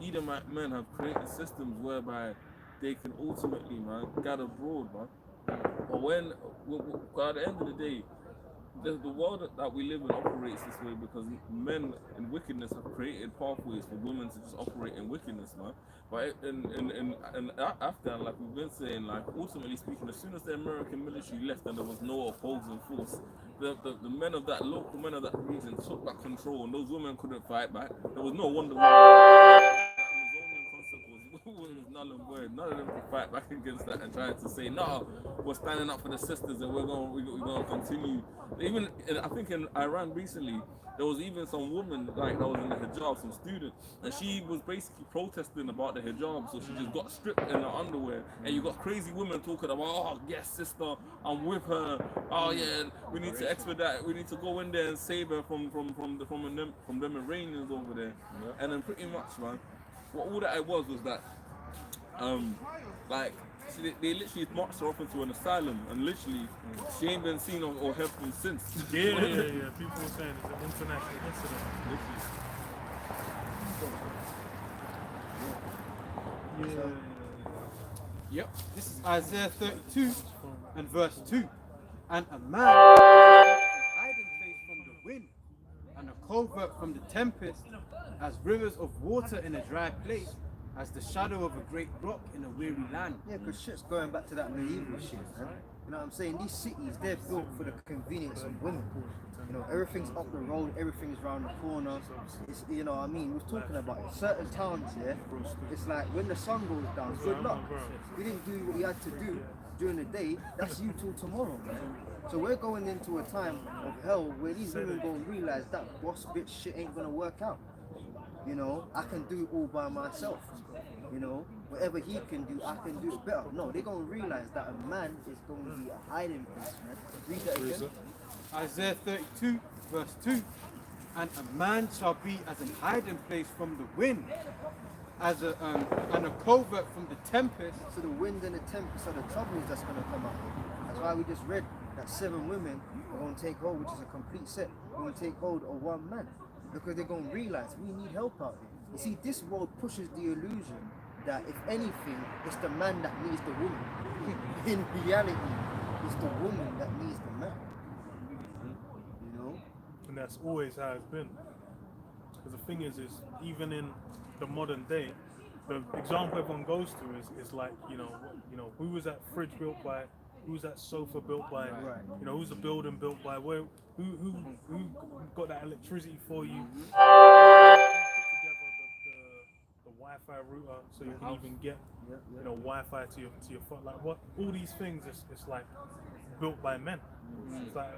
[SPEAKER 3] Edomite men have created systems whereby they can ultimately, man, gather abroad, man. But when, at the end of the day, the world that we live in operates this way because men in wickedness have created pathways for women to just operate in wickedness, man. But in Afghan, like we've been saying, like ultimately speaking, as soon as the American military left and there was no opposing force, the men of that local men of that region took back control, and those women couldn't fight back. There was no wonder that Amazonian concept was null and void. None of them could fight back against that and try to say, no, we're standing up for the sisters and we're going to continue. Even I think in Iran recently, there was even some woman like that was in the hijab, some student, and she was basically protesting about the hijab, so she just got stripped in her underwear, and you got crazy women talking about, oh yes sister, I'm with her, oh yeah, we need to expedite, we need to go in there and save her from them Iranians over there, and then pretty much, man, what all that it was that like they literally marched her off into an asylum, and literally she ain't been seen or heard from since.
[SPEAKER 4] Yeah. People were saying it's an international incident.
[SPEAKER 2] Yeah. Yep. This is Isaiah 32 and verse 2. And a man a hiding place from the wind, and a covert from the tempest, as rivers of water in a dry place, as the shadow of a great rock in a weary land.
[SPEAKER 1] Yeah, because shit's going back to that medieval shit, man. You know what I'm saying? These cities, they're built for the convenience of women. You know, everything's up the road, everything's round the corner. It's, you know what I mean? We're talking about it. Certain towns, yeah, it's like when the sun goes down, good luck. You didn't do what you had to do during the day, that's you till tomorrow, man. So we're going into a time of hell where these women gonna realize that boss bitch shit ain't gonna work out. You know, I can do it all by myself. You know, whatever he can do, I can do it better. No, they're going to realize that a man is going to be a hiding place, man. Read that again.
[SPEAKER 2] Isaiah 32, verse 2. And a man shall be as an hiding place from the wind, as and a covert from the tempest.
[SPEAKER 1] So the wind and the tempest are the troubles that's going to come out. That's why we just read that 7 women are going to take hold, which is a complete set. They're going to take hold of 1 man. Because they're going to realize we need help out here. You see, this world pushes the illusion that if anything, it's the man that needs the woman. In reality, it's the woman that needs the man. You know?
[SPEAKER 4] And that's always how it's been. Because the thing is even in the modern day, the example everyone goes to is like, you know, who was that fridge built by? Who's that sofa built by?
[SPEAKER 1] Right.
[SPEAKER 4] You know, who's the building built by? Who got that electricity for you? Put together the Wi-Fi router so you can even get you know Wi-Fi to your phone. Like what? All these things it's like built by men. It's like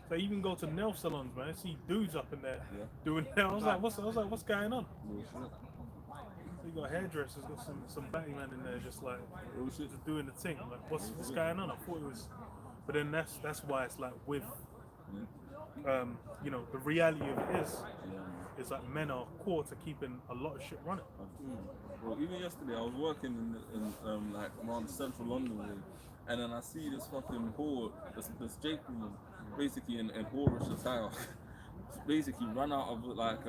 [SPEAKER 4] so even go to nail salons, man. I see dudes up in there doing nails. I was like, what's going on? You got hairdressers, got some batty man in there just like just doing the thing. Like what's going on? I thought it was, but then that's why it's like with you know, the reality of it is like men are core to keeping a lot of shit running.
[SPEAKER 3] Well, even yesterday I was working in like around central London way, and then I see this fucking whore, this Jake woman, basically in whorish attire. Basically ran out of like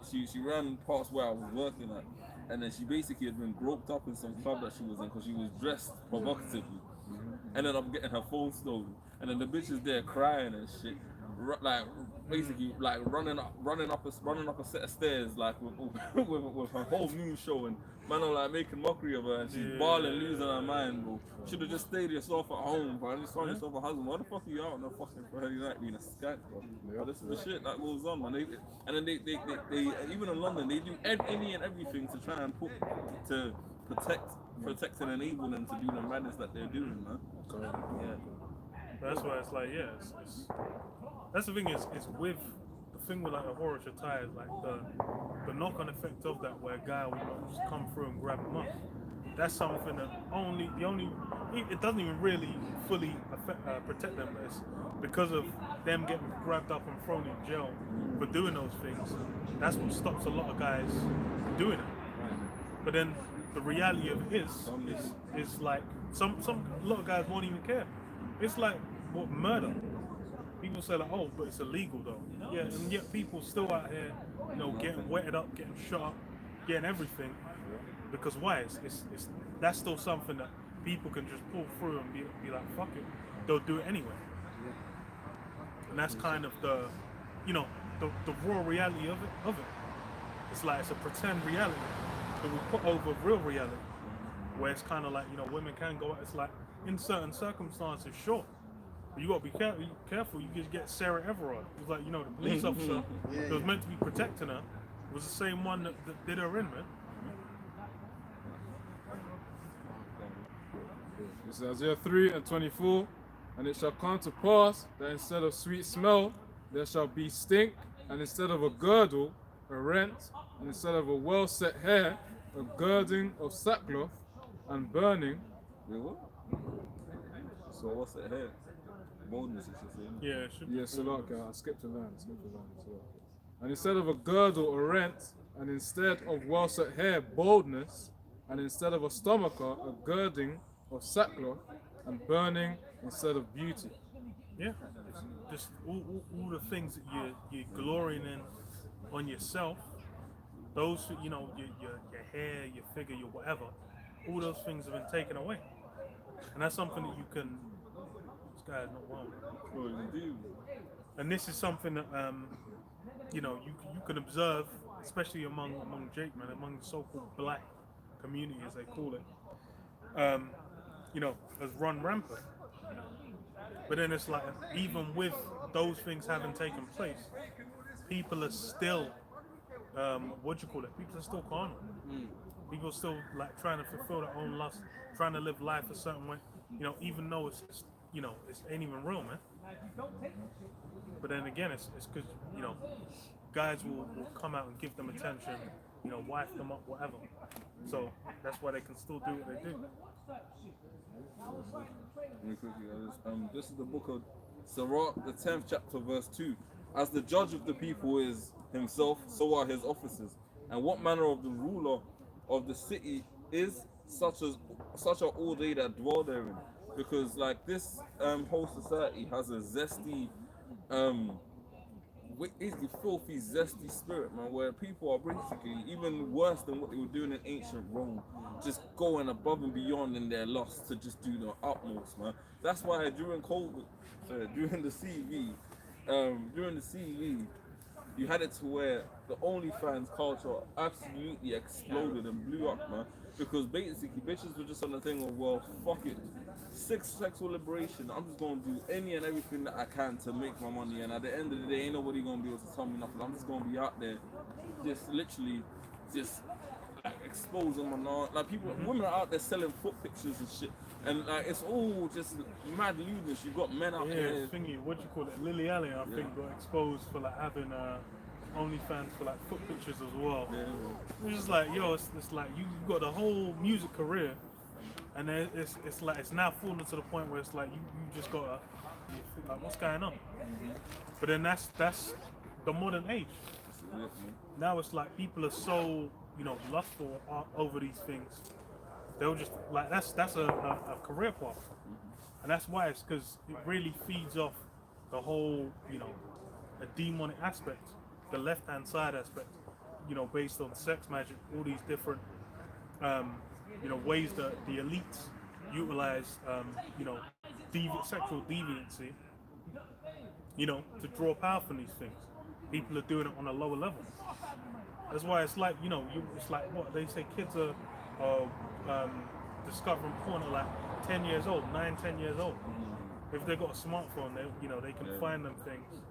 [SPEAKER 3] she ran past where I was working at, and then she basically had been groped up in some club that she was in because she was dressed provocatively, and then I'm getting her phone stolen, and then the bitch is there crying and shit, like basically like running up a set of stairs like with her whole moon showing. Man, I'm like making mockery of her, and she's bawling, losing her mind, bro. Should have just stayed yourself at home, bro. And just found yourself a husband. Why the fuck are you out on a fucking Friday night being a skank, bro? But this is the shit that goes on, man. And then they even in London, they do any and everything to try and protect and enable them to do the madness that they're doing, man.
[SPEAKER 4] That's why it's like it's that's the thing is with the thing with like a horror attire, like the knock-on effect of that, where a guy will not just come through and grab them up. That's something that it doesn't even really fully protect them, but it's because of them getting grabbed up and thrown in jail for doing those things. That's what stops a lot of guys doing it. But then the reality of it is like a lot of guys won't even care. It's like what murder. People say like, oh, but it's illegal though. Yeah, and yet people still out here, you know, getting wetted up, getting shot up, getting everything. Because why? It's that's still something that people can just pull through and be like, fuck it, they'll do it anyway. and that's kind of the, you know, the raw reality of it. It's like it's a pretend reality that we put over real reality, where it's kind of like, you know, women can go out. It's like in certain circumstances, sure. But you gotta be careful. You just get Sarah Everard. It was like, you know, the police officer that was meant to be protecting her was the same one that did her in, man.
[SPEAKER 5] It's Isaiah 3:24, and it shall come to pass that instead of sweet smell, there shall be stink, and instead of a girdle, a rent, and instead of a well set hair, a girding of sackcloth, and burning.
[SPEAKER 3] Wait, what? So what's it here? Boldness is just saying.
[SPEAKER 4] Yeah, it should be.
[SPEAKER 5] Yes, Salaka, I skipped a line. And instead of a girdle, a rent, and instead of well set hair, boldness, and instead of a stomacher, a girding of sackcloth, and burning instead of beauty.
[SPEAKER 4] Yeah, just all the things that you're glorying in on yourself, those, you know, your hair, your figure, your whatever, all those things have been taken away, and that's something that you can. This guy is not well.
[SPEAKER 3] Oh, indeed.
[SPEAKER 4] And this is something that you know, you can observe, especially among Jake, man, among the so-called black community, as they call it. You know, has run rampant. But then it's like, even with those things having taken place, people are still, what do you call it? People are still carnal. People are still like trying to fulfill their own lust, trying to live life a certain way. You know, even though it's you know, it ain't even real, man. But then again, it's because, you know, guys will come out and give them attention, you know, wife them up, whatever. So that's why they can still do what they do.
[SPEAKER 3] Really quickly, this is the book of Sirach, the 10th chapter, verse 2. As the judge of the people is himself, so are his officers. And what manner of the ruler of the city is, such are all they that dwell therein. Because like this whole society has a zesty, basically filthy, zesty spirit, man, where people are basically even worse than what they were doing in ancient Rome, just going above and beyond in their lust to just do the utmost, man. That's why during the CV, you had it to where the OnlyFans culture absolutely exploded and blew up, man. Because basically bitches were just on the thing of, well, fuck it. Sexual liberation, I'm just gonna do any and everything that I can to make my money, and at the end of the day ain't nobody gonna be able to tell me nothing. I'm just gonna be out there just literally just like exposing my like women are out there selling foot pictures and shit, and like it's all just mad lewdness. You've got men out there.
[SPEAKER 4] Thingy, what do you call it? Lily Allen, I think, got exposed for like having OnlyFans for like foot pictures as well. It's just like, yo, it's like you got the whole music career, and then it's like it's now fallen to the point where it's like you just gotta like, what's going on? But then that's the modern age. Now it's like people are so, you know, lustful over these things. They'll just like that's a career path, and that's why it's because it really feeds off the whole, you know, a demonic aspect, the left-hand side aspect, you know, based on sex magic, all these different you know, ways that the elites utilize, you know, sexual deviancy, you know, to draw power from these things. People are doing it on a lower level. That's why it's like, you know, it's like what they say, kids are discovering porn at like 10 years old, 9, 10 years old. If they've got a smartphone, they can find them things.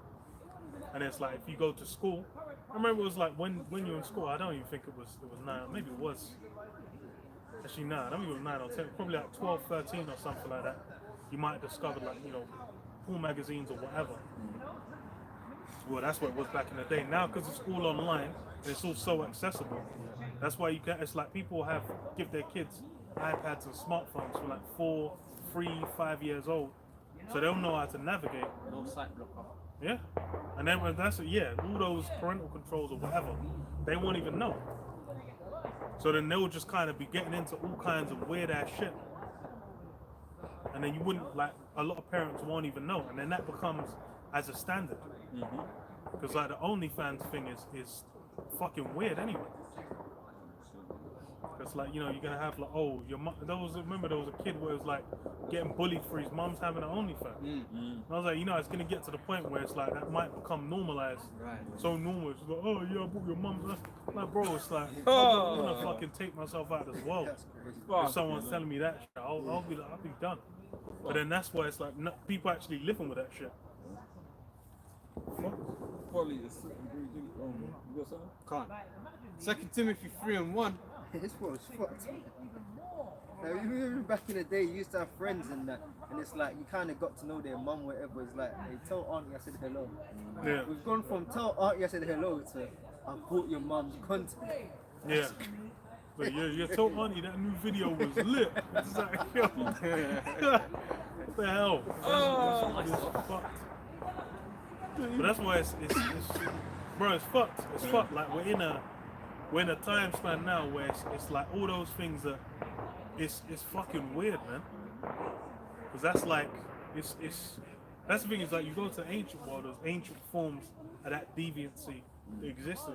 [SPEAKER 4] And it's like, if you go to school, I remember it was like when you were in school, I don't even think it was 9, maybe it was. Actually, no, I don't think it was 9 or 10, probably like 12, 13 or something like that. You might have discovered, like, you know, porn magazines or whatever. Well, that's what it was back in the day. Now, because it's all online, it's all so accessible. That's why you can. It's like people give their kids iPads and smartphones for like 4, 3, 5 years old, so they'll know how to navigate.
[SPEAKER 6] No site blocker.
[SPEAKER 4] Yeah, and then when all those parental controls or whatever, they won't even know. So then they'll just kind of be getting into all kinds of weird ass shit. And then you wouldn't, like, a lot of parents won't even know. And then that becomes as a standard. Because like the OnlyFans thing is fucking weird anyway. Because like, you know, you're gonna have like, oh, remember there was a kid where it was like, getting bullied for his mum's having an OnlyFans. And I was like, it's gonna get to the point where it's like that might become normalized.
[SPEAKER 2] Right.
[SPEAKER 4] So normal. It's like, oh yeah, I bought your mum's. Like, bro, it's like I'm gonna fucking take myself out of this world. If someone's telling me that shit, I'll be done. But then that's why it's like people actually living with that shit.
[SPEAKER 3] Probably a certain breed. You got something?
[SPEAKER 2] Can't. 2 Timothy 3:1.
[SPEAKER 1] This world's fucked. Now, even back in the day, you used to have friends and that, and it's like you kind of got to know their mum, whatever. It's like, hey, tell auntie I said hello.
[SPEAKER 4] Yeah.
[SPEAKER 1] We've gone from tell auntie I said hello to I bought your mum's content.
[SPEAKER 4] Yeah. But you told auntie that new video was lit. It's like, yo, what the hell? It's fucked. But that's why it's bro, it's fucked. It's fucked. Like we're in a time span now where it's like all those things that it's fucking weird, man. Because that's like it's that's the thing, is like you go to the ancient world, those ancient forms of that deviancy that existed.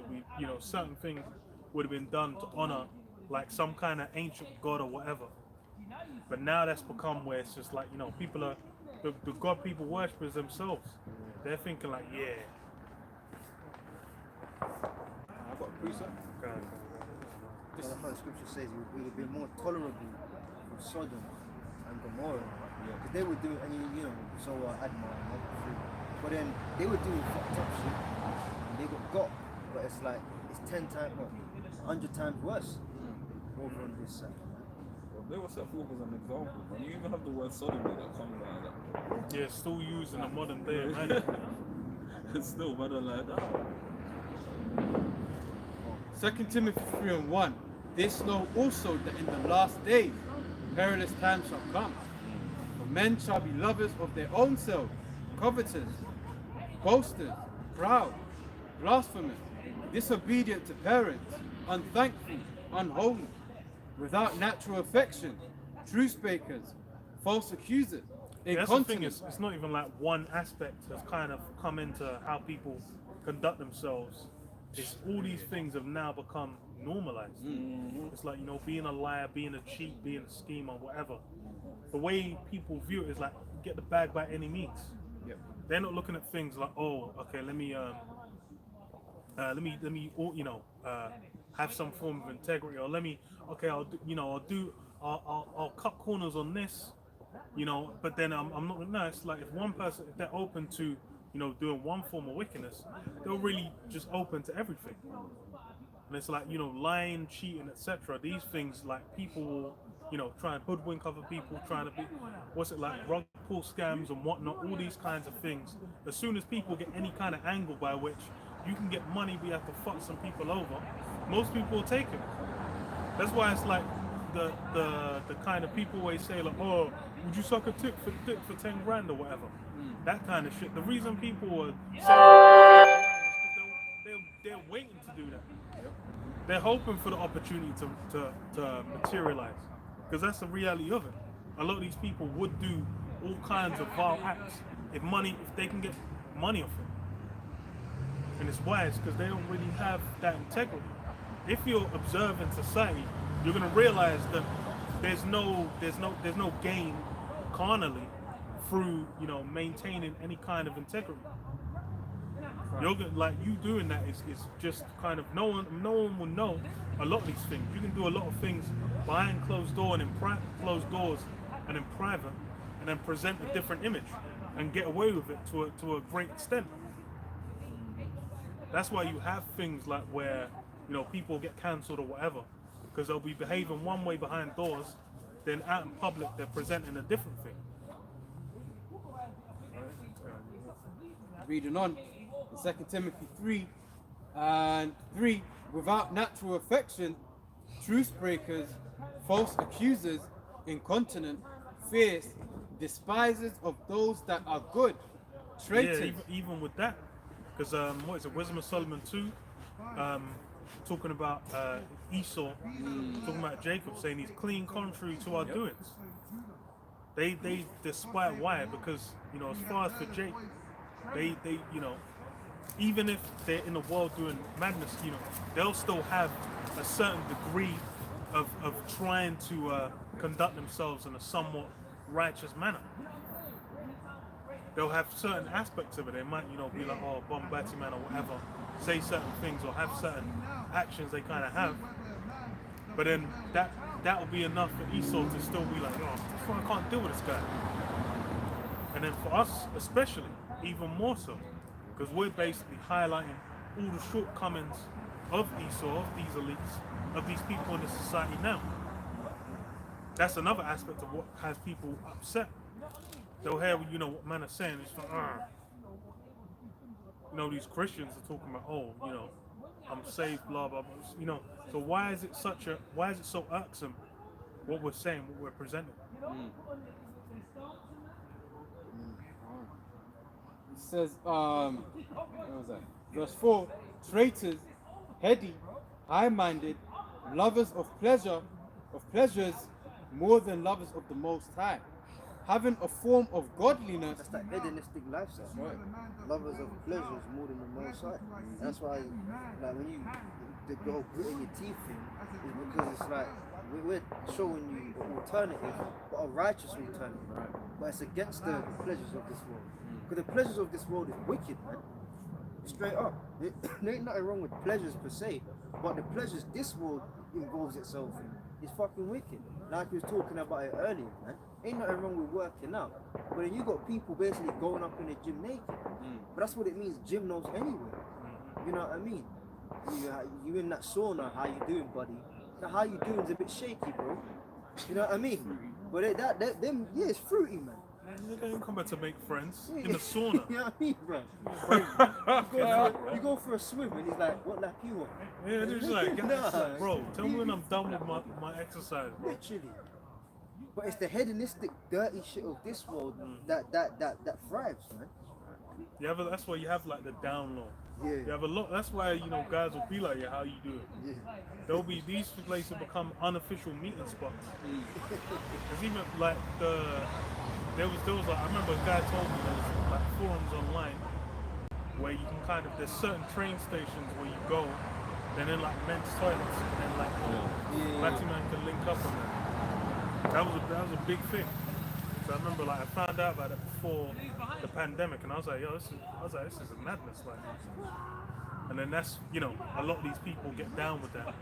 [SPEAKER 4] Certain things would have been done to honor like some kind of ancient god or whatever. But now that's become where it's just like, people are the god people worship is themselves. They're thinking like, yeah.
[SPEAKER 2] I've got a precept.
[SPEAKER 1] That's how the scripture says it would be more tolerable for Sodom and Gomorrah. Because they were doing, and so Admar and all three. But then they were doing fucked up shit. And they got. But it's like, it's 10 times, 100 times worse over on this side.
[SPEAKER 3] Well, they were set forth as an example, man. You even have the word sodomy that comes out of that.
[SPEAKER 4] Yeah, still used in the modern day, man.
[SPEAKER 3] It's still better like that.
[SPEAKER 2] 2 Timothy 3:1. This know also that in the last days perilous times shall come. For men shall be lovers of their own selves, covetous, boasters, proud, blasphemous, disobedient to parents, unthankful, unholy, without natural affection, truce breakers, false accusers,
[SPEAKER 4] That's the thing,
[SPEAKER 2] incontinent.
[SPEAKER 4] it's not even like one aspect has kind of come into how people conduct themselves. It's all these things have now become normalized. It's like, being a liar, being a cheat, being a schemer, whatever. The way people view it is like, get the bag by any means.
[SPEAKER 2] Yep.
[SPEAKER 4] They're not looking at things like, oh, okay, let me have some form of integrity, or I'll cut corners on this, but then I'm not. No, it's like if they're open to, doing one form of wickedness, they're really just open to everything. And it's like, lying, cheating, etc. These things, like, people will, try and hoodwink other people, trying to be, rug pull scams and whatnot, all these kinds of things. As soon as people get any kind of angle by which you can get money, but you have to fuck some people over, most people will take it. That's why it's like the kind of people always say like, oh, would you suck a dick for 10 grand or whatever? That kind of shit. The reason people are saying that is because they're waiting to do that. They're hoping for the opportunity to materialize, because that's the reality of it. A lot of these people would do all kinds of vile acts if they can get money off it. And it's wise because they don't really have that integrity. If you're observing society, you're gonna realize that there's no gain carnally through maintaining any kind of integrity. You're like, you doing that is just kind of no one will know a lot of these things. You can do a lot of things behind closed doors and in closed doors and in private, and then present a different image and get away with it to a great extent. That's why you have things like where people get cancelled or whatever, because they'll be behaving one way behind doors, then out in public they're presenting a different thing.
[SPEAKER 2] Reading on, in 2 Timothy 3:3, without natural affection, truce breakers, false accusers, incontinent, fierce, despisers of those that are good, traitors.
[SPEAKER 4] Yeah, even with that, because what is it, Wisdom of Solomon 2, talking about Esau, talking about Jacob, saying he's clean contrary to our doings. They despite why? Because as far as for Jake, they even if they're in the world doing madness, they'll still have a certain degree of trying to conduct themselves in a somewhat righteous manner. They'll have certain aspects of it. They might, be like, oh, bombati man or whatever, say certain things or have certain actions they kind of have. But then that will be enough for Esau to still be like, oh, I can't deal with this guy. And then for us, especially, even more so, because we're basically highlighting all the shortcomings of Esau, of these elites, of these people in the society now. That's another aspect of what has people upset. They'll hear, what man is saying. It's like, these Christians are talking about, I'm saved, blah blah blah. So why is it so irksome what we're saying, what we're presenting?
[SPEAKER 2] It says, what was that? Verse 4, traitors, heady, high-minded, lovers of pleasures more than lovers of the Most High, having a form of godliness.
[SPEAKER 1] That's that hedonistic lifestyle.
[SPEAKER 2] Right.
[SPEAKER 1] Lovers of pleasures more than the Most High. That's why, like, when you the whole gritting your teeth thing, is because it's like we're showing you an alternative, but a righteous alternative. Right. But it's against the pleasures of this world. Because the pleasures of this world is wicked, man. Straight up. There ain't nothing wrong with pleasures per se, but the pleasures this world involves itself in is fucking wicked. Like we was talking about it earlier, man. Ain't nothing wrong with working out. But then you got people basically going up in the gym naked. But that's what it means, gymnos anyway. You know what I mean? You in that sauna, how you doing, buddy? Now, how you doing is a bit shaky, bro. You know what I mean? But it's fruity, man.
[SPEAKER 4] They don't come back to make friends in the sauna.
[SPEAKER 1] You know what I mean, bro? You go for a swim and he's like, what lap you on?
[SPEAKER 4] Yeah, they're just like, bro, tell me when I'm done with my exercise, bro.
[SPEAKER 1] Literally. But it's the hedonistic, dirty shit of this world that thrives, man.
[SPEAKER 4] That's why you have like the down low.
[SPEAKER 1] Yeah.
[SPEAKER 4] You have a lot. That's why guys will be like, how you doing?
[SPEAKER 1] Yeah.
[SPEAKER 4] There'll be these places become unofficial meeting spots. There's even like there was like, I remember a guy told me there was like forums online where you can kind of, there's certain train stations where you go, and then like men's toilets, and then like Batty man can link up on that. That was a big thing. So I remember like I found out about it before the pandemic, and I was like, this is a madness, like. And then that's, a lot of these people get down with that.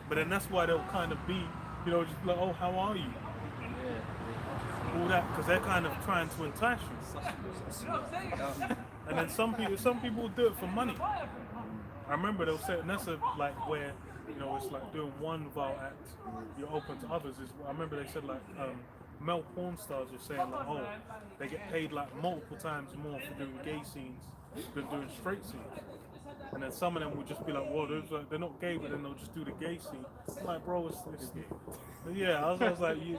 [SPEAKER 4] But then that's why they'll kind of be, just like, oh, how are you? All that, because they're kind of trying to entice you. And then some people will do it for money. I remember they'll say, and that's like where, it's like doing one vile act, you're open to others. I remember they said like, male porn stars were saying like, oh, they get paid like multiple times more for doing gay scenes than doing straight scenes. And then some of them would just be like, well, they're not gay, but then they'll just do the gay scene. I'm like, bro, it's yeah. I was like, you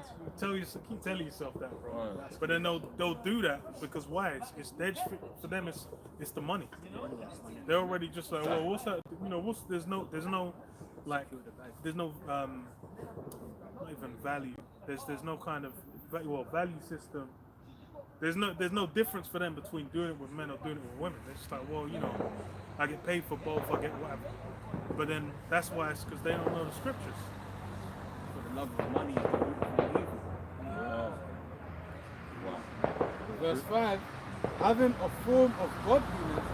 [SPEAKER 4] keep telling yourself that, bro. Right. But then they'll do that because why? It's for them. It's the money. They're already just like, well, what's that? There's no not even value. There's no kind of value system. There's no difference for them between doing it with men or doing it with women. They're just like, well, I get paid for both, I get whatever. But then that's why it's because they don't know the scriptures.
[SPEAKER 2] For the love of money is the root of all evil. Wow. Verse 5, having a form of godliness,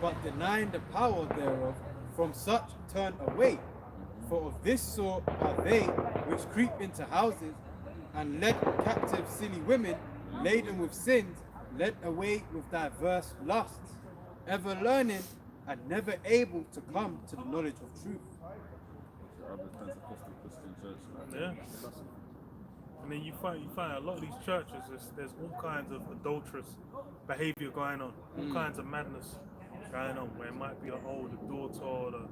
[SPEAKER 2] but denying the power thereof, from such turn away. For of this sort are they which creep into houses, and led captive silly women, laden with sins, led away with diverse lusts, ever learning and never able to come to the knowledge of truth.
[SPEAKER 4] Yeah. And then you find a lot of these churches, there's all kinds of adulterous behavior going on, all kinds of madness going on, where it might be like, oh, the daughter or the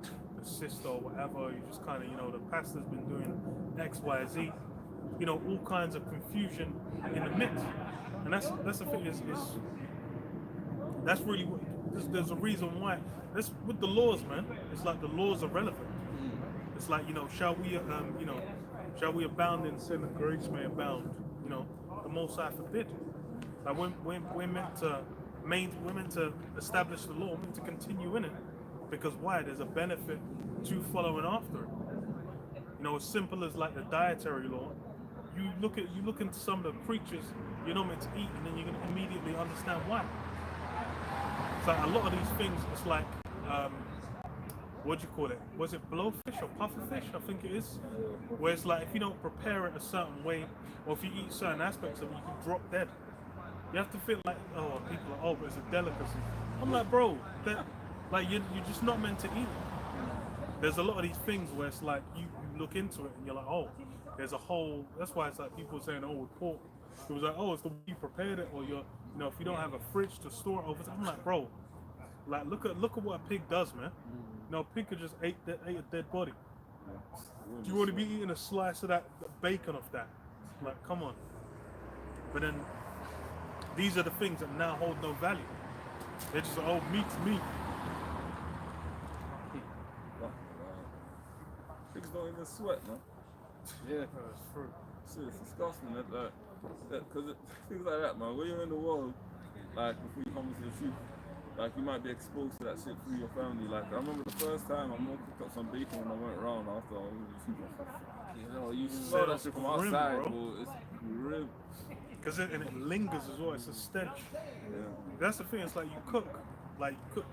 [SPEAKER 4] sister or whatever, you just kind of, the pastor's been doing X, Y, Z, all kinds of confusion in the midst. And that's the thing, is that's really what, there's a reason why. That's with the laws, man. It's like the laws are relevant. It's like, shall we abound in sin that grace may abound? The Most High forbid. Like we're meant to establish the law, we're meant to continue in it. Because why? There's a benefit to following after it. As simple as like the dietary law. you look into some of the creatures you're not meant to eat, and then you're gonna immediately understand why. It's like a lot of these things. It's like what do you call it? Was it blowfish or pufferfish? I think it is. Where it's like if you don't prepare it a certain way, or if you eat certain aspects of it, you can drop dead. You have to feel like, oh, people are, oh, but it's a delicacy. I'm like, bro, like you're just not meant to eat it. There's a lot of these things where it's like you look into it and you're like, oh, there's a whole. That's why it's like people saying, oh, with pork, it was like, oh, it's the way you prepared it, or you're, you know, if you don't have a fridge to store it over. I'm like, bro, like look at what a pig does, man. You know, a pig could just ate a dead body. Do you want to be eating a slice of that bacon off that? Like, come on. But then these are the things that now hold no value. They're just like, oh, meat's meat.
[SPEAKER 3] Pigs don't even sweat, man.
[SPEAKER 2] Yeah.
[SPEAKER 4] That's true.
[SPEAKER 3] It's disgusting. Because things like that, man. When you're in the world, like before you come into the truth, like you might be exposed to that shit through your family. Like I remember the first time my mom cooked up some bacon when I went around after I was you know, you smell that shit from
[SPEAKER 4] grim,
[SPEAKER 3] outside,
[SPEAKER 4] bro.
[SPEAKER 3] bro. It's grim.
[SPEAKER 4] Because it lingers as well. It's a stench.
[SPEAKER 3] Yeah.
[SPEAKER 4] That's the thing. It's like you cook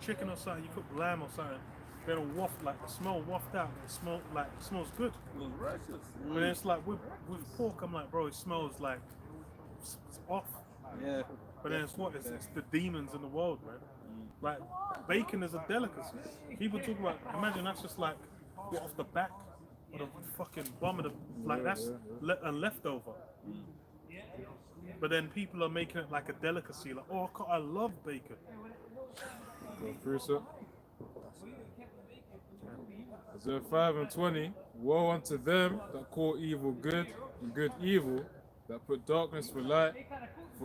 [SPEAKER 4] chicken or something, you cook lamb or something. Then it'll waft, like the smell waft out. It smells good.
[SPEAKER 3] It was righteous.
[SPEAKER 4] But then it's like with pork, I'm like, bro, it smells like it's off.
[SPEAKER 2] Yeah.
[SPEAKER 4] But then it's the demons in the world, man. Like bacon is a delicacy. People talk about, imagine that's just like what off the back of the fucking bum of the, like that's a leftover. But then people are making it like a delicacy, like, oh, I love bacon.
[SPEAKER 5] Go through, sir. Isaiah 5 and 20. Woe unto them that call evil good and good evil, that put darkness for light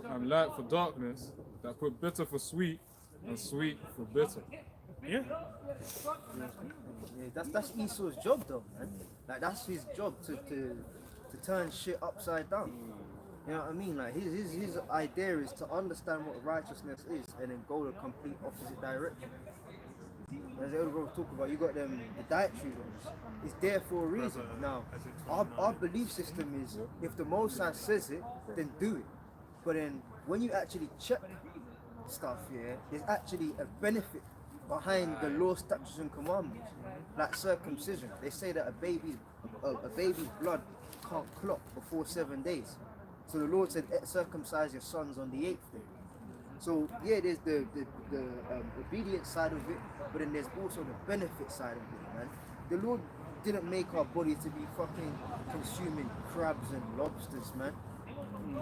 [SPEAKER 5] and light for darkness, that put bitter for sweet and sweet for bitter.
[SPEAKER 4] Yeah.
[SPEAKER 1] Yeah, that's Esau's job though, man. Like that's his job to turn shit upside down. You know what I mean? Like his idea is to understand what righteousness is and then go the complete opposite direction. As the other brothers talk about, you got them the dietary laws. It's there for a reason. Now, our belief system is if the Most High says it, then do it. But then when you actually check stuff here, there's actually a benefit behind the law, statutes, and commandments, like circumcision. They say that a baby's blood can't clot before 7 days. So the Lord said, circumcise your sons on the 8th day. So yeah, there's the obedience side of it, but then there's also the benefit side of it, man. The Lord didn't make our body to be fucking consuming crabs and lobsters, man.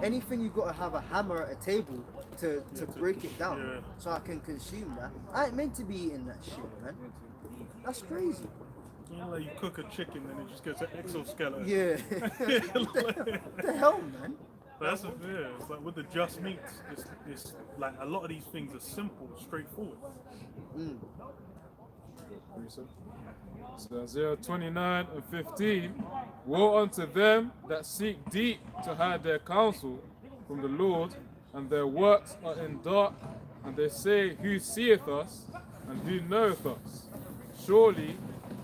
[SPEAKER 1] Anything you gotta have a hammer at a table to break it down,
[SPEAKER 4] Yeah.
[SPEAKER 1] so I can consume that. I ain't meant to be eating that shit, man. That's crazy.
[SPEAKER 4] You know, like you cook a chicken and it just gets an exoskeleton.
[SPEAKER 1] Yeah. What the hell, man?
[SPEAKER 4] That's it's like with the just meats, it's like a lot of these things are simple, straightforward.
[SPEAKER 5] So Isaiah 29 and 15. Woe unto them that seek deep to hide their counsel from the Lord, and their works are in dark, and they say, who seeth us, and who knoweth us? Surely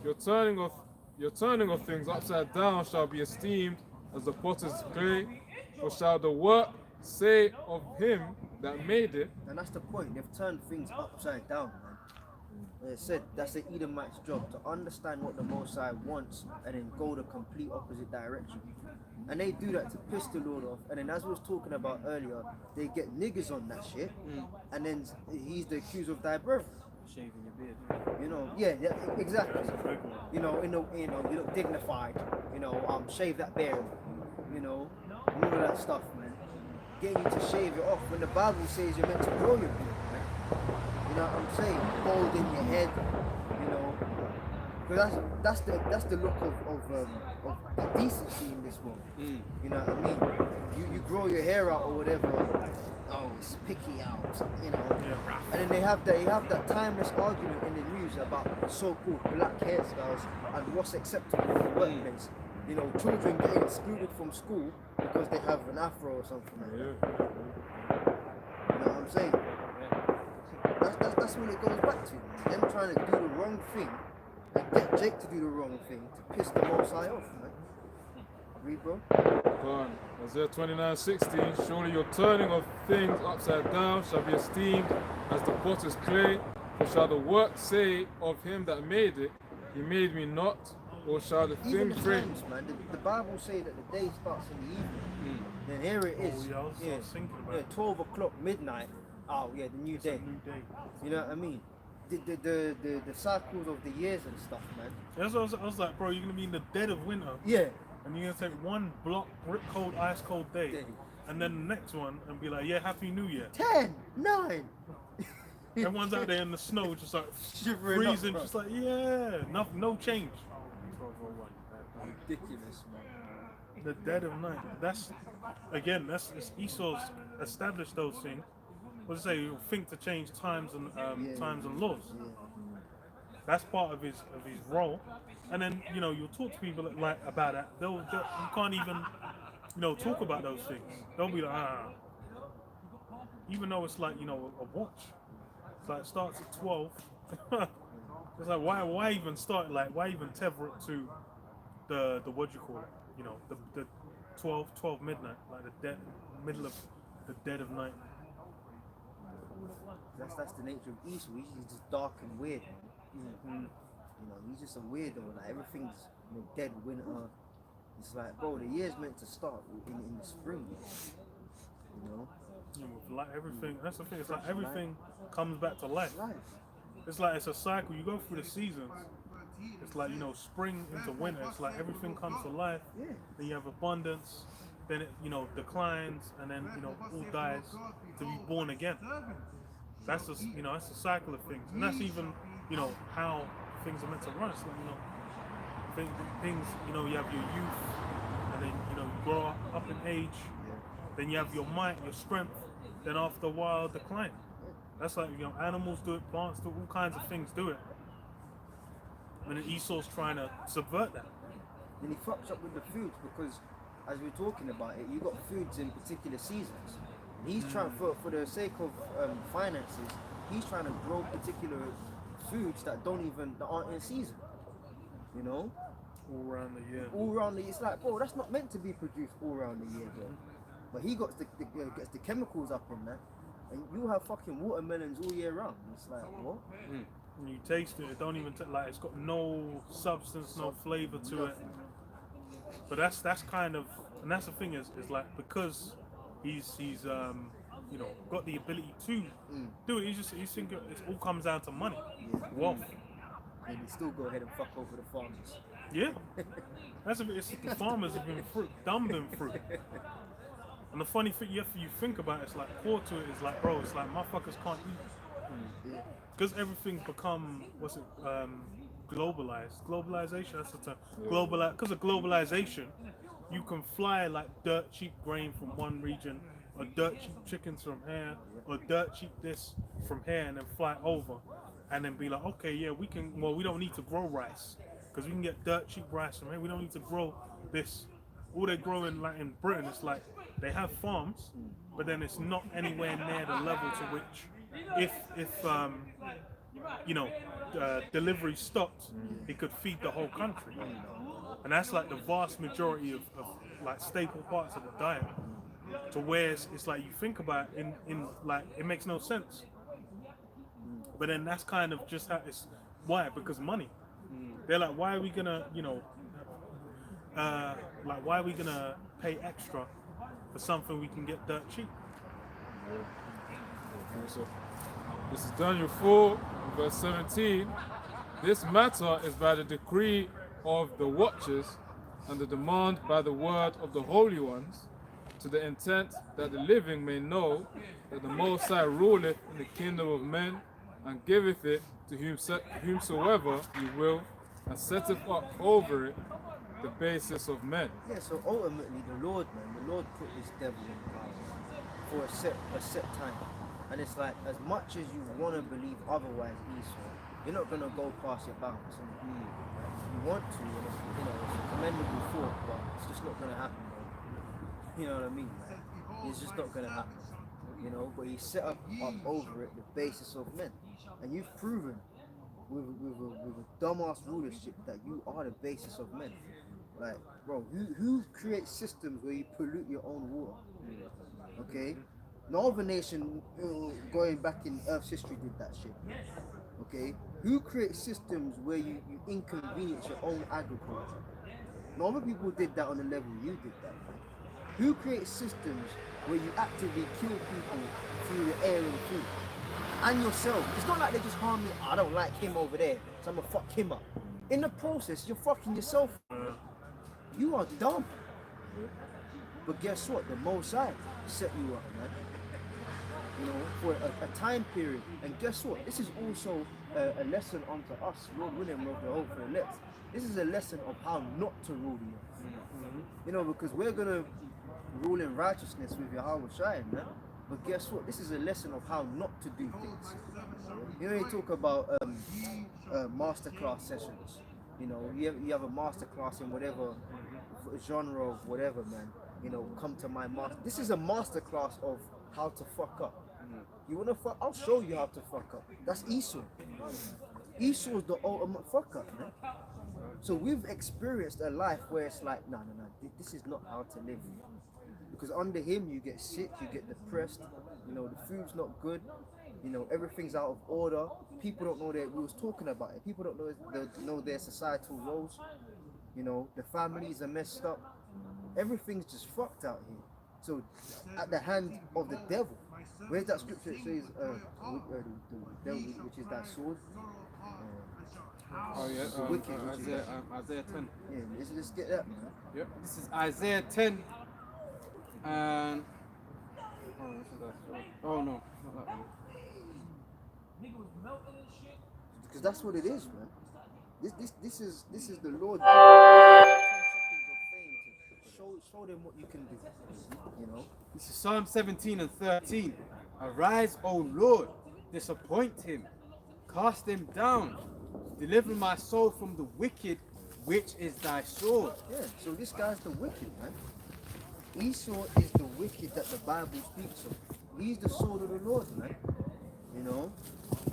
[SPEAKER 5] your turning of things upside down shall be esteemed as the potter's clay, or shall the work say of him that made it?
[SPEAKER 1] And that's the point. They've turned things upside down, man. They said that's the Edomite's job, to understand what the Most High wants and then go the complete opposite direction. And they do that to piss the Lord off. And then as we was talking about earlier, they get niggas on that shit. And then he's the accuser of thy brethren.
[SPEAKER 2] Shaving your beard.
[SPEAKER 1] You know, yeah, exactly. You know, you look dignified. You know, shave that beard. You know, and all of that stuff, man. Getting you to shave it off when the Bible says you're meant to grow your beard, man. You know what I'm saying? Bald in your head, you know. Because that's the look of decency in this world. You know what I mean? You grow your hair out or whatever. Oh, it's picky out, you know. And then they have that timeless argument in the news about so-called black hairstyles and what's acceptable in the workplace. You know, children getting excluded from school because they have an afro or something like that. You know what I'm saying? That's what it goes back to. Them trying to do the wrong thing and get Jake to do the wrong thing to piss the Most High off, man. Read, bro.
[SPEAKER 5] Go on. Isaiah 29:16. Surely your turning of things upside down shall be esteemed as the potter's clay. For shall the work say of him that made it, he made me not, or shall the
[SPEAKER 1] Even
[SPEAKER 5] thing
[SPEAKER 1] the
[SPEAKER 5] frame?
[SPEAKER 1] times, man. The Bible say that the day starts in the evening. Then here it is.
[SPEAKER 4] Oh, yeah, I was thinking about it.
[SPEAKER 1] 12 o'clock, midnight. Oh, yeah, the new
[SPEAKER 4] It's a
[SPEAKER 1] day.
[SPEAKER 4] new day.
[SPEAKER 1] You know what I mean? The cycles of the years and stuff, man.
[SPEAKER 4] That's what I was like, bro, you're gonna be in the dead of winter,
[SPEAKER 1] Yeah.
[SPEAKER 4] and you're gonna take one block, brick cold, ice cold day,
[SPEAKER 1] Day.
[SPEAKER 4] and then the next one, and be like, yeah, Happy New Year.
[SPEAKER 1] 10, 9.
[SPEAKER 4] Everyone's out there in the snow, just like
[SPEAKER 1] Shivering up,
[SPEAKER 4] freezing,
[SPEAKER 1] bro.
[SPEAKER 4] just like, yeah, no change.
[SPEAKER 1] Ridiculous, man.
[SPEAKER 4] The dead of night. That's it's Esau's established those things. What do you say? Think to change times and times and laws.
[SPEAKER 1] Yeah.
[SPEAKER 4] That's part of his role. And then you'll talk to people like about that. You can't even talk about those things. They'll be like even though it's like a watch. It's like it starts at 12. It's like why even start, like why even tether it to the what do you call it? The 12 midnight, like the middle of the dead of night.
[SPEAKER 1] That's the nature of Esau. He's just dark and weird. He's just a weirdo. Like everything's dead winter. It's like, bro, the year's meant to start in the spring.
[SPEAKER 4] With like everything, that's the thing. It's like everything comes back to life.
[SPEAKER 1] Life.
[SPEAKER 4] It's like it's a cycle. You go through the seasons. It's like spring into winter. It's like everything comes to life.
[SPEAKER 1] Yeah.
[SPEAKER 4] Then you have abundance. Then it declines, and then all dies to be born again. That's just that's the cycle of things, and that's even how things are meant to run. It's like things you have your youth, and then you grow up in age. Then you have your might, your strength. Then after a while, decline. That's like animals do it, plants do it, all kinds of things do it. And then Esau's trying to subvert that.
[SPEAKER 1] Then he fucks up with the foods because, as we're talking about it, you got foods in particular seasons. He's trying, for the sake of finances, he's trying to grow particular foods that aren't in season.
[SPEAKER 4] All around the year.
[SPEAKER 1] All around the year. It's like, bro, that's not meant to be produced all around the year, bro. But he gets the chemicals up in there, and you have fucking watermelons all year round. It's like, what?
[SPEAKER 4] When you taste it, it don't even like it's got no substance, no flavor to it. But that's kind of, and that's the thing is like because he's got the ability to do it. He's thinking it all comes down to money, wealth.
[SPEAKER 1] And he still go ahead and fuck over the farmers.
[SPEAKER 4] Yeah, it's the farmers have been dumbing fruit. And the funny thing, you think about it, it's like core to it is like, bro, it's like motherfuckers can't eat. Because everything's become, globalized. Globalization, that's the term. Because of globalization, you can fly like dirt cheap grain from one region, or dirt cheap chickens from here, or dirt cheap this from here, and then fly over. And then be like, okay, yeah, we don't need to grow rice. Because we can get dirt cheap rice from here. We don't need to grow this. All they grow in Britain, it's like they have farms, but then it's not anywhere near the level to which, if delivery stopped, it could feed the whole country. And that's like the vast majority of like staple parts of the diet. To where it's like you think about it in like it makes no sense. But then that's kind of just how it's why, because money. They're like, why are we gonna why are we gonna pay extra for something we can get dirt cheap?
[SPEAKER 5] So, this is Daniel 4, verse 17. This matter is by the decree of the watchers and the demand by the word of the holy ones, to the intent that the living may know that the Most High ruleth in the kingdom of men, and giveth it to whomsoever he will, and setteth up over it the basis of men.
[SPEAKER 1] Yeah, so ultimately the Lord put this devil in power for a set time. And it's like, as much as you want to believe otherwise, Esau, you're not going to go past your bounds. And you want to, and it's a commendable thought, but it's just not going to happen, bro. You know what I mean? Like, it's just not going to happen. But he set up over it the basis of men. And you've proven with a dumbass rulership that you are the basis of men. Like, bro, who creates systems where you pollute your own water? Okay? No other nation going back in Earth's history did that shit. Okay? Who creates systems where you inconvenience your own agriculture? No other people did that on the level you did that. Man. Who creates systems where you actively kill people through the air and food? And yourself. It's not like they just harm you. I don't like him over there, so I'm gonna fuck him up. In the process, you're fucking yourself. You are dumb. But guess what? The Most High set you up, man. You know, for a time period. And guess what? This is also a lesson onto us, Lord willing, of the hope for the elect. This is a lesson of how not to rule the earth. You know, because we're gonna rule in righteousness with Yahweh Shai, man. But guess what? This is a lesson of how not to do things. You know, you talk about masterclass sessions. You know, you have a masterclass in whatever genre of whatever, man. You know, come to my master. This is a masterclass of how to fuck up. You wanna fuck? I'll show you how to fuck up. That's Esau. Esau's the ultimate fuck up, man. So we've experienced a life where it's like, no, this is not how to live. Because under him, you get sick, you get depressed, you know, the food's not good, you know, everything's out of order. People don't know that we was talking about it. People don't know their societal roles. You know, the families are messed up. Everything's just fucked out here. So, at the hand of the devil, where's that scripture that says, the devil, which is that sword?
[SPEAKER 2] Oh yeah,
[SPEAKER 1] The wicked, which is
[SPEAKER 2] Isaiah 10.
[SPEAKER 1] yeah, let's get that, man.
[SPEAKER 2] Yep. This is Isaiah 10. And oh no, not that one.
[SPEAKER 1] Because that's what it is, man. This is the Lord. Show them what you can do. You know.
[SPEAKER 2] This is Psalm 17 and 13. Arise, O Lord, disappoint him, cast him down, deliver my soul from the wicked, which is thy sword.
[SPEAKER 1] Yeah. So this guy's the wicked, man. Esau is the wicked that the Bible speaks of. He's the sword of the Lord, man. You know,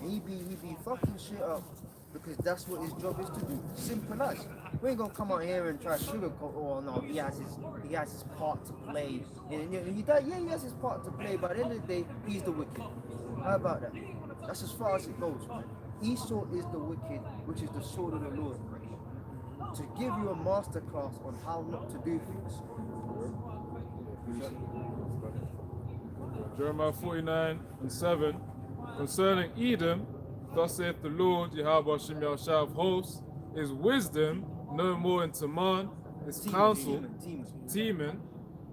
[SPEAKER 1] he be fucking shit up because that's what his job is to do. Simple as. We ain't gonna come out here and try to sugarcoat. Oh no, he has his part to play. And he has his part to play. But at the end of the day, he's the wicked. How about that? That's as far as it goes, man. Esau is the wicked, which is the sword of the Lord, man. To give you a masterclass on how not to do things.
[SPEAKER 5] Jeremiah 49 and 7. Concerning Edom, thus saith the Lord, Yahweh Shem Yahshua of hosts, is wisdom no more in Taman, his counsel, Teman.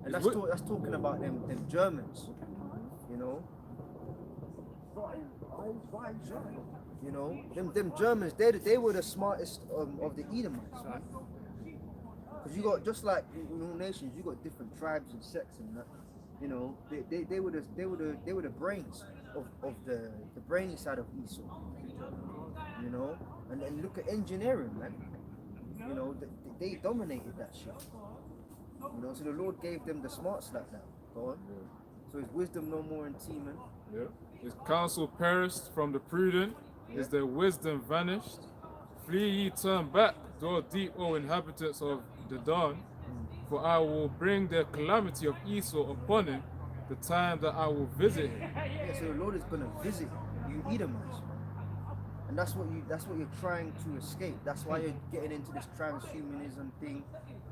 [SPEAKER 1] And that's talking about them Germans, you know. You know, them Germans, they were the smartest of the Edomites, right? Because you got, just like in all nations, you got different tribes and sects and that. You know, they were the brains of the brainy side of Esau. You know, and look at engineering, man. You know, they dominated that shit. You know, so the Lord gave them the smarts like that. Go on. So his wisdom no more in Teman.
[SPEAKER 5] Yeah. His counsel perished from the prudent. Is their wisdom vanished? Flee ye, turn back, dwell deep, O inhabitants of Dedan, for I will bring the calamity of Esau upon him, the time that I will visit him.
[SPEAKER 1] Yeah, so the Lord is gonna visit you Edomites. And that's what you're trying to escape. That's why you're getting into this transhumanism thing.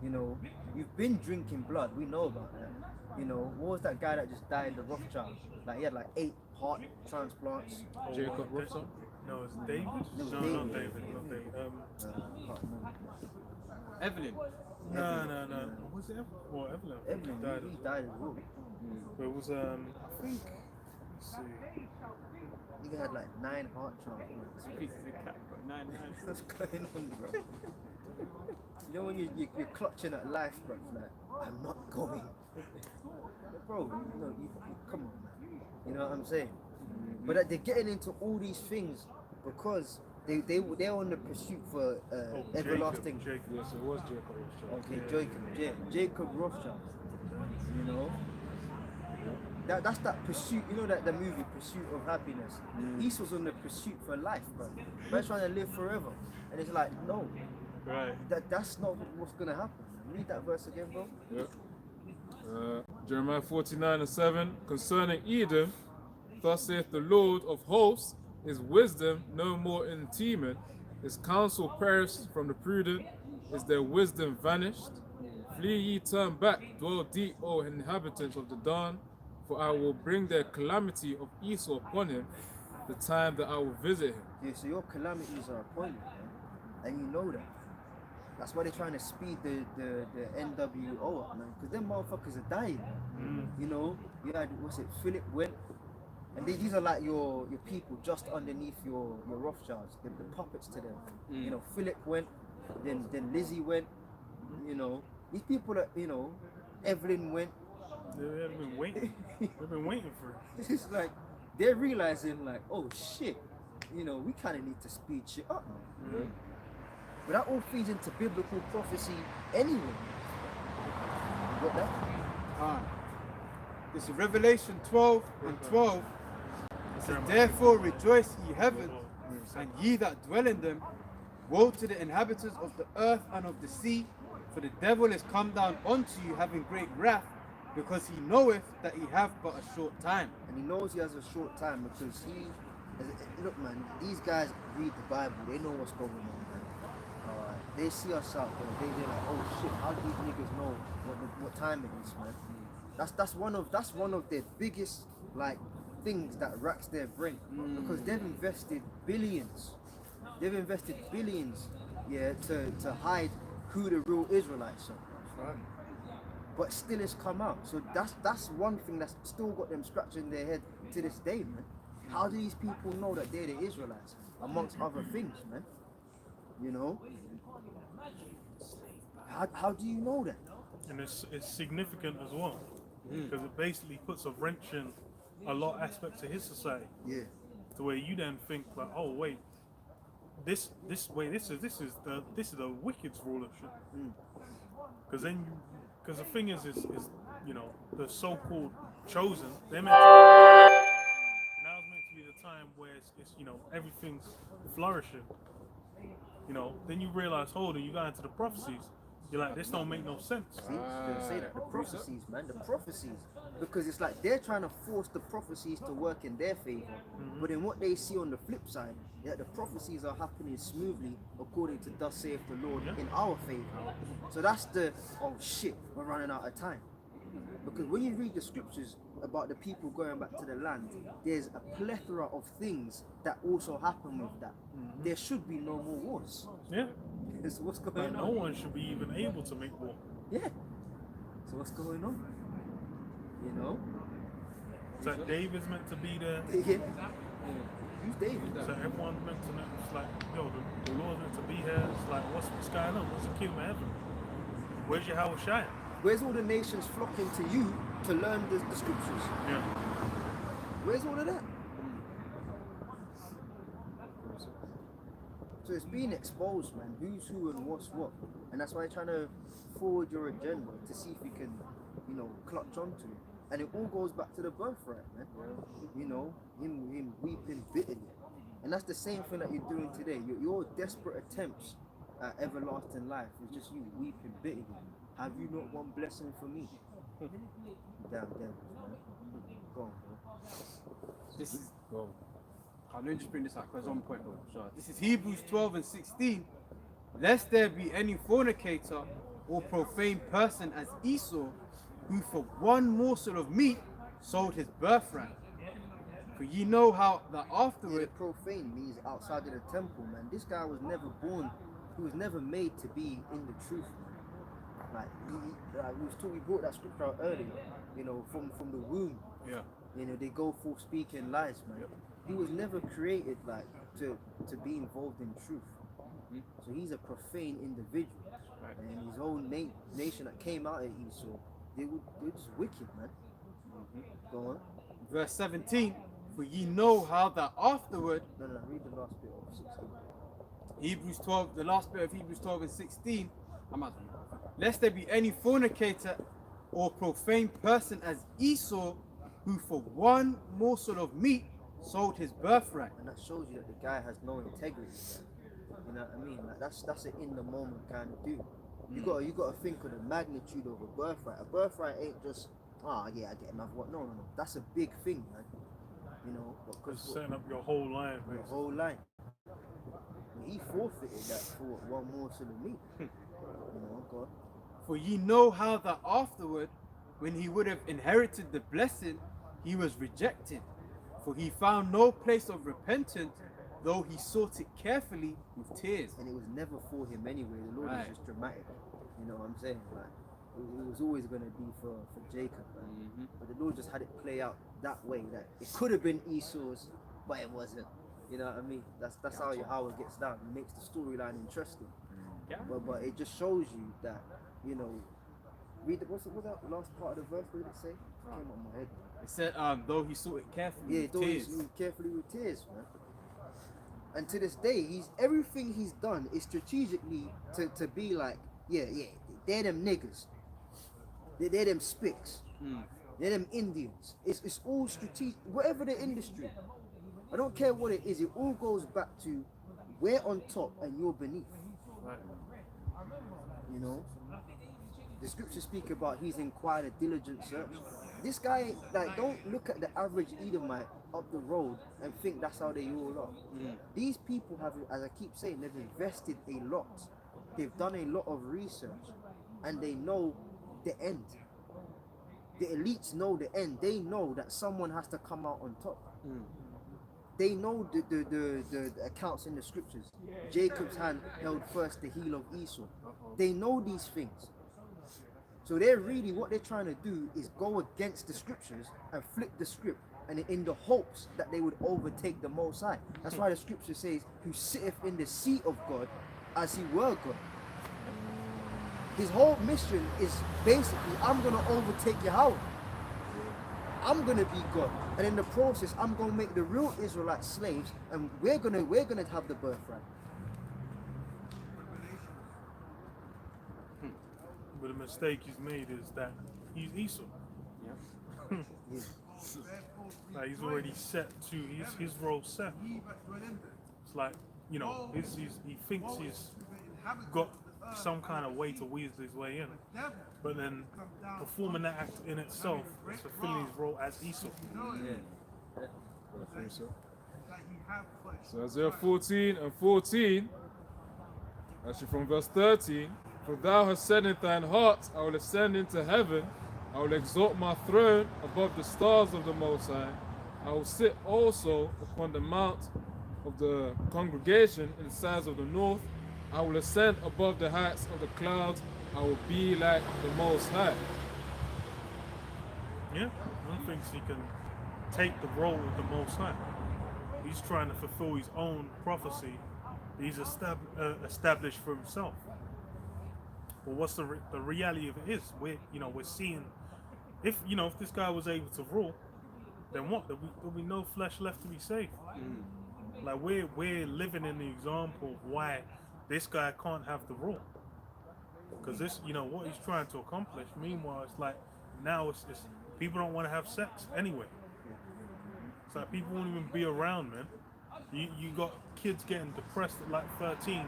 [SPEAKER 1] You know, you've been drinking blood, we know about that. You know, what was that guy that just died, the Rothschild? Like he had like 8 heart transplants.
[SPEAKER 5] Jacob Rothschild?
[SPEAKER 4] No, it's David?
[SPEAKER 1] No,
[SPEAKER 4] No,
[SPEAKER 1] David.
[SPEAKER 4] not David, not David.
[SPEAKER 1] Can't remember.
[SPEAKER 2] Evelyn.
[SPEAKER 4] No. Was it Evelyn? Well, Evelyn.
[SPEAKER 1] Evelyn, he died as well.
[SPEAKER 4] But it was, I think, let's see.
[SPEAKER 1] He had like 9 heart transplants. What's going on, bro? You know when you're clutching at life, bro, like, I'm not going. Bro, you come on, man. You know what I'm saying? But they're getting into all these things because they're on the pursuit for everlasting.
[SPEAKER 4] Jacob.
[SPEAKER 5] Yes, it was Jacob Rothschild.
[SPEAKER 1] Okay, Jacob Rothschild. You know, that's that pursuit. You know that the movie Pursuit of Happiness. Esau's on the pursuit for life, bro. Man's trying to live forever, and it's like no,
[SPEAKER 4] Right.
[SPEAKER 1] that's not what's gonna happen. read that verse again, bro.
[SPEAKER 5] Yeah. Jeremiah 49:7. Concerning Edom, thus saith the Lord of hosts, his wisdom no more in Teman, his counsel perished from the prudent, is their wisdom vanished. Flee ye, turn back, dwell deep, O inhabitants of the dawn, for I will bring their calamity of Esau upon him, the time that I will visit him.
[SPEAKER 1] Yeah, so your calamities are upon you, man. And you know that. That's why they're trying to speed the NWO up, man. Because them motherfuckers are dying. You know, you had, what's it, Philip went. And these are like your people just underneath your Rothschilds, the puppets to them. You know, Philip went, then Lizzie went, you know. These people that, you know, Evelyn went.
[SPEAKER 4] They've been waiting. They've been waiting for it.
[SPEAKER 1] It's like, they're realizing like, oh shit, you know, we kind of need to speed shit up, man. But that all feeds into biblical prophecy anyway. You got that?
[SPEAKER 2] This is Revelation 12:12. It says, therefore rejoice ye heavens, and ye that dwell in them. Woe to the inhabitants of the earth and of the sea, for the devil is come down unto you having great wrath, because he knoweth that he hath but a short time.
[SPEAKER 1] And he knows he has a short time because look, man, these guys read the Bible, they know what's going on, man. They see us out there, they're like, oh shit, how do these niggas know what time it is, man? That's one of their biggest like things that racks their brain, because they've invested billions, yeah, to hide who the real Israelites are.
[SPEAKER 4] Right.
[SPEAKER 1] But still it's come out. So that's one thing that's still got them scratching their head to this day, man. How do these people know that they're the Israelites? Amongst other things, man. You know? How do you know that?
[SPEAKER 4] And it's significant as well, because it basically puts a wrench in a lot of aspects of his society.
[SPEAKER 1] Yeah.
[SPEAKER 4] To where you then think like, oh wait, this is the wicked's rulership. Because because the thing is you know, the so-called chosen, they're meant to now's meant to be the time where it's you know, everything's flourishing. You know, then you realize, hold on, you got into the prophecies. You're like, this don't make no sense.
[SPEAKER 1] See, they say that the prophecies, man, the prophecies, because it's like they're trying to force the prophecies to work in their favor, but then what they see on the flip side, that the prophecies are happening smoothly according to thus saith the Lord in our favor. So that's the, oh shit, we're running out of time. Because when you read the scriptures about the people going back to the land, there's a plethora of things that also happen with that. There should be no more wars.
[SPEAKER 4] Yeah.
[SPEAKER 1] So what's
[SPEAKER 4] But
[SPEAKER 1] going
[SPEAKER 4] no
[SPEAKER 1] on?
[SPEAKER 4] one should be even able to make war.
[SPEAKER 1] Yeah. So what's going on? You know?
[SPEAKER 4] So David's meant to be there.
[SPEAKER 1] Yeah. Who's David?
[SPEAKER 4] So everyone's meant to know. It's like, yo, the Lord's meant to be here. It's like, what's going on? What's the kingdom of heaven? Where's your Howard Shire?
[SPEAKER 1] Where's all the nations flocking to you to learn the scriptures?
[SPEAKER 4] Yeah.
[SPEAKER 1] Where's all of that? So it's being exposed, man. Who's who and what's what. And that's why I'm trying to forward your agenda to see if we can, you know, clutch onto it. And it all goes back to the birthright, man. You know, him weeping bitterly. And that's the same thing that you're doing today. Your desperate attempts at everlasting life is just you weeping bitterly. Have you not one blessing for me? Damn devils, man. Go on, bro.
[SPEAKER 2] This is, let me just bring this out because it's on point, bro. Sure. This is Hebrews 12:16. Lest there be any fornicator or profane person as Esau, who for one morsel of meat sold his birthright. For ye know how that afterward.
[SPEAKER 1] Yeah, profane means outside of the temple, man. This guy was never born, he was never made to be in the truth, man. Like we brought that scripture out earlier, you know, from the womb.
[SPEAKER 2] Yeah.
[SPEAKER 1] You know, they go full speaking lies, man. He was never created like to be involved in truth. So he's a profane individual.
[SPEAKER 2] Right.
[SPEAKER 1] And his own nation that came out of Esau, they were just wicked, man. Go on.
[SPEAKER 2] Verse 17. For ye know how that afterward.
[SPEAKER 1] No, read the last bit of 16.
[SPEAKER 2] Hebrews 12, the last bit of Hebrews 12:16. I'm out. Lest there be any fornicator or profane person as Esau, who for one morsel of meat sold his birthright.
[SPEAKER 1] And that shows you that the guy has no integrity, man. You know what I mean? Like that's an in the moment kind of dude. You gotta think of the magnitude of a birthright. A birthright ain't just yeah, I get another one. No, that's a big thing, man. You know, because
[SPEAKER 4] setting up your whole life,
[SPEAKER 1] your
[SPEAKER 4] basically.
[SPEAKER 1] whole life. He forfeited that for one morsel of meat. You know, God.
[SPEAKER 2] For ye know how that afterward, when he would have inherited the blessing, he was rejected. For he found no place of repentance, though he sought it carefully with tears.
[SPEAKER 1] And it was never for him anyway. The Lord
[SPEAKER 2] Right.
[SPEAKER 1] is just dramatic. You know what I'm saying? Like, it was always going to be for Jacob. Man. But the Lord just had it play out that way. That it could have been Esau's, but it wasn't. You know what I mean? That's how Yahweh gets down. It makes the storyline interesting. But it just shows you that, you know, read what's that last part of the verse? What did it say? It came up my head.
[SPEAKER 2] It said, though he sought it carefully
[SPEAKER 1] Yeah,
[SPEAKER 2] with
[SPEAKER 1] though
[SPEAKER 2] tears.
[SPEAKER 1] he's carefully with tears, man. And to this day, everything he's done is strategically to be like, yeah, they're them niggas. They're them spicks. They're them Indians. It's all strategic. Whatever the industry, I don't care what it is. It all goes back to we're on top and you're beneath.
[SPEAKER 4] Right.
[SPEAKER 1] You know, the scriptures speak about he's inquired a diligent search. This guy, like, don't look at the average Edomite up the road and think that's how they all are. These people have, as I keep saying, they've invested a lot. They've done a lot of research, and they know the end. The elites know the end. They know that someone has to come out on top. They know the accounts in the scriptures. Jacob's hand held first the heel of Esau. They know these things. So they're really, what they're trying to do is go against the scriptures and flip the script, and in the hopes that they would overtake the Most High. That's why the scripture says, who sitteth in the seat of God as he were God. His whole mission is basically, I'm going to overtake Yahweh. I'm going to be God. And in the process, I'm going to make the real Israelites slaves, and we're going to have the birthright.
[SPEAKER 4] But the mistake he's made is that he's Esau. Like, he's already set to his role set. It's like, you know, he thinks he's got some kind of way to weasel his way in, but then performing that act in itself is fulfilling his role as Esau.
[SPEAKER 5] So Isaiah 14 and 14, actually from verse 13, for thou hast said in thine heart, I will ascend into heaven, I will exalt my throne above the stars of the Most High, I will sit also upon the mount of the congregation in the sides of the north, I will ascend above the heights of the clouds, I will be like the Most High.
[SPEAKER 4] Yeah, one thinks he can take the role of the Most High. He's trying to fulfill his own prophecy that he's established for himself. But what's the reality of it is, we're seeing, if this guy was able to rule, then what? There'll be no flesh left to be saved. Like, we're living in the example of why this guy can't have the rule. Because this, what he's trying to accomplish. Meanwhile, it's like now it's people don't want to have sex anyway. It's like people won't even be around, man. You got kids getting depressed at like 13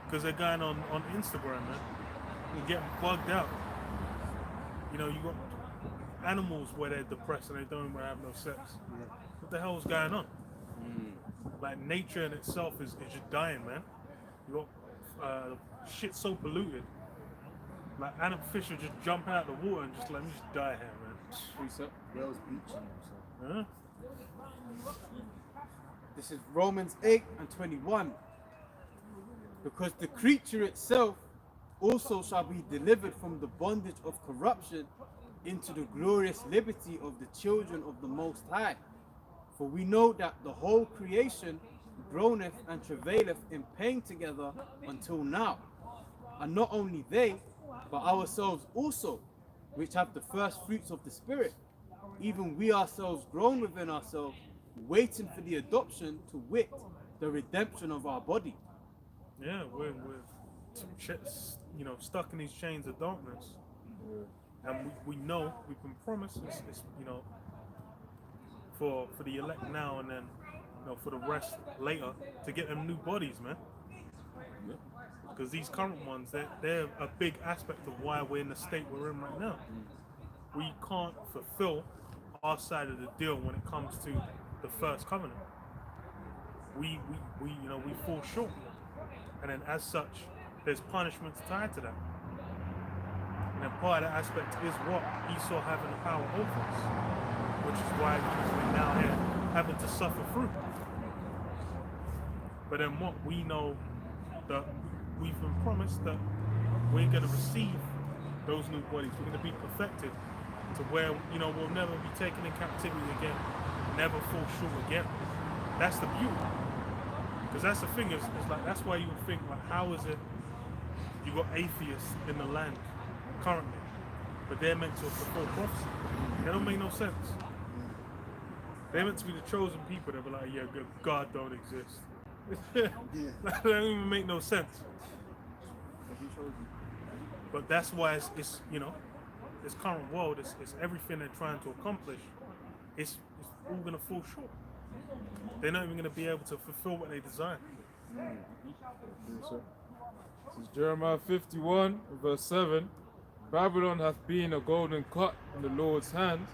[SPEAKER 4] because they're going on Instagram, man, and getting bugged out. You got animals where they're depressed and they don't want to have no sex. What the hell is going on? Like, nature in itself is just dying, man. You got shit so polluted. Like, animal fish will just jump out of the water and just let me just die here, man.
[SPEAKER 1] Whales beaching themselves.
[SPEAKER 4] Huh?
[SPEAKER 2] This is Romans 8 and 21. Because the creature itself also shall be delivered from the bondage of corruption into the glorious liberty of the children of the Most High. For we know that the whole creation groaneth and travaileth in pain together until now. And not only they, but ourselves also, which have the first fruits of the Spirit, even we ourselves groan within ourselves, waiting for the adoption, to wit, the redemption of our body.
[SPEAKER 4] Yeah, we're stuck in these chains of darkness. And we know, we've been promised, it's for the elect now, and then for the rest later, to get them new bodies, man. Because these current ones, they're a big aspect of why we're in the state we're in right now. We can't fulfill our side of the deal when it comes to the first covenant. We fall short, and then as such, there's punishments tied to that. And then part of that aspect is what Esau having the power over us, which is why we're now here having to suffer through. But then what we know that we've been promised that we're going to receive those new bodies. We're going to be perfected to where we'll never be taken in captivity again, never fall short again. That's the beauty. Because that's the thing, it's like that's why you would think like, how is it you got atheists in the land currently, but they're meant to fulfill prophecy? That don't make no sense. They're meant to be the chosen people that be like, yeah, God don't exist. That don't even make no sense. But that's why it's this current world, it's everything they're trying to accomplish, it's all gonna fall short. They're not even gonna be able to fulfill what they desire.
[SPEAKER 5] Yes, sir. This is Jeremiah 51, verse 7. Babylon hath been a golden cup in the Lord's hand,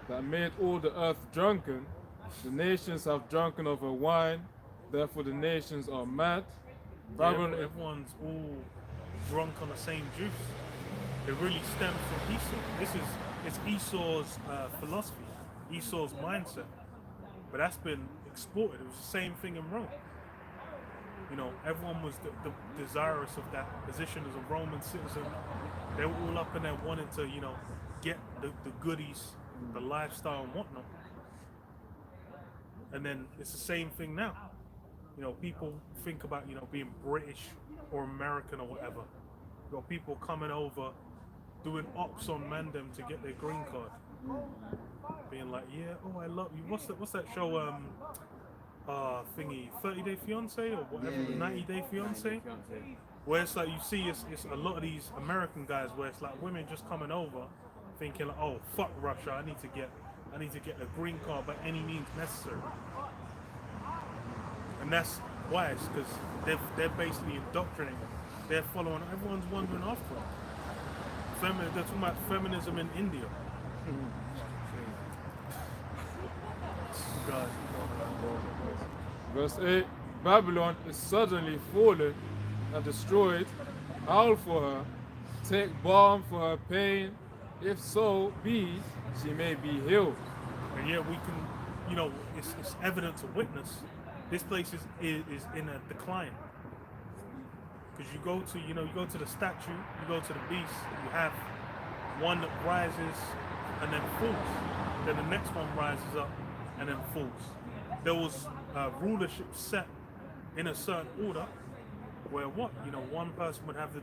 [SPEAKER 5] that made all the earth drunken. The nations have drunken of her wine, therefore the nations are mad. Babylon,
[SPEAKER 4] Everyone's all drunk on the same juice. It really stems from Esau. It's Esau's philosophy, Esau's mindset. But that's been exported. It was the same thing in Rome. Everyone was desirous of that position as a Roman citizen. They were all up in there wanting to, get the goodies, the lifestyle and whatnot. And then it's the same thing now. People think about, being British or American or whatever. You got people coming over, doing ops on Mandem to get their green card. Being like, yeah, oh, I love you. What's that show? Thingy, 30 Day Fiance or whatever, 90 Day Fiance. Where it's like you see, it's a lot of these American guys where it's like women just coming over, thinking like, oh, fuck Russia, I need to get a green card by any means necessary. And that's why, it's because they're basically indoctrinating. They're following. Everyone's wandering after them. They're talking about feminism in India. God.
[SPEAKER 5] verse 8. Babylon is suddenly fallen and destroyed. Howl for her, take balm for her pain. If so be, she may be healed.
[SPEAKER 4] And yet we can, it's evident to witness. This place is in a decline. Because you go to the statue, you go to the beast, you have one that rises and then falls. Then the next one rises up and then falls. There was rulership set in a certain order where one person would have the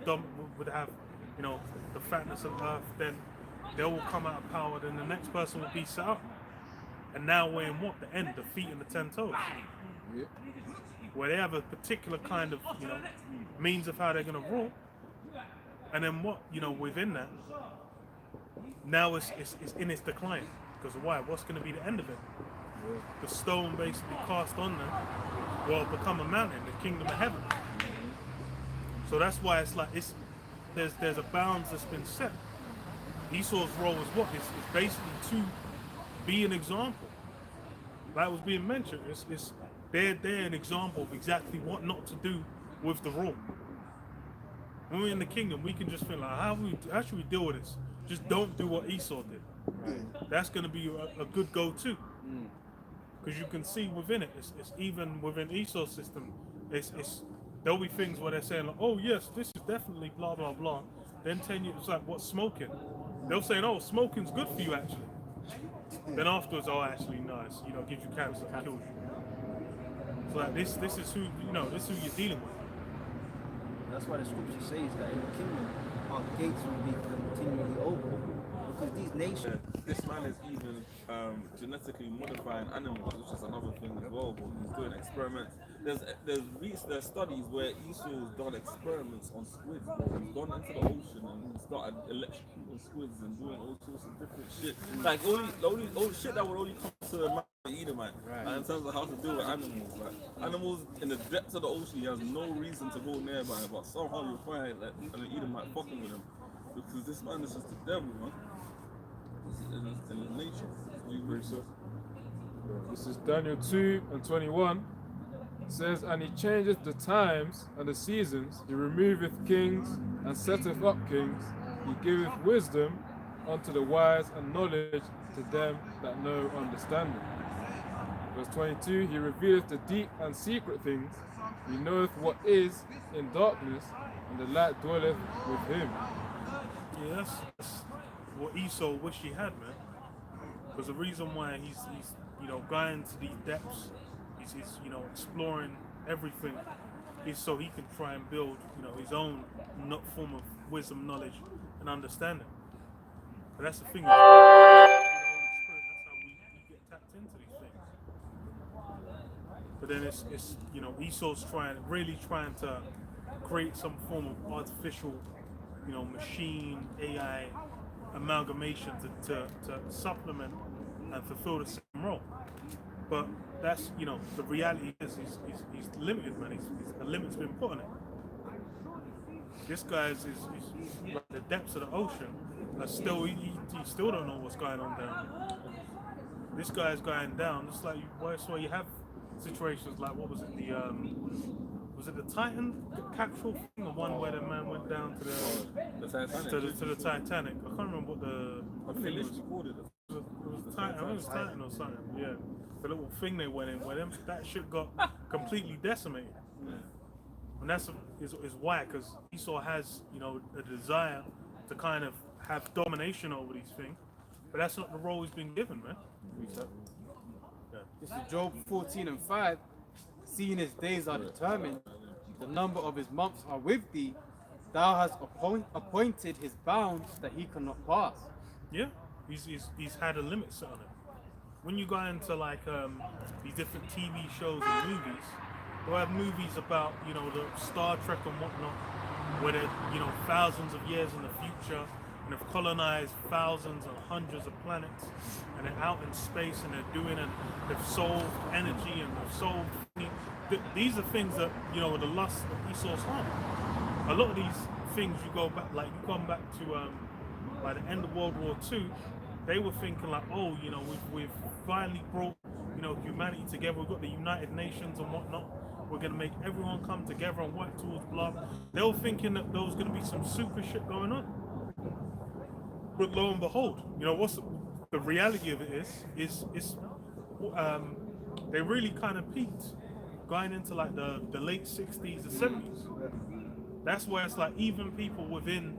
[SPEAKER 4] fatness of earth, then they will come out of power, then the next person will be set up. And now we're in what? The end, the feet and the 10 toes.
[SPEAKER 5] Yep.
[SPEAKER 4] Where they have a particular kind of, means of how they're going to rule. And then what, within that, now it's in its decline. Because why? What's going to be the end of it? The stone basically cast on them will become a mountain, the kingdom of heaven. So that's why it's like, there's a bounds that's been set. Esau's role is what? It's basically to be an example. Like was being mentioned, they're an example of exactly what not to do with the rule. When we're in the kingdom, we can just feel like, how should we deal with this? Just don't do what Esau did. That's going to be a good go-to. Because you can see within it, it's even within Esau's system, there'll be things where they're saying like, oh yes, this is definitely blah blah blah. Then 10 years, it's like, what's smoking? They'll say, oh, smoking's good for you actually. Then afterwards, oh, actually, no, it's, gives you cancer, kills you. So like this is who this is who you're dealing with.
[SPEAKER 1] That's why the scripture says that in the kingdom, our gates will be continually open. Because these nations.
[SPEAKER 3] This man is even genetically modifying animals, which is another thing as well. But he's doing experiments. There's studies where Esau's done experiments on squids. Bro. He's gone into the ocean and started electrocuting squids and doing all sorts of different shit. Like all shit that would only come to Edomite,
[SPEAKER 2] Right.
[SPEAKER 3] and in terms of how to deal with animals, like animals in the depths of the ocean, he has no reason to go nearby, but somehow you find like an Edomite fucking with him because this man is just the devil, man. It's in his nature. You agree, sir?
[SPEAKER 5] This is Daniel 2:21. It says, and he changeth the times and the seasons, he removeth kings and setteth up kings, he giveth wisdom unto the wise and knowledge to them that know understanding. Verse 22, he revealeth the deep and secret things, he knoweth what is in darkness, and the light dwelleth with him.
[SPEAKER 4] Yeah, that's what Esau wished he had, man. Because the reason why he's going to these depths, he's exploring everything, is so he can try and build his own form of wisdom, knowledge, and understanding. But that's the thing. Through the Holy Spirit, that's how we get tapped into these things. But then it's Esau's really trying to create some form of artificial, machine AI amalgamation to supplement and fulfill the same role. But that's the reality is he's limited, man. A limit's been put on it. This guy is like the depths of the ocean. Still, he still don't know what's going on down there. This guy is going down. It's like that's why you have situations like what was it the Titan capsule thing, the one where the man went down to
[SPEAKER 3] The Titanic.
[SPEAKER 4] to the Titanic. I can't remember what the
[SPEAKER 3] I think they
[SPEAKER 4] thing was.
[SPEAKER 3] literally called it.
[SPEAKER 4] It was Titan. I think it was Titan or something. Yeah, the little thing they went in where that shit got completely decimated. And that's is why, because Esau has a desire to kind of have domination over these things, but that's not the role he's been given, man.
[SPEAKER 2] This is Job 14:5. Seeing his days are determined, the number of his months are with thee. Thou hast appointed his bounds that he cannot pass.
[SPEAKER 4] Yeah, he's had a limit set on it. When you go into like these different TV shows and movies, they'll have movies about the Star Trek and whatnot, where they're thousands of years in the future and have colonized thousands and hundreds of planets, and they're out in space and they've solved energy and they've solved. These are things that are the lust of Esau's heart. A lot of these things you come back to by the end of World War II, they were thinking like, oh, we've finally brought humanity together. We've got the United Nations and whatnot. We're gonna make everyone come together and work towards blah. They were thinking that there was gonna be some super shit going on. But lo and behold, what's the reality of it is they really kind of peaked going into like the late 60s and 70s. That's where it's like even people within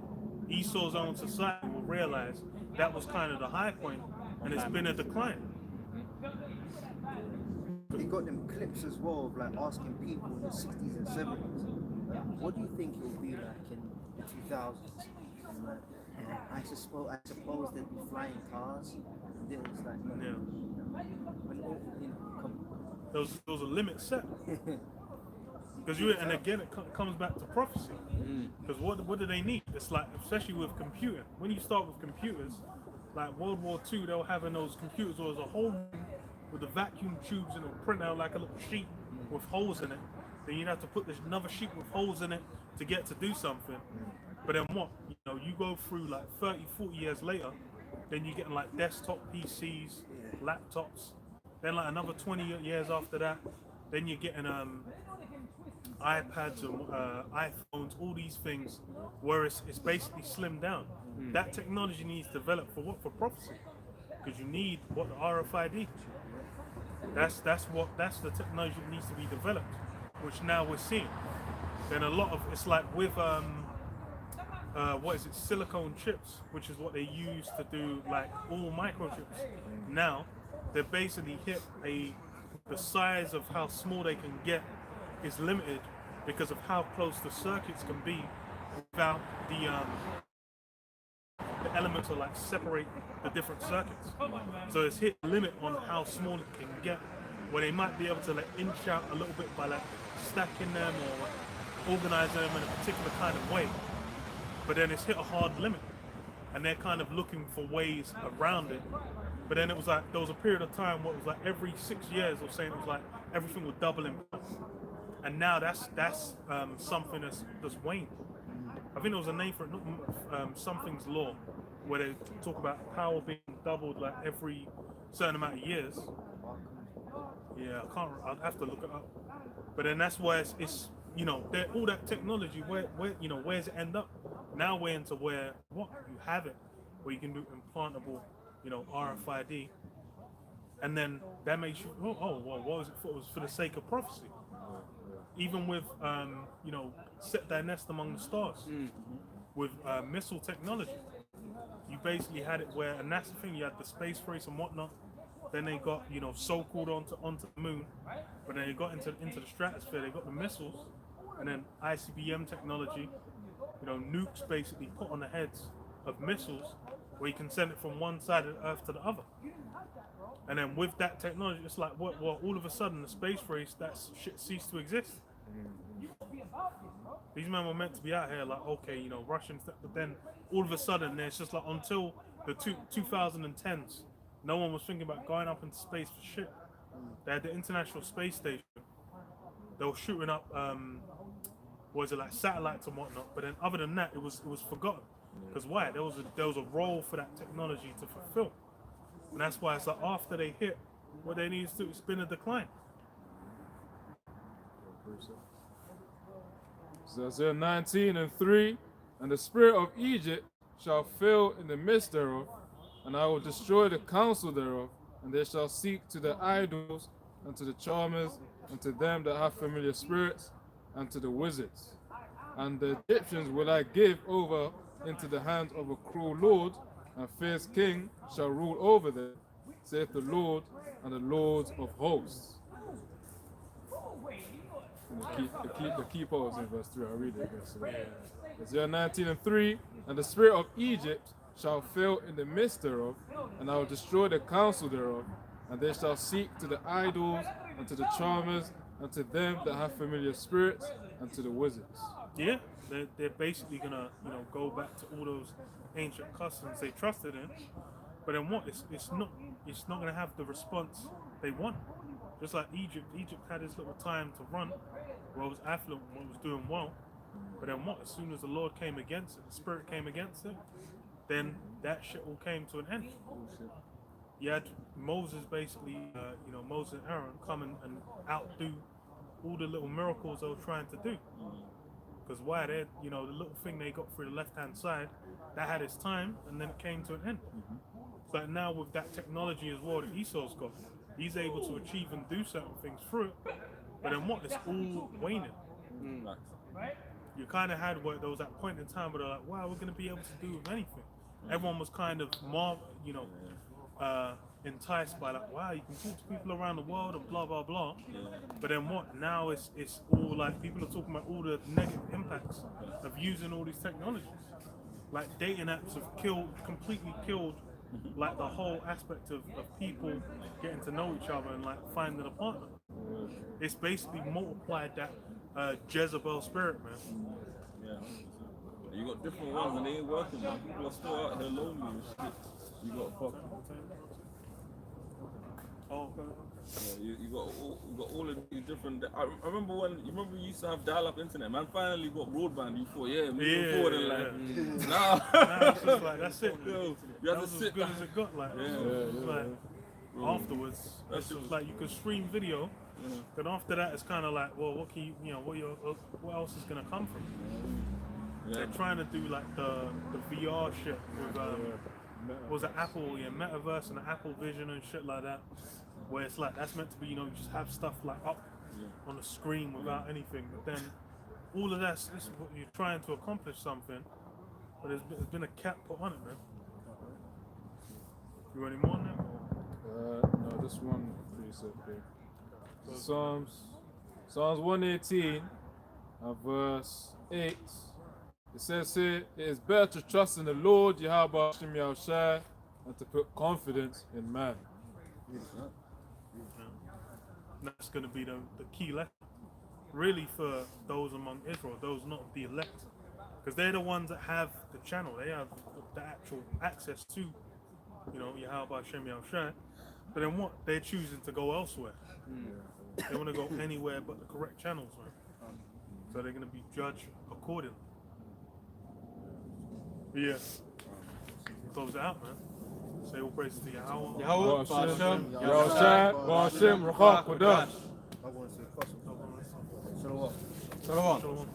[SPEAKER 4] Esau's own society will realize that was kind of the high point, and it's been a decline.
[SPEAKER 1] They got them clips as well of like asking people in the 60s and 70s, what do you think it will be like in the 2000s? And like, I suppose they'd be flying cars. And it was like,
[SPEAKER 4] There was a limit set. Because and again, it comes back to prophecy. Because what do they need? It's like, especially with computing. When you start with computers, like World War II, they were having those computers where there was a whole room with the vacuum tubes and it would print out like a little sheet with holes in it. Then you'd have to put this another sheet with holes in it to get to do something. But then what? You go through like 30, 40 years later, then you're getting like desktop PCs, laptops. Then like another 20 years after that, then you're getting iPads and iPhones, all these things where it's basically slimmed down. That technology needs to develop for what? For prophecy. Because you need what? The RFID. That's the technology that needs to be developed, which now we're seeing. Then a lot of it's like with silicone chips, which is what they use to do like all microchips. Now they basically hit the size of how small they can get is limited because of how close the circuits can be without the elements to like separate the different circuits. So it's hit a limit on how small it can get, where they might be able to like inch out a little bit by like stacking them or organizing them in a particular kind of way. But then it's hit a hard limit, and they're kind of looking for ways around it But then it was like there was a period of time where it was like every 6 years or saying it was like everything would double in price. And now that's something that's waned. I think there was a name for it, something's law, where they talk about power being doubled like every certain amount of years. Yeah, I can't. I'll have to look it up. But then that's why it's you know, all that technology. Where you know, where's it end up? Now we're into where you have it, where you can do implantable, you know, RFID, and then that makes you well, what was it for? It was for the sake of prophecy. Even with you know, set thy nest among the stars. With missile technology, you basically had it where, and that's the thing, you had the space race and whatnot. Then they got, you know, so-called onto the moon, but then they got into the stratosphere. They got the missiles, and then ICBM technology, you know, nukes basically put on the heads of missiles, where you can send it from one side of the earth to the other. And then with that technology, it's like, well, all of a sudden the space race, that shit ceased to exist. These men were meant to be out here like, okay, you know, Russians, but then all of a sudden there's just like, until the 2010s, no one was thinking about going up into space for shit. They had the International Space Station. They were shooting up, like satellites and whatnot. But then other than that, it was forgotten. Because why? There was a role for that technology to fulfill. And that's why it's like after they hit, what they need to do is spin a decline.
[SPEAKER 5] So Isaiah 19:3, and the spirit of Egypt shall fail in the midst thereof, and I will destroy the counsel thereof, and they shall seek to the idols, and to the charmers, and to them that have familiar spirits, and to the wizards. And the Egyptians will I give over into the hand of a cruel lord, and fierce king shall rule over them, saith the Lord and the Lord of hosts. And the key part was in verse 3. I'll read it again. So, Isaiah 19:3, and the spirit of Egypt shall fail in the midst thereof, and I will destroy the counsel thereof, and they shall seek to the idols, and to the charmers, and to them that have familiar spirits, and to the wizards.
[SPEAKER 4] Yeah, they're basically gonna, you know, go back to all those ancient customs they trusted in. But then what? It's not gonna have the response they want. Just like Egypt had its little time to run, where it was affluent, where it was doing well. But then what? As soon as the Lord came against it, the Spirit came against it, then that shit all came to an end. You had Moses basically, you know, Moses and Aaron come and outdo all the little miracles they were trying to do. Because why? They, you know, the little thing they got through the left-hand side, that had its time, and then it came to an end. So now with that technology as well that Esau's got, he's able to achieve and do certain things through it. But then what? It's all waning. You kind of had where there was that point in time where they're like, wow, we're going to be able to do with anything. Everyone was kind of more, you know, enticed by like, wow, you can talk to people around the world and blah, blah, blah. But then what? Now it's all like, people are talking about all the negative impacts of using all these technologies. Like dating apps have completely killed like the whole aspect of people getting to know each other and like finding a partner. It's basically multiplied that Jezebel spirit, man.
[SPEAKER 3] Yeah. You got different ones and they ain't working, man. People are still out here lonely and shit. You got fucking.
[SPEAKER 4] Oh, okay.
[SPEAKER 3] Yeah, you got all of these different. I remember when you used to have dial-up internet. Man, finally got broadband. You thought, moving forward and like, nah.
[SPEAKER 4] It's just like that's it.
[SPEAKER 3] Yo, you
[SPEAKER 4] That
[SPEAKER 3] have
[SPEAKER 4] was
[SPEAKER 3] to
[SPEAKER 4] as
[SPEAKER 3] sit
[SPEAKER 4] good
[SPEAKER 3] back.
[SPEAKER 4] as it got. Like, like afterwards, it's just like you could stream video. Then after that, it's kind of like, well, what can you know, what else is gonna come from it? They're trying to do like the VR shit with what was it, Apple, Metaverse and the Apple Vision and shit like that, where it's like that's meant to be, you know, just have stuff like up on the screen without anything. But then all of that's what you're trying to accomplish something, but there's been a cap put on it, man. You want any more now?
[SPEAKER 5] No, this one precept here. Psalms 118 and verse 8. It says here, it is better to trust in the Lord, Yahweh Hashem Yahushai, and to put confidence in man.
[SPEAKER 4] That's going to be the key lesson, really, for those among Israel, those not the elect, because they're the ones that have the channel. They have the actual access to you know, Yahweh Hashem Yahushai. But then what? They're choosing to go elsewhere. They want to go anywhere but the correct channels, man. So they're going to be judged accordingly. But yeah, close it out, man. Say all praises to Yahweh.
[SPEAKER 2] Yahweh,
[SPEAKER 5] Hashem,
[SPEAKER 2] Hashem,
[SPEAKER 5] Yahushai, Hashem, Ruach Kodash.
[SPEAKER 1] I want to say,
[SPEAKER 4] Shalom.
[SPEAKER 1] Shalom.
[SPEAKER 2] Shalom.
[SPEAKER 4] Shalom.